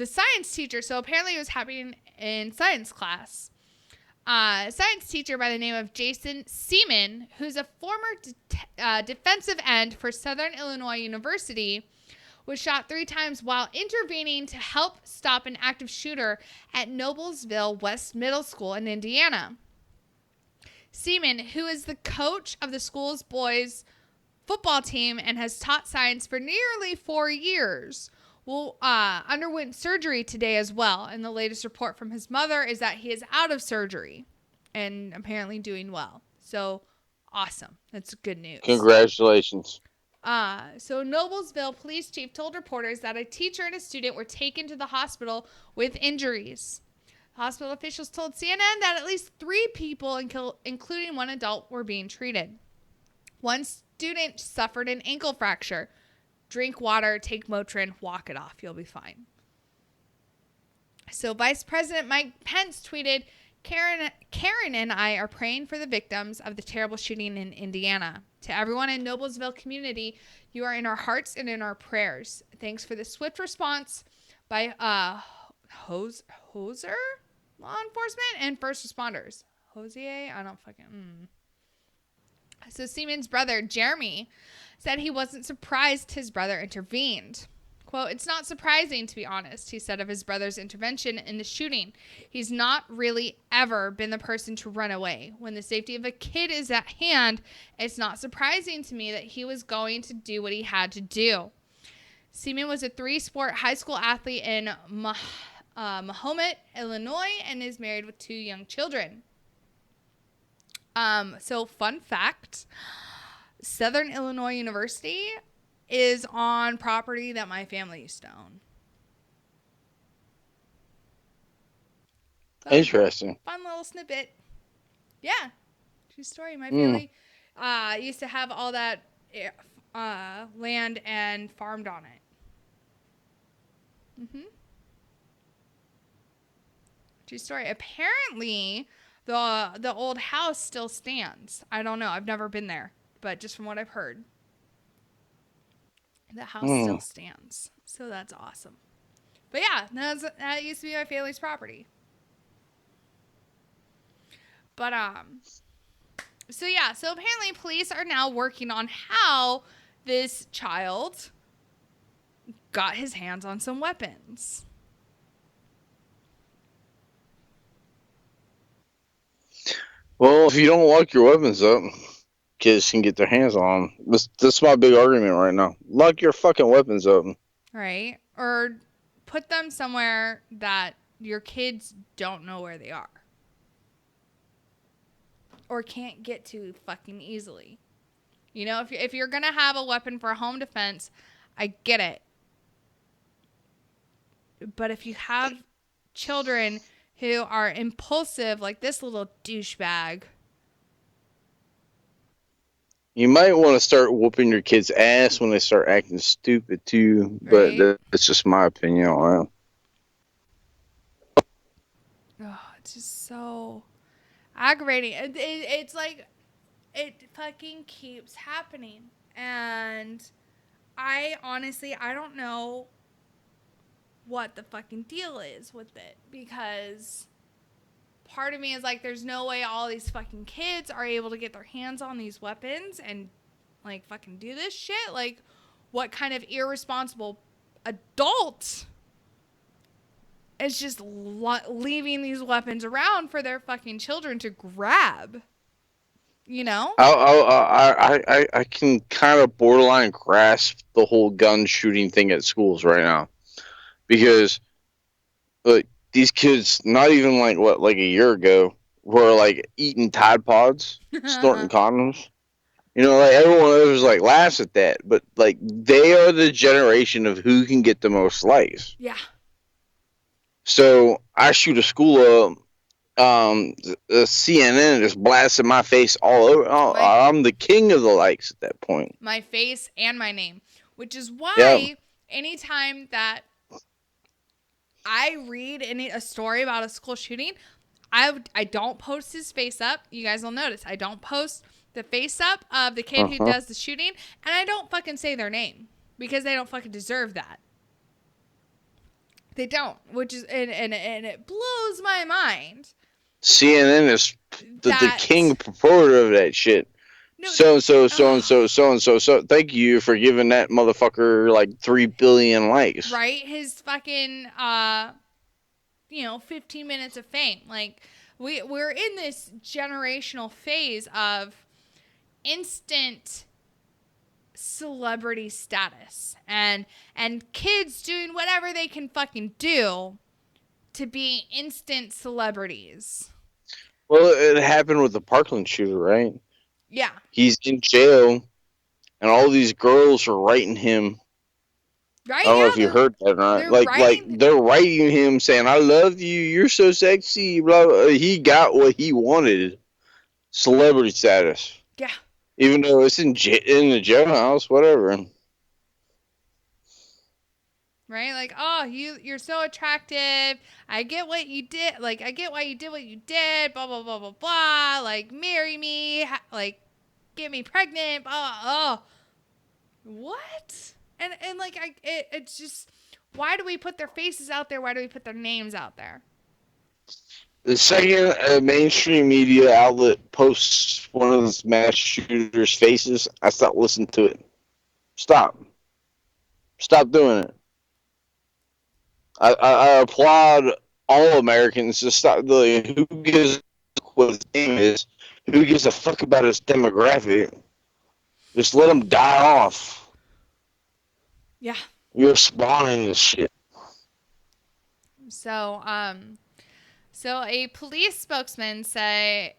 science teacher, so apparently it was happening in science class. A science teacher by the name of Jason Seaman, who's a former defensive end for Southern Illinois University, was shot 3 times while intervening to help stop an active shooter at Noblesville West Middle School in Indiana. Seaman, who is the coach of the school's boys football team and has taught science for nearly 4 years, underwent surgery today as well. And the latest report from his mother is that he is out of surgery and apparently doing well. So awesome. That's good news. Congratulations. So Noblesville police chief told reporters that a teacher and a student were taken to the hospital with injuries. Hospital officials told CNN that at least 3 people, including 1 adult, were being treated. 1 student suffered an ankle fracture. Drink water, take Motrin, walk it off. You'll be fine. So Vice President Mike Pence tweeted, Karen and I are praying for the victims of the terrible shooting in Indiana. To everyone in Noblesville community, you are in our hearts and in our prayers. Thanks for the swift response by Hoser law enforcement and first responders. Hosier? I don't fucking... So Seaman's brother, Jeremy, said he wasn't surprised his brother intervened. Quote, "It's not surprising, to be honest," he said of his brother's intervention in the shooting. "He's not really ever been the person to run away. When the safety of a kid is at hand, it's not surprising to me that he was going to do what he had to do." Seaman was a 3-sport high school athlete in Mahomet, Illinois, and is married with 2 young children. So fun fact, Southern Illinois University is on property that my family used to own. Interesting. Fun little snippet. Yeah. True story. My family used to have all that land and farmed on it. True story. Apparently, the old house still stands. I don't know. I've never been there, but just from what I've heard, the house still stands. So that's awesome. But yeah, that used to be my family's property. But so apparently police are now working on how this child got his hands on some weapons. Well, if you don't lock your weapons up, kids can get their hands on them. That's my big argument right now. Lock your fucking weapons up. Right? Or put them somewhere that your kids don't know where they are. Or can't get to fucking easily. You know, if you're going to have a weapon for home defense, I get it. But if you have children who are impulsive, like this little douchebag. You might want to start whooping your kid's ass when they start acting stupid too, but that's just my opinion on it. Oh, it's just so aggravating. It's like it fucking keeps happening. And I don't know what the fucking deal is with it, because part of me is like, there's no way all these fucking kids are able to get their hands on these weapons and like fucking do this shit. Like, what kind of irresponsible adult is just leaving these weapons around for their fucking children to grab? You know? I can kind of borderline grasp the whole gun shooting thing at schools right now. Because, like, these kids, not even like a year ago, were like eating Tide Pods, snorting condoms. You know, like everyone else like laughs at that, but like they are the generation of who can get the most likes. Yeah. So I shoot a school up, the CNN just blasted my face all over. I'm the king of the likes at that point. My face and my name, which is why anytime that I read a story about a school shooting, I don't post his face up. You guys will notice I don't post the face up of the kid who does the shooting, and I don't fucking say their name because they don't fucking deserve that. They don't, which is and it blows my mind. CNN is the king promoter of that shit. So. Thank you for giving that motherfucker like 3 billion likes. Right? His fucking 15 minutes of fame. Like we're in this generational phase of instant celebrity status and kids doing whatever they can fucking do to be instant celebrities. Well, it happened with the Parkland shooter, right? Yeah. He's in jail, and all these girls are writing him. Right? I don't know if you heard that or not. They're writing him saying, "I love you. You're so sexy." Blah, blah. He got what he wanted, celebrity status. Yeah. Even though it's in the jailhouse, whatever. Right? Like, oh, you're so attractive. I get what you did. Like, I get why you did what you did. Blah, blah, blah, blah, blah. Like, marry me. Like, get me pregnant. Blah, oh. What? And like, it's just, why do we put their faces out there? Why do we put their names out there? The second a mainstream media outlet posts one of those mass shooters' faces, I stop listening to it. Stop doing it. I applaud all Americans to stop. Who gives what his name is? Who gives a fuck about his demographic? Just let him die off. Yeah. You're spawning this shit. So a police spokesman said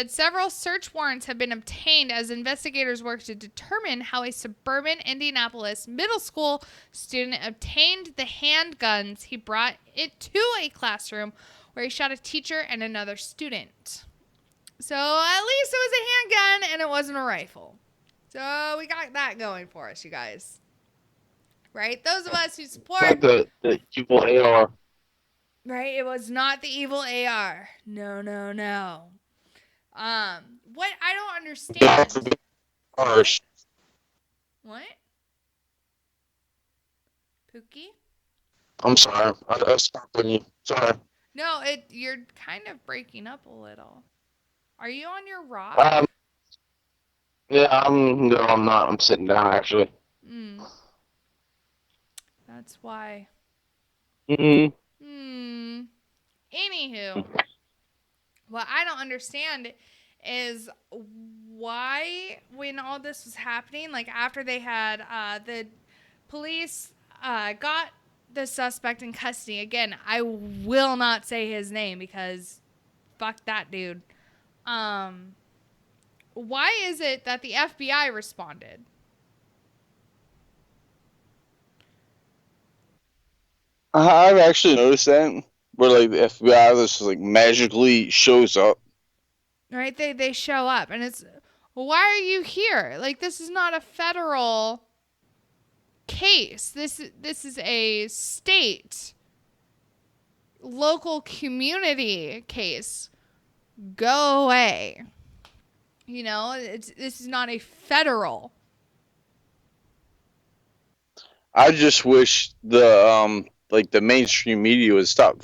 several search warrants have been obtained as investigators work to determine how a suburban Indianapolis middle school student obtained the handguns he brought it to a classroom where he shot a teacher and another student. So at least it was a handgun and it wasn't a rifle. So we got that going for us, you guys. Right? Those of us who support... Not the evil AR. Right? It was not the evil AR. No, no, no. What I don't understand... Harsh. What? Pookie? I'm sorry. I stopped on you. Sorry. No, you're kind of breaking up a little. Are you on your rock? Yeah, no, I'm not. I'm sitting down, actually. That's why. Mm-hmm. Anywho, what I don't understand is why, when all this was happening, like after they had the police got the suspect in custody. Again, I will not say his name because fuck that dude. Why is it that the FBI responded? I've actually noticed that, where like the FBI just like magically shows up. Right? They show up and it's, why are you here? Like, this is not a federal case. This is a state, local community case. Go away. You know, this is not a federal. I just wish the the mainstream media would stop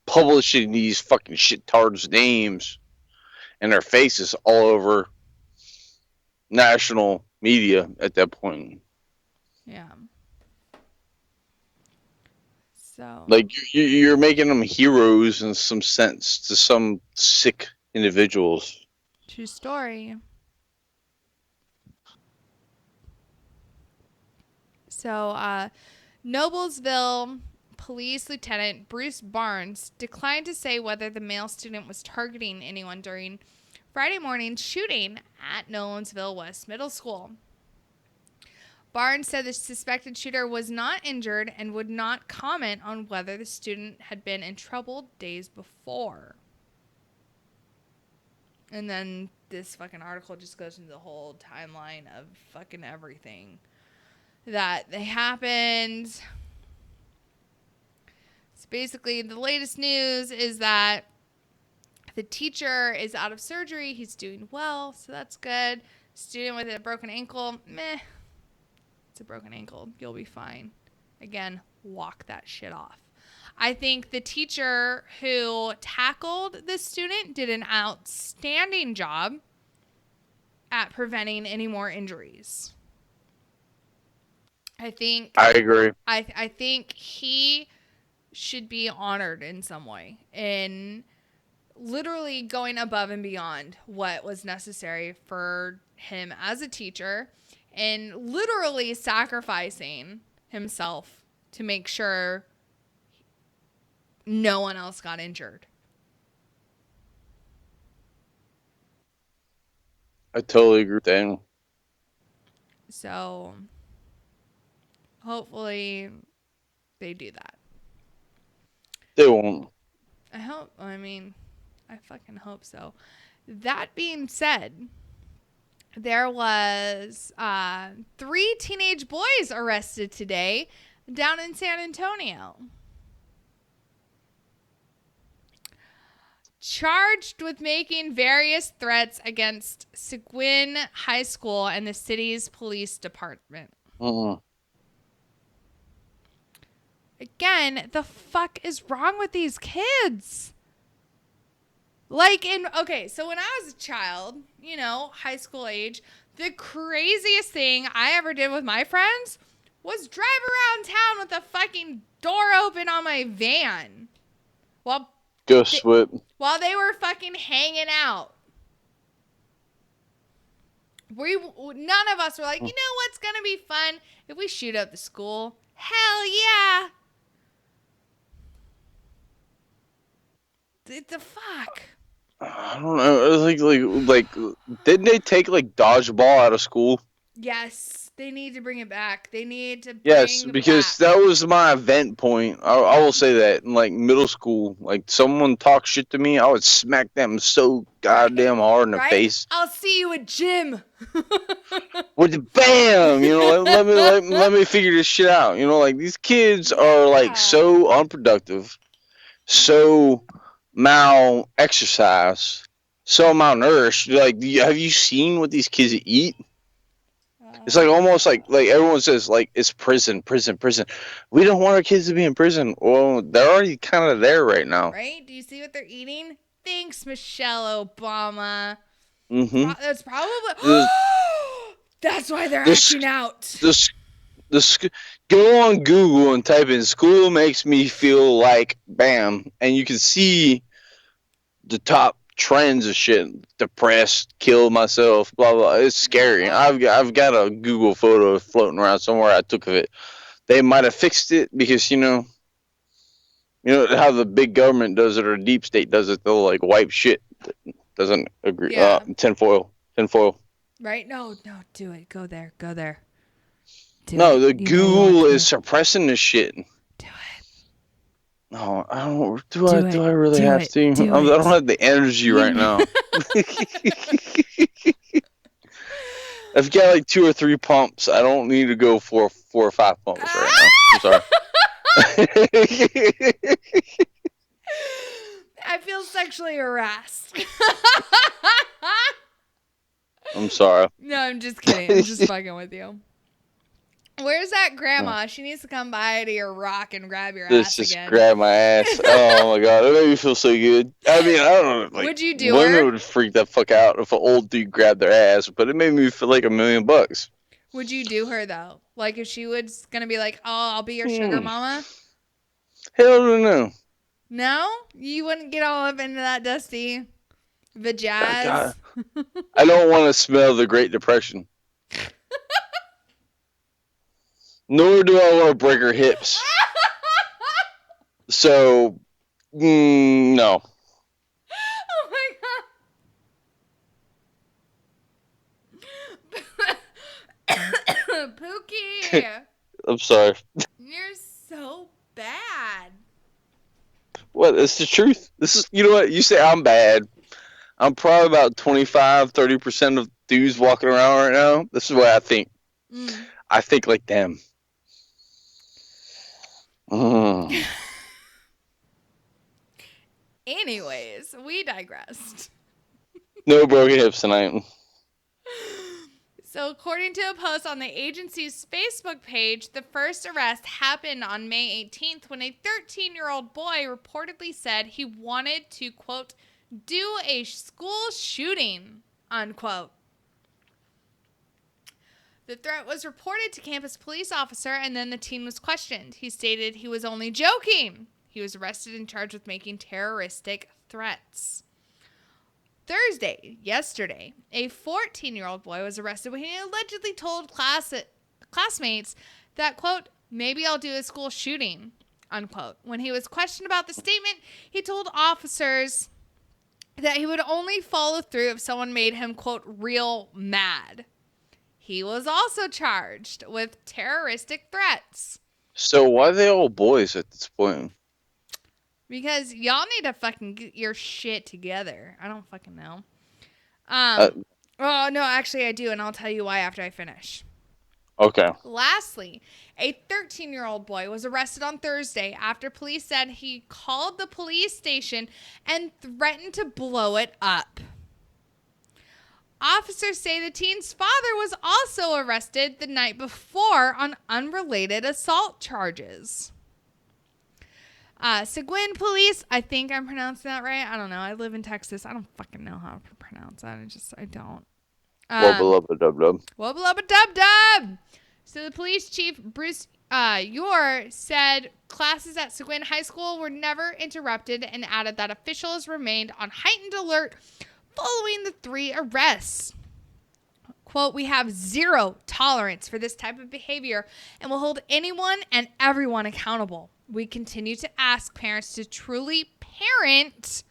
publishing these fucking shittards' names and their faces all over national media at that point. Yeah. So. Like you're making them heroes in some sense to some sick individuals. True story. So, Noblesville Police Lieutenant Bruce Barnes declined to say whether the male student was targeting anyone during Friday morning's shooting at Nolensville West Middle School. Barnes said the suspected shooter was not injured and would not comment on whether the student had been in trouble days before. And then this fucking article just goes into the whole timeline of fucking everything that they happened. So basically, the latest news is that the teacher is out of surgery. He's doing well, so that's good. Student with a broken ankle, meh. It's a broken ankle. You'll be fine. Again, walk that shit off. I think the teacher who tackled this student did an outstanding job at preventing any more injuries. I agree. I think he should be honored in some way in literally going above and beyond what was necessary for him as a teacher and literally sacrificing himself to make sure no one else got injured. I totally agree with that. So hopefully they do that. They won't. I fucking hope so. That being said, there was 3 teenage boys arrested today down in San Antonio. Charged with making various threats against Seguin High School and the city's police department. Again, the fuck is wrong with these kids? So when I was a child, high school age, the craziest thing I ever did with my friends was drive around town with the fucking door open on my van. While they were fucking hanging out. None of us were like, you know what's going to be fun? If we shoot up the school. Hell yeah. The fuck? I don't know. Like, didn't they take like dodgeball out of school? Yes, they need to bring it back. They need to bring Yes, it because back. that was my event point. I will say that in like middle school, like someone talked shit to me, I would smack them so goddamn hard in the face. I'll see you at gym. With the bam, let me figure this shit out. Like these kids are like so unproductive, so exercised, so malnourished. Like, have you seen what these kids eat? It's like almost like everyone says like it's prison. We don't want our kids to be in prison. Well, they're already kind of there right now. Right? Do you see what they're eating? Thanks, Michelle Obama. Mm-hmm. That's probably. That's why they're acting out. Go on Google and type in "school makes me feel like bam," and you can see the top trends of shit: depressed, kill myself, blah blah. It's scary. I've got a Google photo floating around somewhere I took of it. They might have fixed it because you know how the big government does it or deep state does it. They'll like wipe shit that doesn't agree. Yeah. Tinfoil. Right? No, do it. Go there. The Google is suppressing this shit. Do it. No, I don't. Do I really have to? I don't have the energy right now. I've got like 2 or 3 pumps. I don't need to go for 4 or 5 pumps right now. I'm sorry. I feel sexually harassed. I'm sorry. No, I'm just kidding. I'm just fucking with you. Where's that grandma? She needs to come by to your rock and grab your ass Just again. grab my ass. Oh my god, it made me feel so good. I mean, I don't know. Like, would you do women her? would freak the fuck out if an old dude grabbed their ass, but it made me feel like $1 million. Would you do her though? Like if she was gonna be like, "Oh, I'll be your sugar mama." Hell no. No, you wouldn't get all up into that dusty vajazz. I don't want to smell the Great Depression. Nor do I want to break her hips. So, no. Oh my god. Pookie. I'm sorry. You're so bad. What? It's the truth. This is, you know what? You say I'm bad. I'm probably about 25-30% of dudes walking around right now. This is what I think. I think like them. Anyways, we digressed. No broken hips tonight. So according to a post on the agency's Facebook page, the first arrest happened on May 18th when a 13-year-old boy reportedly said he wanted to, quote, do a school shooting, unquote. The threat was reported to campus police officer and then the teen was questioned. He stated he was only joking. He was arrested and charged with making terroristic threats. Yesterday, a 14-year-old boy was arrested when he allegedly told classmates that, quote, maybe I'll do a school shooting, unquote. When he was questioned about the statement, he told officers that he would only follow through if someone made him, quote, real mad. He was also charged with terroristic threats. So why are they all boys at this point? Because y'all need to fucking get your shit together. I don't fucking know. Oh, no, actually I do, and I'll tell you why after I finish. Okay. Lastly, a 13-year-old boy was arrested on Thursday after police said he called the police station and threatened to blow it up. Officers say the teen's father was also arrested the night before on unrelated assault charges. Seguin police, I think I'm pronouncing that right. I don't know. I live in Texas. I don't fucking know how to pronounce that. I don't. Wubba-lubba-dub-dub. Wubba-lubba-dub-dub. So the police chief, Bruce Ure, said classes at Seguin High School were never interrupted and added that officials remained on heightened alert following the 3 arrests. Quote, we have zero tolerance for this type of behavior and will hold anyone and everyone accountable. We continue to ask parents to truly parent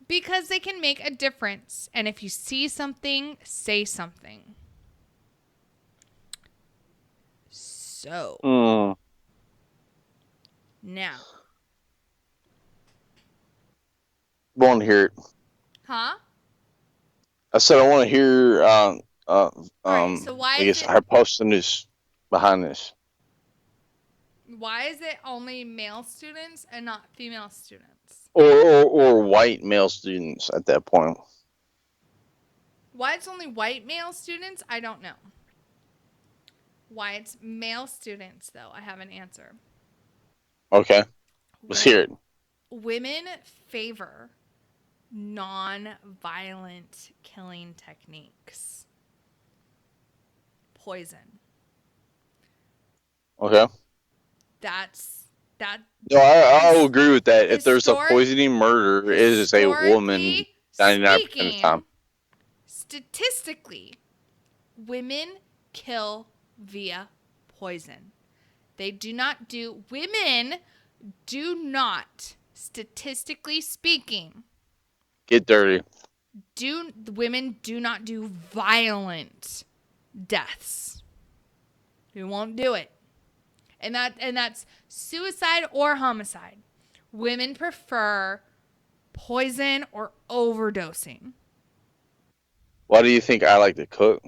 because they can make a difference. And if you see something, say something. So, now. Want to hear it. Huh? I said I want to hear so why I is guess it- hypothesis behind this. Why is it only male students and not female students? Or white male students at that point. Why it's only white male students, I don't know. Why it's male students, though, I have an answer. Okay. Let's hear it. Women favor non-violent killing techniques. Poison. Okay. That. No, I will agree with that. If there's a poisoning murder, it is a woman 99% of the time. Statistically, women kill via poison. Women do not, statistically speaking, get dirty. Women do not do violent deaths. We won't do it. And that's suicide or homicide. Women prefer poison or overdosing. Why do you think I like to cook?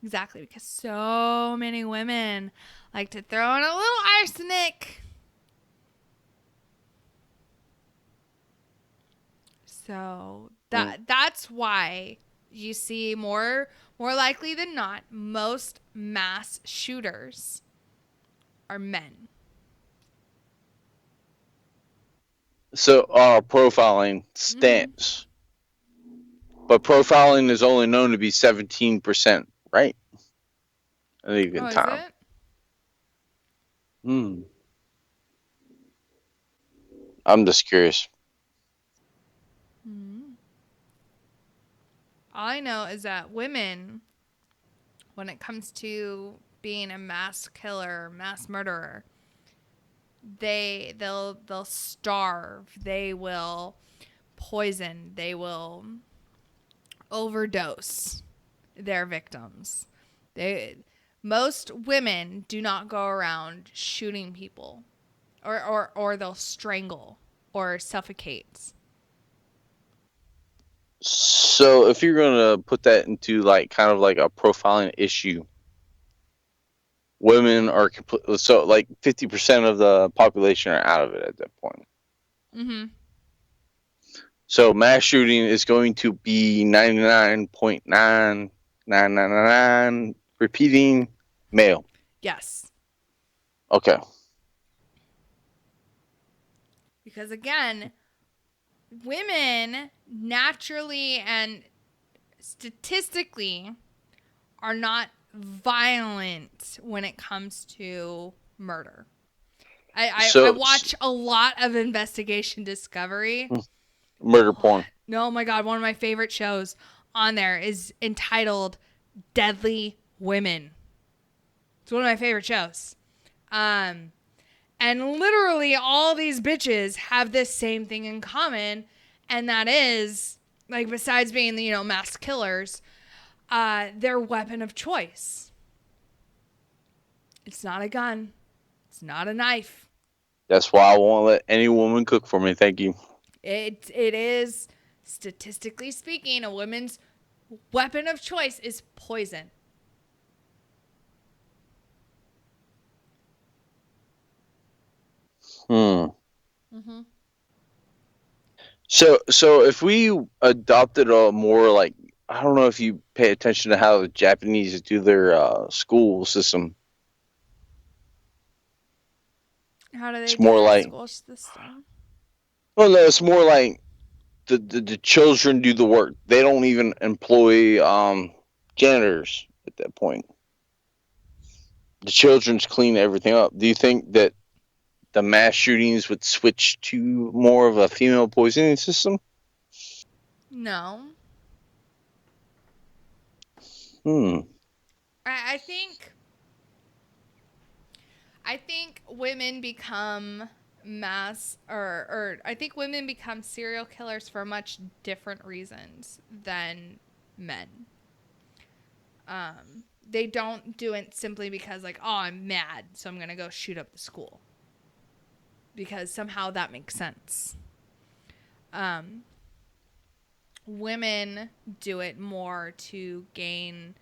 Exactly, because so many women like to throw in a little arsenic. So that's why you see more likely than not, most mass shooters are men. So, profiling stamps. But profiling is only known to be 17%, right? At any given time. Is it? I'm just curious. All I know is that women, when it comes to being a mass killer, mass murderer, they'll starve, they will poison, they will overdose their victims. Most women do not go around shooting people, or they'll strangle or suffocate. So if you're going to put that into like kind of like a profiling issue, women are so like 50% of the population are out of it at that point. Mm-hmm. So mass shooting is going to be 99.9999 repeating male. Yes. Okay. Because again, women naturally and statistically are not violent when it comes to murder. I watch a lot of Investigation Discovery. Murder porn. Oh my God, one of my favorite shows on there is entitled Deadly Women. It's one of my favorite shows. And literally all these bitches have this same thing in common, and that is, like, besides being the, mass killers, their weapon of choice. It's not a gun. It's not a knife. That's why I won't let any woman cook for me. Thank you. It is, statistically speaking, a woman's weapon of choice is poison. Mm-hmm. So if we adopted a more like, I don't know if you pay attention to how the Japanese do their school system. How do they it's do more their like, school system? Well, no, it's more like the children do the work. They don't even employ janitors at that point. The children's clean everything up. Do you think that the mass shootings would switch to more of a female poisoning system? No. I think women become I think women become serial killers for much different reasons than men. They don't do it simply because like, oh, I'm mad, so I'm gonna go shoot up the school. Because somehow that makes sense. Women do it more to gain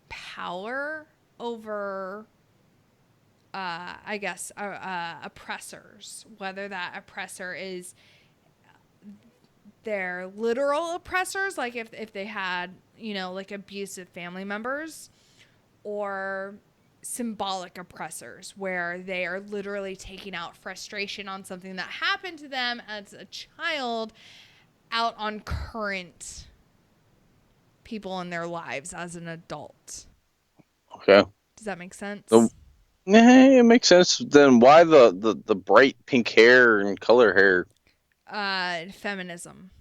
power over I guess, oppressors, whether that oppressor is their literal oppressors, like if they had, like abusive family members, or symbolic oppressors, where they are literally taking out frustration on something that happened to them as a child out on current people in their lives as an adult. Okay. Does that make sense? It makes sense. Then why the bright pink hair and color hair? Feminism.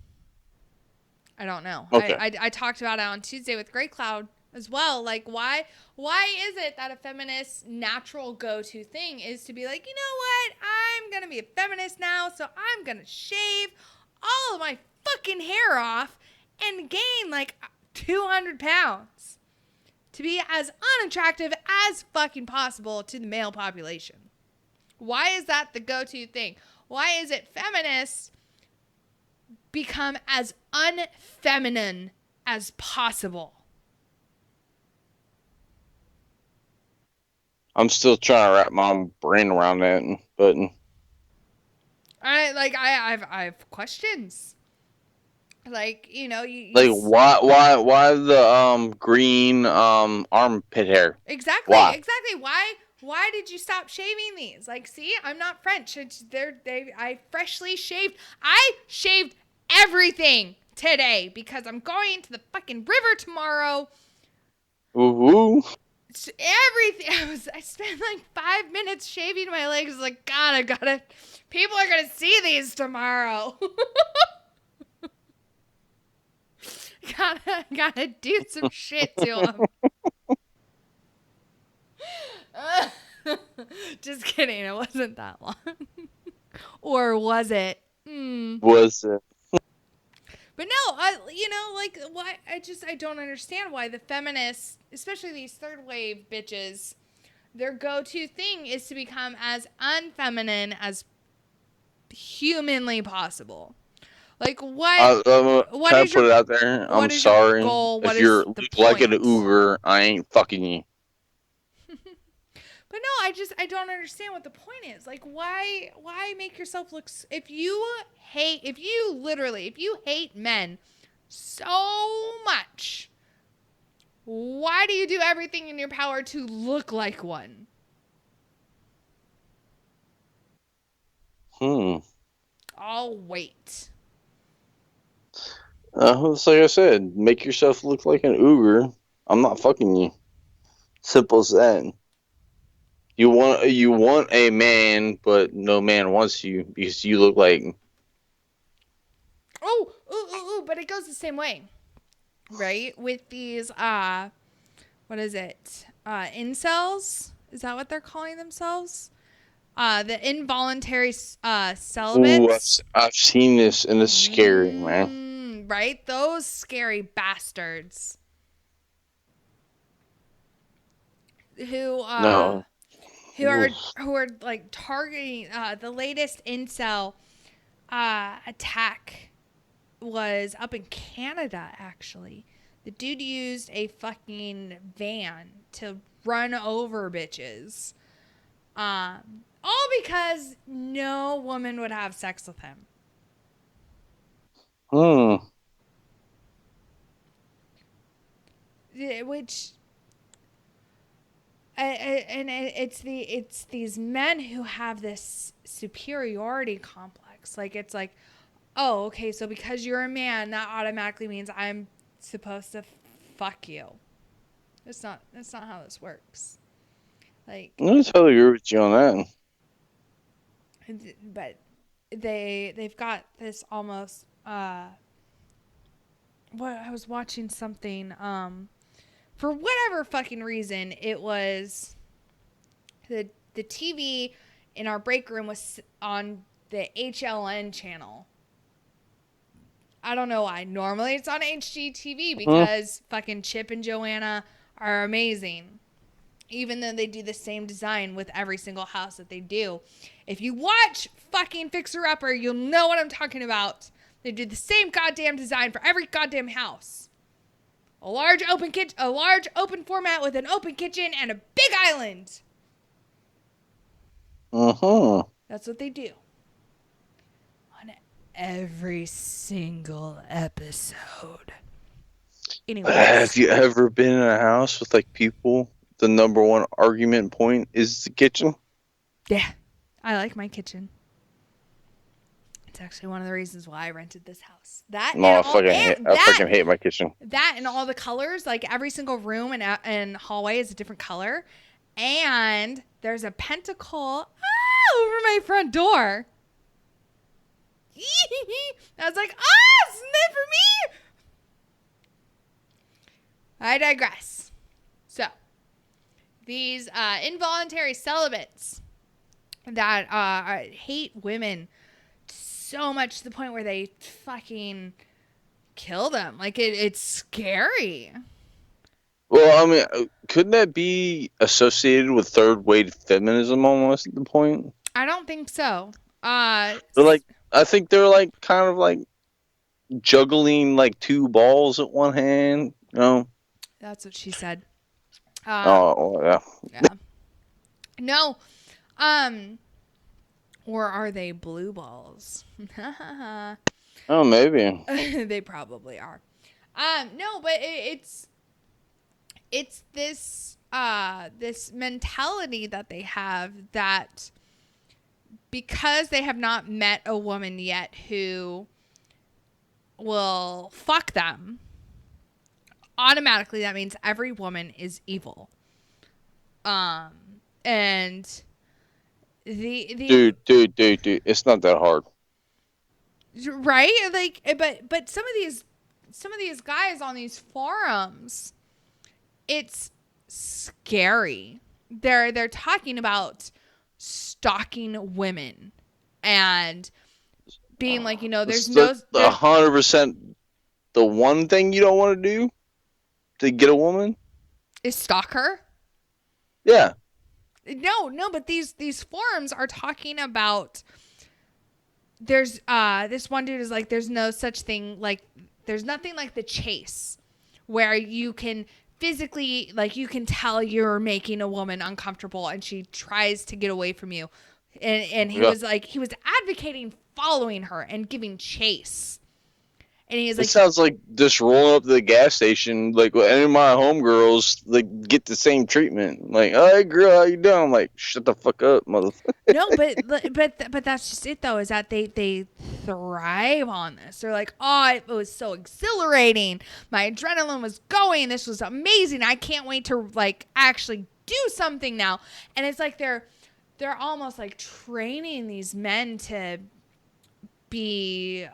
I don't know. Okay. I talked about it on Tuesday with Grey Cloud as well. Like, why is it that a feminist natural go-to thing is to be like, you know what? I'm going to be a feminist now, so I'm going to shave all of my fucking hair off and gain like 200 pounds to be as unattractive as fucking possible to the male population. Why is that the go-to thing? Why is it feminists become as unfeminine as possible? I'm still trying to wrap my brain around that, but I have questions. Like, you like why the green armpit hair? Exactly. Why? Exactly. Why did you stop shaving these? Like, see, I'm not French. I freshly shaved. I shaved everything today because I'm going to the fucking river tomorrow. Ooh. Everything. I spent like 5 minutes shaving my legs. Like, God, I gotta. People are gonna see these tomorrow. gotta do some shit to them. Just kidding. It wasn't that long. Or was it? Was it? But no, why? I don't understand why the feminists, especially these third wave bitches, their go-to thing is to become as unfeminine as humanly possible. Like, what? What Can I is put your? it out there? What I'm is your sorry. goal? What If is you're the like an point? ogre, I ain't fucking you. But no, I don't understand what the point is. Like, why make yourself look? If you hate men so much, why do you do everything in your power to look like one? I'll wait. It's like I said, make yourself look like an ogre. I'm not fucking you. Simple as that. You want a man, but no man wants you because you look like. But it goes the same way, right? With these, what is it? Incels? Is that what they're calling themselves? The involuntary celibates. Ooh, I've seen this and it's scary, man. Right? Those scary bastards. Who No. who are like targeting the latest incel attack was up in Canada, actually. The dude used a fucking van to run over bitches. All because no woman would have sex with him. Which and it's these men who have this superiority complex. Like, it's like, oh, okay, so because you're a man, that automatically means I'm supposed to fuck you. That's not how this works. Like, I totally agree with you on that. but they've got this almost what I was watching something for whatever fucking reason, it was the TV in our break room was on the HLN channel. I don't know why. Normally it's on HGTV because fucking Chip and Joanna are amazing. Even though they do the same design with every single house that they do. If you watch fucking Fixer Upper, you'll know what I'm talking about. They do the same goddamn design for every goddamn house. A large open format with an open kitchen and a big island. That's what they do. On every single episode. Anyways. Have you ever been in a house with like people? The number one argument point is the kitchen. Yeah, I like my kitchen. It's actually one of the reasons why I rented this house. I fucking hate my kitchen. That and all the colors, like every single room and hallway is a different color. And there's a pentacle over my front door. I was like, isn't that for me? I digress. So, these involuntary celibates that hate women so much to the point where they fucking kill them. Like, it's scary. Well, I mean, couldn't that be associated with third wave feminism almost at the point? I don't think so. I think they're like kind of like juggling like two balls at one hand, you know? That's what she said. Yeah. No. Or are they blue balls? Oh, maybe. They probably are. No, but it's this this mentality that they have that because they have not met a woman yet who will fuck them, automatically that means every woman is evil. And the dude, it's not that hard, right? Like, but some of these guys on these forums, it's scary. They're talking about stalking women and being like, there's 100% the one thing you don't want to do to get a woman is stalk her. Yeah. No, but these forums are talking about there's this one dude is like there's no such thing, like there's nothing like the chase where you can physically, like, you can tell you're making a woman uncomfortable and she tries to get away from you. And he was like, he was advocating following her and giving chase. And he was like, it sounds like just rolling up to the gas station, like any of my homegirls, like get the same treatment. Like, oh, hey girl, how you doing? I'm like, shut the fuck up, motherfucker. No, but that's just it though, is that they thrive on this. They're like, oh, it was so exhilarating. My adrenaline was going. This was amazing. I can't wait to like actually do something now. And it's like they're almost like training these men to be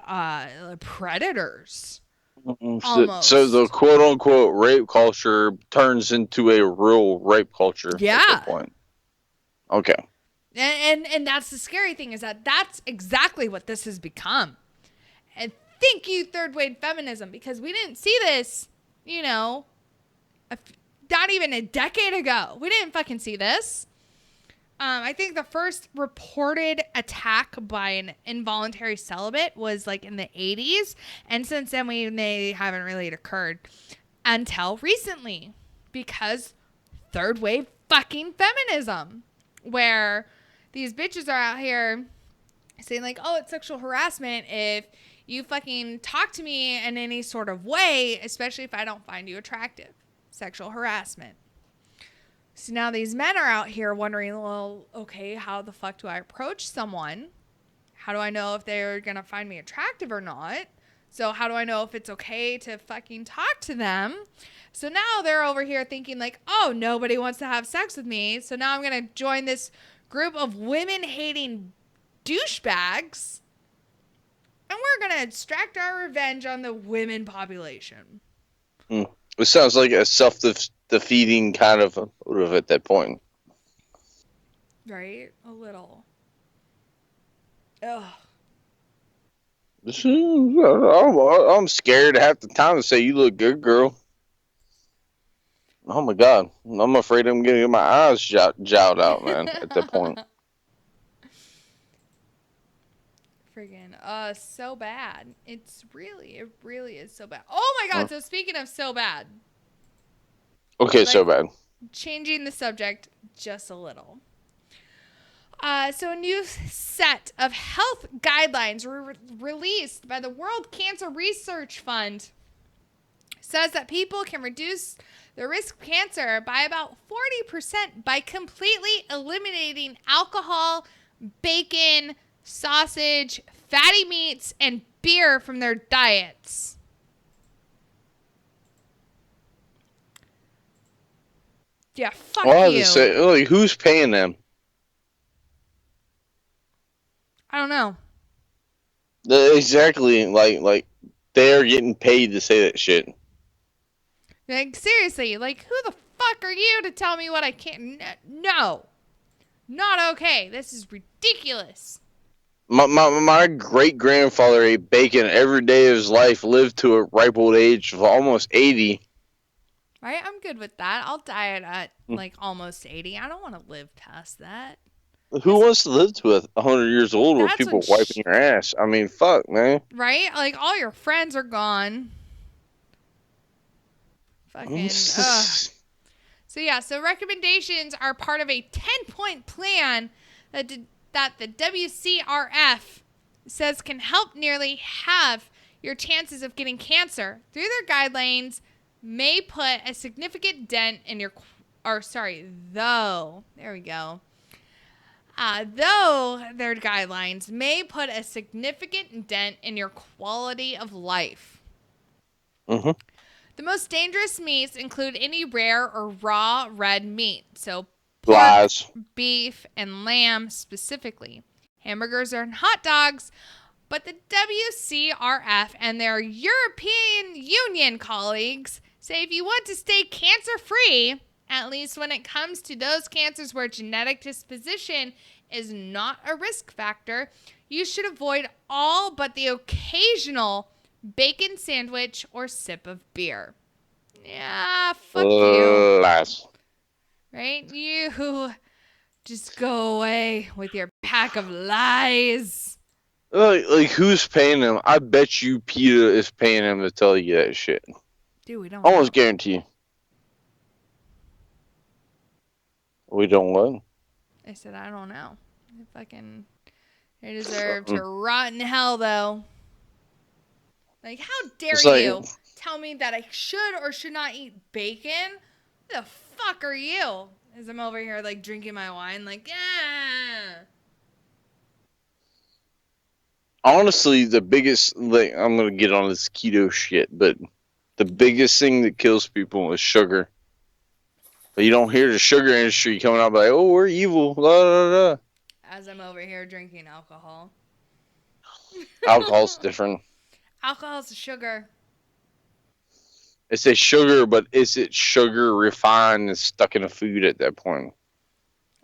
predators. So the quote unquote rape culture turns into a real rape culture. Yeah. At that point. Okay. And that's the scary thing, is that that's exactly what this has become. And thank you, third wave feminism, because we didn't see this, not even a decade ago. We didn't fucking see this. I think the first reported attack by an involuntary celibate was like in the 80s. And since then, they haven't really occurred until recently, because third wave fucking feminism, where these bitches are out here saying like, oh, it's sexual harassment if you fucking talk to me in any sort of way, especially if I don't find you attractive. Sexual harassment. So now these men are out here wondering, well, okay, how the fuck do I approach someone? How do I know if they're going to find me attractive or not? So how do I know if it's okay to fucking talk to them? So now they're over here thinking like, oh, nobody wants to have sex with me. So now I'm going to join this group of women-hating douchebags. And we're going to extract our revenge on the women population. It sounds like a self-defeating kind of motive at that point. Right? A little. Ugh. I'm scared half the time to say you look good, girl. Oh my god, I'm afraid I'm gonna get my eyes jowled out, man. At that point, Friggin' so bad. It really is so bad. Oh my god, so speaking of so bad. okay, so bad. Changing the subject just a little. So a new set of health guidelines were released by the World Cancer Research Fund. Says that people can reduce the risk of cancer by about 40% by completely eliminating alcohol, bacon, sausage, fatty meats, and beer from their diets. Yeah, fuck Well, I have you. to say, like, who's paying them? I don't know. Exactly, like they're getting paid to say that shit. Like, seriously, like, who the fuck are you to tell me what I can't? No. Not okay. This is ridiculous. My great grandfather ate bacon every day of his life, lived to a ripe old age of almost 80. Right? I'm good with that. I'll die at, like, almost 80. I don't want to live past that. Who wants to live to 100 years old where That's people when wiping your ass? I mean, fuck, man. Right? Like, all your friends are gone. Fucking, ugh. So, yeah, so recommendations are part of a 10-point plan that the WCRF says can help nearly halve your chances of getting cancer. Through their guidelines, may put a significant dent in your, though their guidelines may put a significant dent in your quality of life. Mm-hmm. The most dangerous meats include any rare or raw red meat, so pork, Lies. beef, and lamb specifically. Hamburgers and hot dogs, but the WCRF and their European Union colleagues say if you want to stay cancer-free, at least when it comes to those cancers where genetic disposition is not a risk factor, you should avoid all but the occasional bacon sandwich or sip of beer. Yeah, fuck you. Lies. Right? You just go away with your pack of lies. Like who's paying them? I bet you PETA is paying them to tell you that shit. Dude, we don't Almost know. guarantee you. We don't what? I said, I don't know. They deserve to rot in hell, though. Like, how dare you tell me that I should or should not eat bacon? Who the fuck are you? As I'm over here, like, drinking my wine, like, yeah. Honestly, the biggest, like, I'm going to get on this keto shit, but the biggest thing that kills people is sugar. But you don't hear the sugar industry coming out like, oh, we're evil, blah, blah, blah. As I'm over here drinking alcohol. Alcohol's different. Alcohol's sugar. It's a sugar, but is it sugar refined and stuck in a food at that point?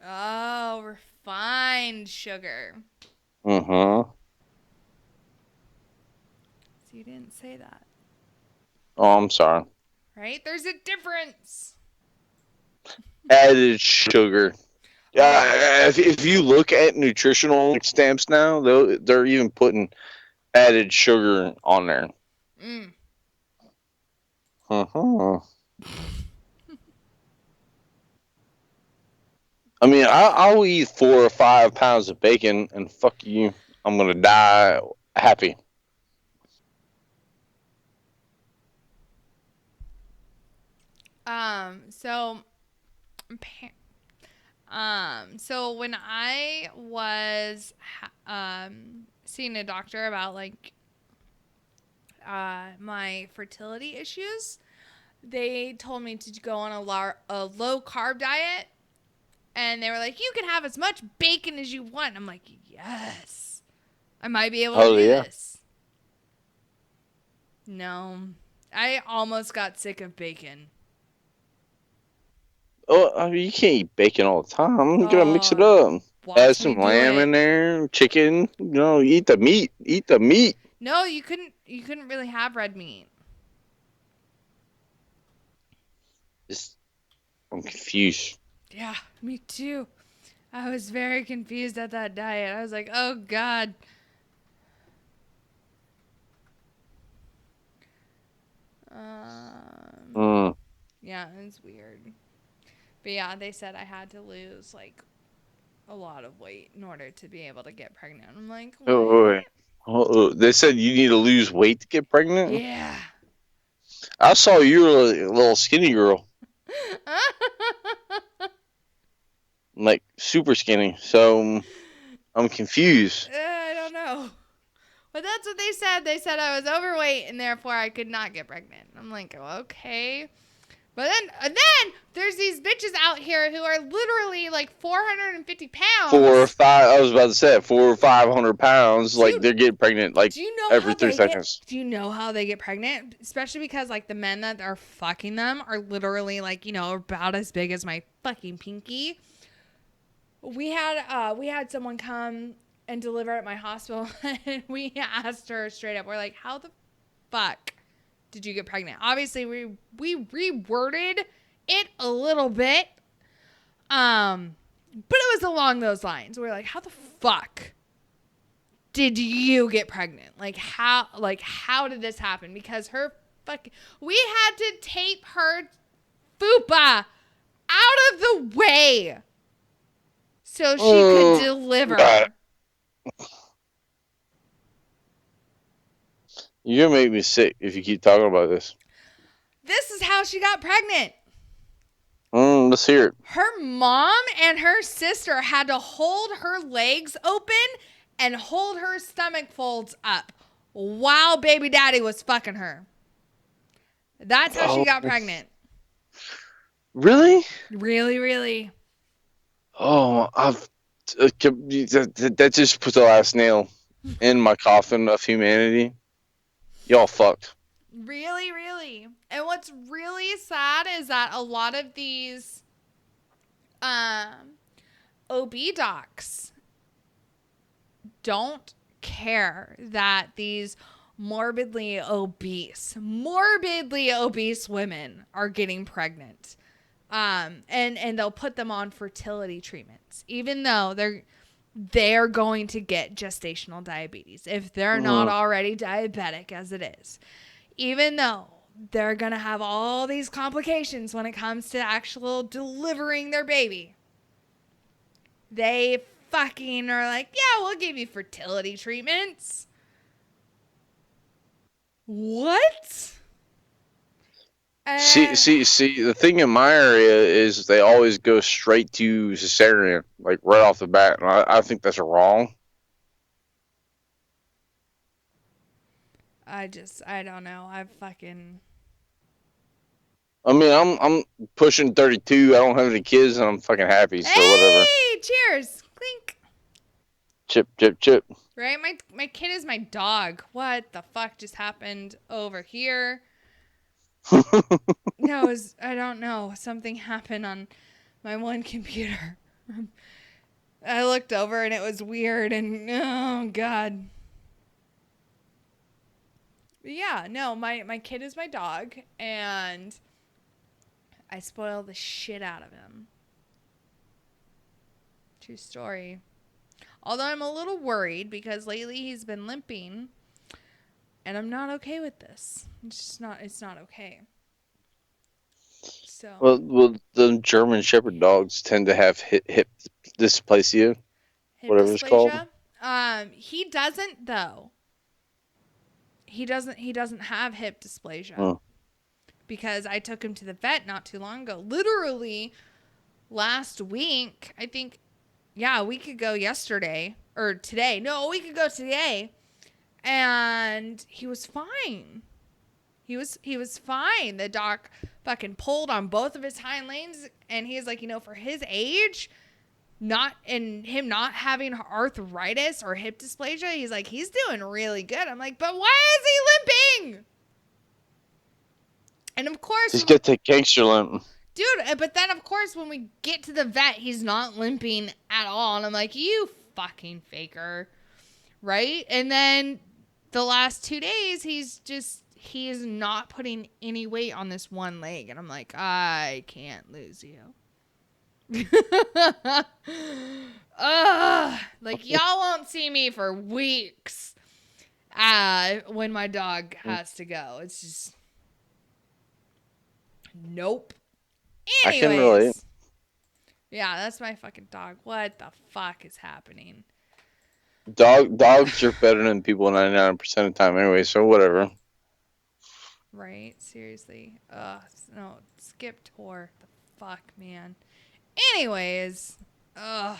Oh, refined sugar. Mm-hmm. So you didn't say that. Oh, I'm sorry. Right? There's a difference. Added sugar. Yeah, if you look at nutritional stamps now, they're even putting added sugar on there. Uh-huh. I mean, I'll eat 4 or 5 pounds of bacon, and fuck you, I'm gonna die happy. So when I was seeing a doctor about like my fertility issues, they told me to go on a low carb diet, and they were like, you can have as much bacon as you want. I'm like, yes, I might be able to do this. No, I almost got sick of bacon. Oh, I mean, you can't eat bacon all the time. You gotta mix it up. Watch Add me some do lamb it. in there, chicken. You know, eat the meat. Eat the meat. No, you couldn't really have red meat. I'm confused. Yeah, me too. I was very confused at that diet. I was like, oh God. Yeah, it's weird. But yeah, they said I had to lose like a lot of weight in order to be able to get pregnant. I'm like, what? Oh, wait. They said you need to lose weight to get pregnant? Yeah. I saw you were a little skinny girl. Like, super skinny. So, I'm confused. I don't know. But that's what they said. They said I was overweight and therefore I could not get pregnant. I'm like, okay. But then there's these bitches out here who are literally like 450 pounds. 4 or 5, I was about to say, 400 or 500 pounds. Like, they're getting pregnant, like, every 3 seconds. Do you know how they get pregnant? Especially because, like, the men that are fucking them are literally, like, you know, about as big as my fucking pinky. We had someone come and deliver at my hospital, and we asked her straight up. We're like, how the fuck did you get pregnant? Obviously, we reworded it a little bit, but it was along those lines. We're like, how the fuck did you get pregnant? Like, how did this happen? Because we had to tape her fupa out of the way so she could deliver. You're gonna make me sick if you keep talking about this. This is how she got pregnant. Let's hear it. Her mom and her sister had to hold her legs open and hold her stomach folds up while baby daddy was fucking her. That's how she got pregnant. Really? Really, really. Oh, that just put the last nail in my coffin of humanity. Y'all fucked. Really, really. And what's really sad is that a lot of these OB docs don't care that these morbidly obese women are getting pregnant. And they'll put them on fertility treatments, even though they're going to get gestational diabetes if they're not already diabetic as it is. Even though they're going to have all these complications when it comes to actual delivering their baby. They fucking are like, yeah, we'll give you fertility treatments. What? See, the thing in my area is they always go straight to cesarean, like right off the bat. And I think that's wrong. I don't know. I mean, I'm pushing 32. I don't have any kids, and I'm fucking happy. So whatever. Hey, cheers! Clink. Chip, chip, chip. Right, my kid is my dog. What the fuck just happened over here? No, I don't know. Something happened on my one computer. I looked over and it was weird, and oh god. Yeah, no, my kid is my dog, and I spoil the shit out of him. True story. Although I'm a little worried because lately he's been limping, and I'm not okay with this. It's not okay. So. Well, the German Shepherd dogs tend to have hip dysplasia, whatever it's called. He doesn't though. He doesn't have hip dysplasia. Because I took him to the vet not too long ago. Literally last week, I think, yeah, a week ago yesterday, or today. No, a week ago today. And he was fine. He was fine. The doc fucking pulled on both of his hind legs, and he's like, for his age, him not having arthritis or hip dysplasia, he's like, he's doing really good. I'm like, but why is he limping? And of course, He's got that gangster limp. dude, but then of course when we get to the vet, he's not limping at all. And I'm like, you fucking faker. Right? And then the last 2 days, he is not putting any weight on this one leg. And I'm like, I can't lose you. Like, y'all won't see me for weeks when my dog has to go. It's just, nope. Anyways, I can relate. Yeah, that's my fucking dog. What the fuck is happening? Dogs are better than people 99% of the time anyway, so whatever. Right? Seriously. No, skip tour. The fuck, man. Anyways, gotta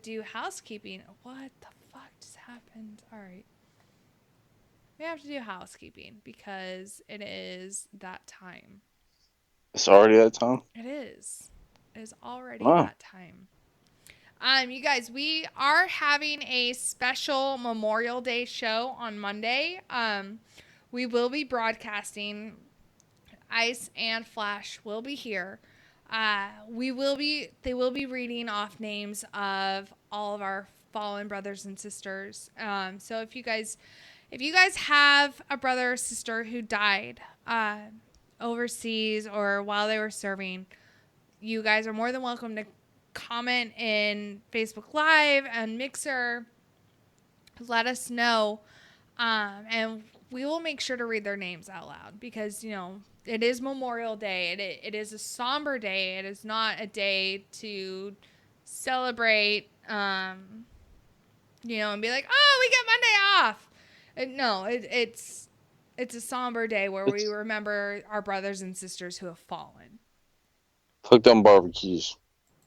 do housekeeping. What the fuck just happened? All right. We have to do housekeeping because it is that time. It's already that time? It is. It is already Wow. that time. You guys, we are having a special Memorial Day show on Monday. We will be broadcasting. Ice and Flash will be here. They will be reading off names of all of our fallen brothers and sisters. So if you guys have a brother or sister who died overseas or while they were serving, you guys are more than welcome to comment in Facebook Live and Mixer. Let us know, and we will make sure to read their names out loud because, it is Memorial Day. It is a somber day. It is not a day to celebrate, and be like, oh, we get Monday off. No, it's a somber day where we remember our brothers and sisters who have fallen. Fuck them barbecues.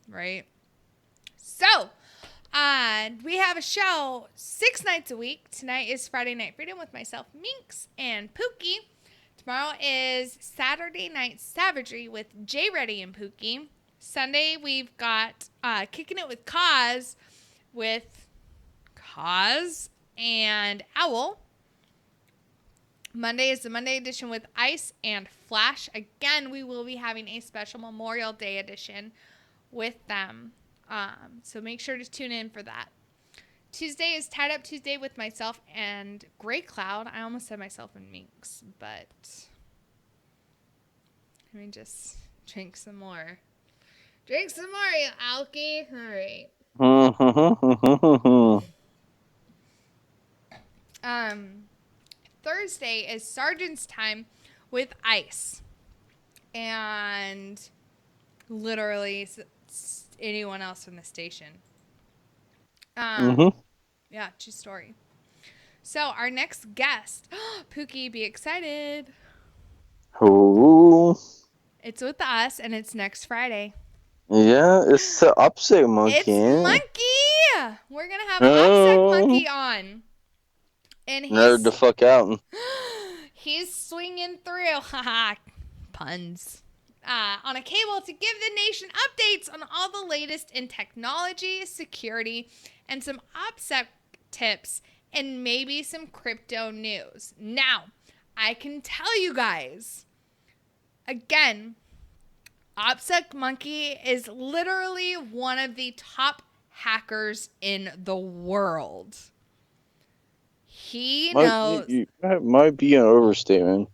Right? So, we have a show 6 nights a week. Tonight is Friday Night Freedom with myself, Minx, and Pookie. Tomorrow is Saturday Night Savagery with Jay Reddy and Pookie. Sunday, we've got Kicking It with Kaz and Owl. Monday is the Monday edition with Ice and Flash. Again, we will be having a special Memorial Day edition with them. So make sure to tune in for that. Tuesday is Tied Up Tuesday with myself and Gray Cloud. I almost said myself and Minx, but let me just drink some more. Drink some more, you alky. All right. Thursday is Sergeant's Time with Ice. And literally anyone else from the station. Yeah, true story. So our next guest, Pookie, be excited. Ooh. It's with us, and it's next Friday. Yeah, it's the Upset Monkey. It's Monkey. We're gonna have Upset Monkey on, and nerd the fuck out. He's swinging through. Haha, puns. On a cable to give the nation updates on all the latest in technology, security, and some OPSEC tips, and maybe some crypto news. Now, I can tell you guys, again, OPSEC Monkey is literally one of the top hackers in the world. He knows. That might be an overstatement.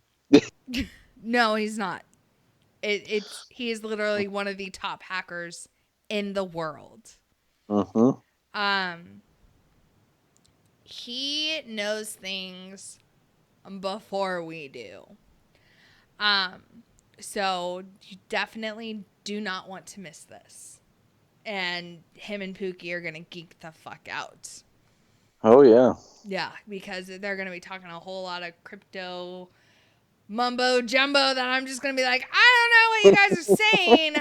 No, he's not. He is literally one of the top hackers in the world. He knows things before we do. So you definitely do not want to miss this. And him and Pookie are going to geek the fuck out. Oh, yeah. Yeah, because they're going to be talking a whole lot of crypto mumbo jumbo that I'm just going to be like, I don't know what you guys are saying.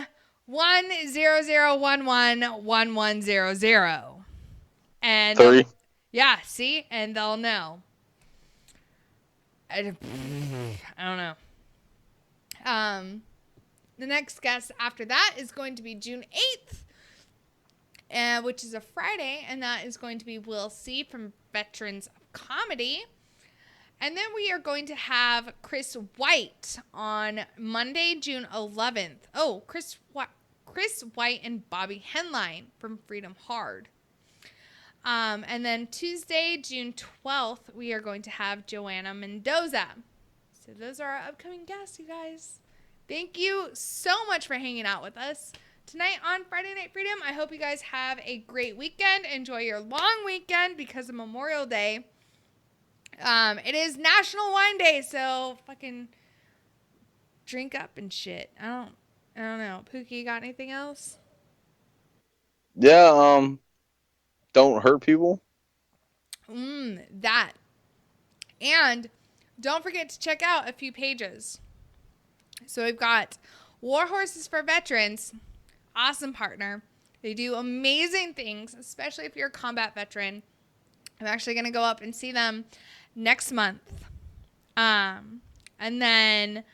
100111100. And 3. Yeah, see? And they'll know. I don't know. The next guest after that is going to be June 8th, which is a Friday, and that is going to be Will C. from Veterans of Comedy. And then we are going to have Chris White on Monday, June 11th. Oh, Chris White and Bobby Henline from Freedom Hard. And then Tuesday, June 12th, we are going to have Joanna Mendoza. So those are our upcoming guests, you guys. Thank you so much for hanging out with us tonight on Friday Night Freedom. I hope you guys have a great weekend. Enjoy your long weekend because of Memorial Day. It is National Wine Day, so fucking drink up and shit. I don't know. Pookie, you got anything else? Yeah, don't hurt people. That. And don't forget to check out a few pages. So we've got War Horses for Veterans. Awesome partner. They do amazing things, especially if you're a combat veteran. I'm actually going to go up and see them next month. And then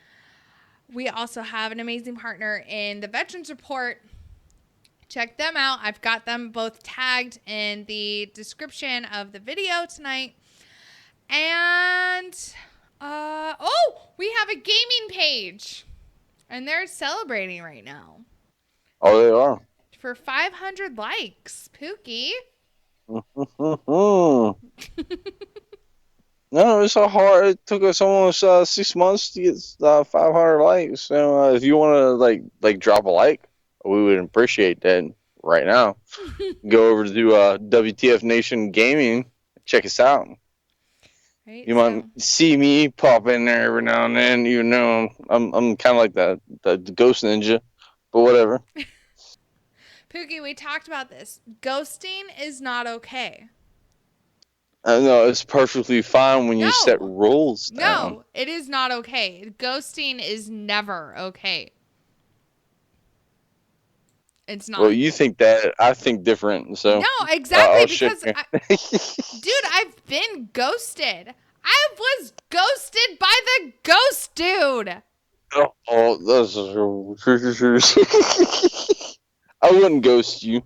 we also have an amazing partner in the Veterans Report. Check them out. I've got them both tagged in the description of the video tonight. And, we have a gaming page. And they're celebrating right now. Oh, they are. For 500 likes. Pookie. No, it's so hard. It took us almost 6 months to get 500 likes. So if you want to like drop a like, we would appreciate that right now. Go over to WTF Nation Gaming. Check us out. Right, you might see me pop in there every now and then. You know, I'm kind of like the ghost ninja, but whatever. Pookie, we talked about this. Ghosting is not okay. No, it's perfectly fine when you set rules down. No, it is not okay. Ghosting is never okay. It's not. Well, you think that. I think different. So no, exactly, because dude, I've been ghosted. I was ghosted by the ghost dude. Oh, that's I wouldn't ghost you.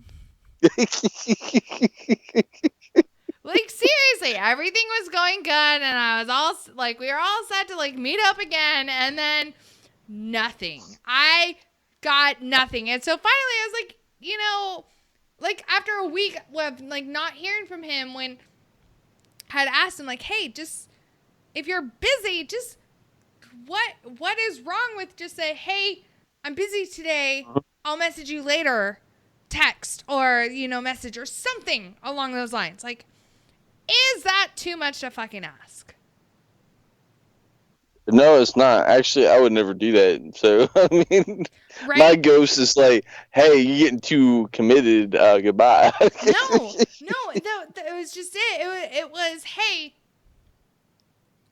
Like, seriously, everything was going good, and I was all like, we were all set to like meet up again, and then nothing. I got nothing, and so finally, I was like, you know, like after a week of like not hearing from him, when I had asked him like, hey, just if you're busy, just what is wrong with just say, hey, I'm busy today. I'll message you later, text or message or something along those lines, like. Is that too much to fucking ask? No, it's not. Actually, I would never do that. So, I mean, my ghost is like, hey, you're getting too committed. Goodbye. No, it was just it. It was, hey,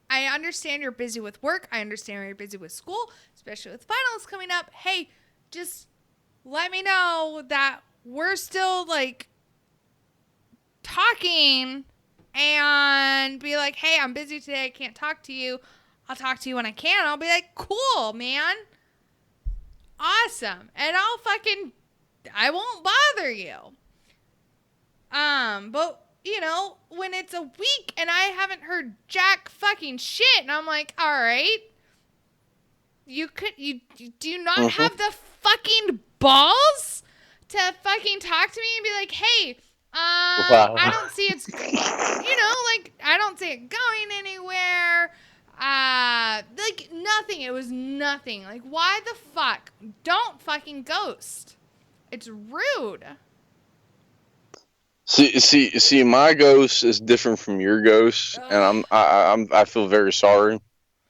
I understand you're busy with work. I understand you're busy with school, especially with finals coming up. Hey, just let me know that we're still, like, talking. And be like, hey, I'm busy today. I can't talk to you. I'll talk to you when I can. I'll be like, cool, man. Awesome. And I won't bother you. But, when it's a week and I haven't heard jack fucking shit, and I'm like, all right, you do not have the fucking balls to fucking talk to me and be like, hey, wow. I don't see it's, I don't see it going anywhere. Like nothing. It was nothing. Like, why the fuck? Don't fucking ghost. It's rude. See, my ghost is different from your ghost, and I feel very sorry.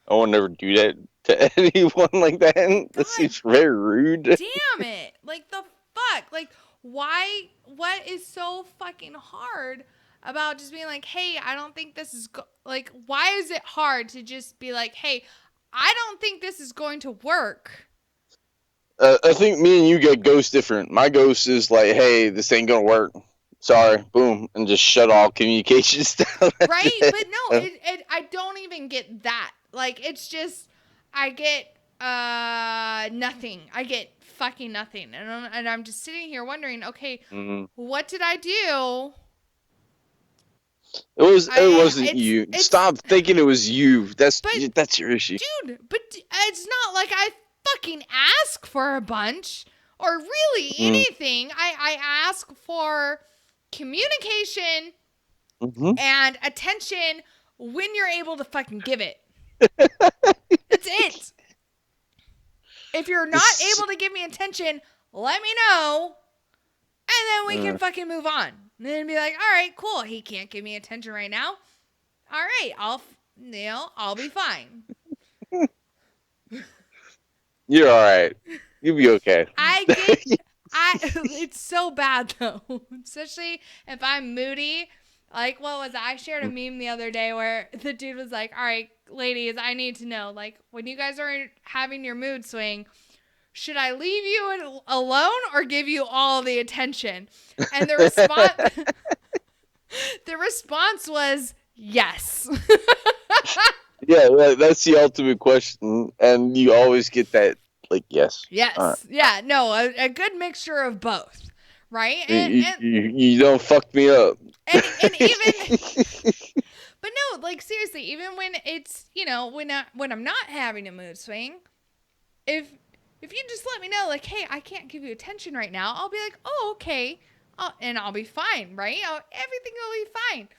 I will never do that to anyone like that. That seems very rude. Damn it! Like the fuck? Like why? What is so fucking hard about just being like, hey, I don't think this is like. Why is it hard to just be like, hey, I don't think this is going to work? I think me and you get ghost different. My ghost is like, hey, this ain't gonna work. Sorry, boom, and just shut all communications down. Right, but no, I don't even get that. Like, it's just, I get nothing. I get fucking nothing, and I'm just sitting here wondering, okay, what did I do It wasn't you. Stop thinking it was you. That's your issue. Dude, but it's not like I fucking ask for a bunch or really anything. I ask for communication and attention when you're able to fucking give it. That's it. If you're not able to give me attention, let me know, and then we can fucking move on. And then be like, all right, cool. He can't give me attention right now. All right, I'll be fine. You're all right. You'll be okay. It's so bad though, especially if I'm moody. Like, what was it? I shared a meme the other day where the dude was like, all right, ladies, I need to know, like, when you guys are having your mood swing, should I leave you alone or give you all the attention? And the response was yes. Yeah, that's the ultimate question. And you always get that, like, yes. Yes. Right. Yeah, no, a good mixture of both, right? You don't fuck me up. And even, but no, like seriously, even when it's, when I'm not having a mood swing, if you just let me know, like, hey, I can't give you attention right now, I'll be like, oh, okay, and I'll be fine, right? Everything will be fine.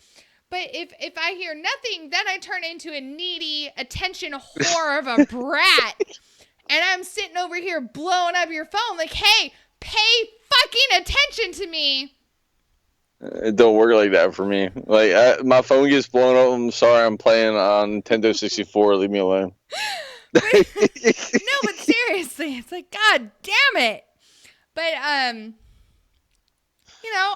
But if I hear nothing, then I turn into a needy attention whore of a brat, and I'm sitting over here blowing up your phone, like, hey, pay fucking attention to me. It don't work like that for me. Like, my phone gets blown up. I'm sorry, I'm playing on Nintendo 64. Leave me alone. No, but seriously, it's like, God damn it. But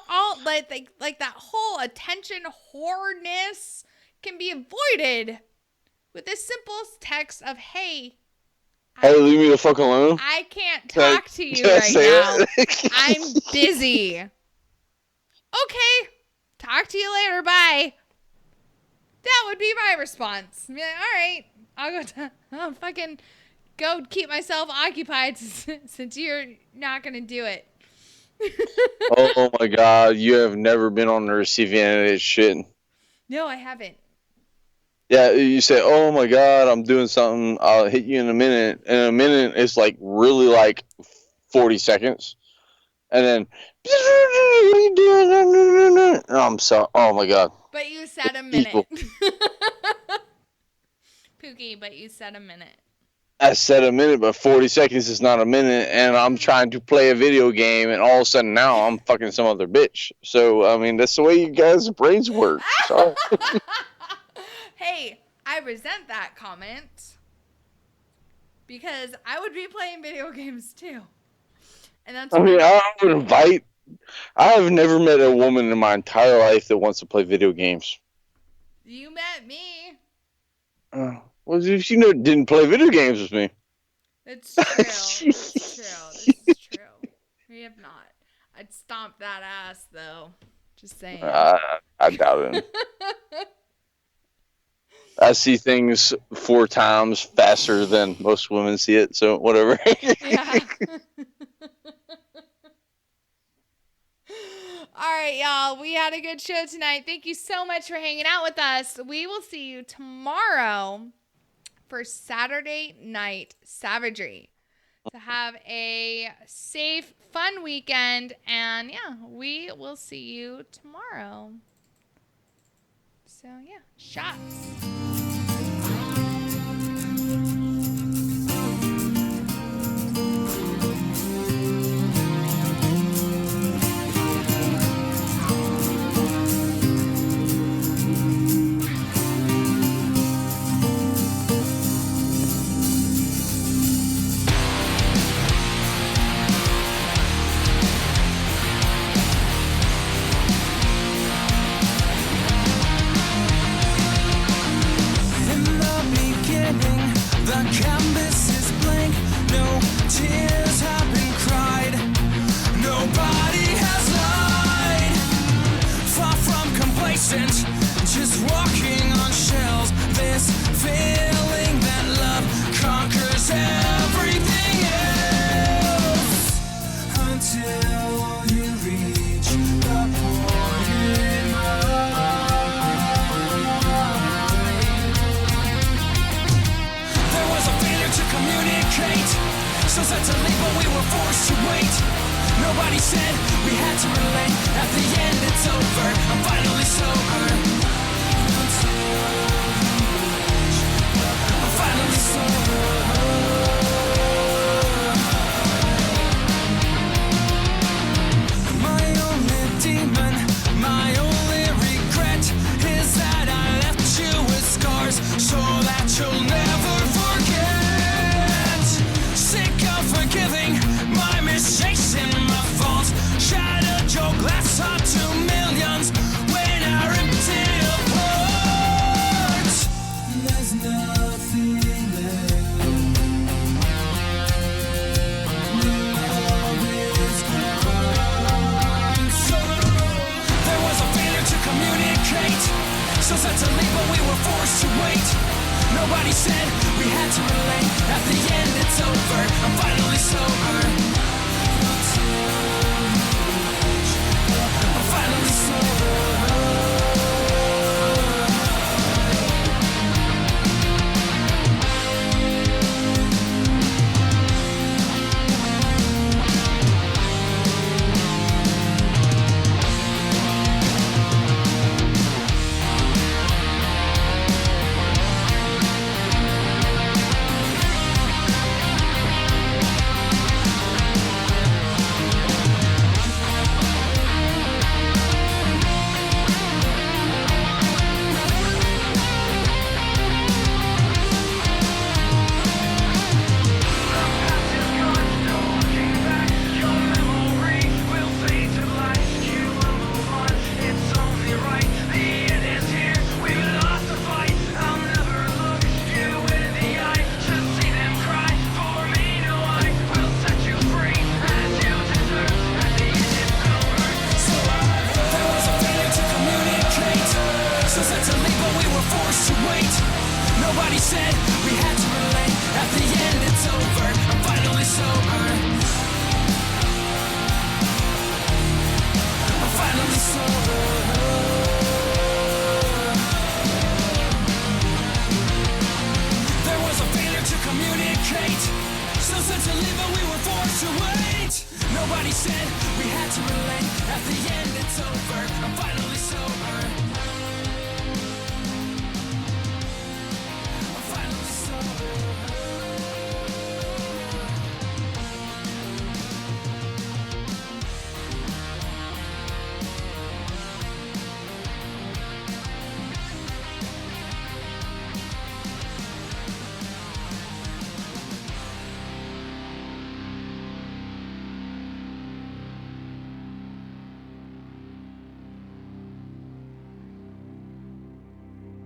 all like that whole attention whoreness can be avoided with this simple text of, hey, leave me the fuck alone. I can't talk to you right now. I'm busy. Okay, talk to you later, bye. That would be my response. Be like, all right, I'll fucking go keep myself occupied since you're not going to do it. Oh my God, you have never been on the receiving end of this shit. No, I haven't. Yeah, you say, oh my God, I'm doing something, I'll hit you in a minute. And a minute is like really like 40 seconds. And then, oh my God. But you said a minute. Pookie, but you said a minute. I said a minute, but 40 seconds is not a minute, and I'm trying to play a video game, and all of a sudden now I'm fucking some other bitch. So, I mean, that's the way you guys' brains work. Sorry. Hey, I resent that comment, because I would be playing video games too. And that's I would invite. I have never met a woman in my entire life that wants to play video games. You met me. Well, if you didn't play video games with me. It's true. It's true. This is true. We have not. I'd stomp that ass, though. Just saying. I doubt it. I see things 4 times faster than most women see it, so whatever. Yeah. All right, y'all. We had a good show tonight. Thank you so much for hanging out with us. We will see you tomorrow for Saturday Night Savagery. To have a safe, fun weekend. And yeah, we will see you tomorrow. So yeah, shots. Just walking on shells, this feeling that love conquers everything else, until you reach the point in mind communicate. So set to leave, but we were forced to wait. Nobody said we had to relate. At the end, it's over. I'm finally sober. I'm finally sober. My only demon, my only regret is that I left you with scars so that you'll never forget. Sick of forgiving my mistakes and my faults. Shattered your glass heart to millions when I ripped it apart. There's nothing left. Love is gone. So there was a failure to communicate. So set to leave, but we were forced to wait. Nobody said we had to relate. At the end, it's over. I'm finally sober. I'm finally sober. Nobody said we had to relate. At the end, it's over. I'm finally sober. I'm finally sober. There was a failure to communicate. So said to leave, but we were forced to wait. Nobody said we had to relate. At the end, it's over. I'm finally sober.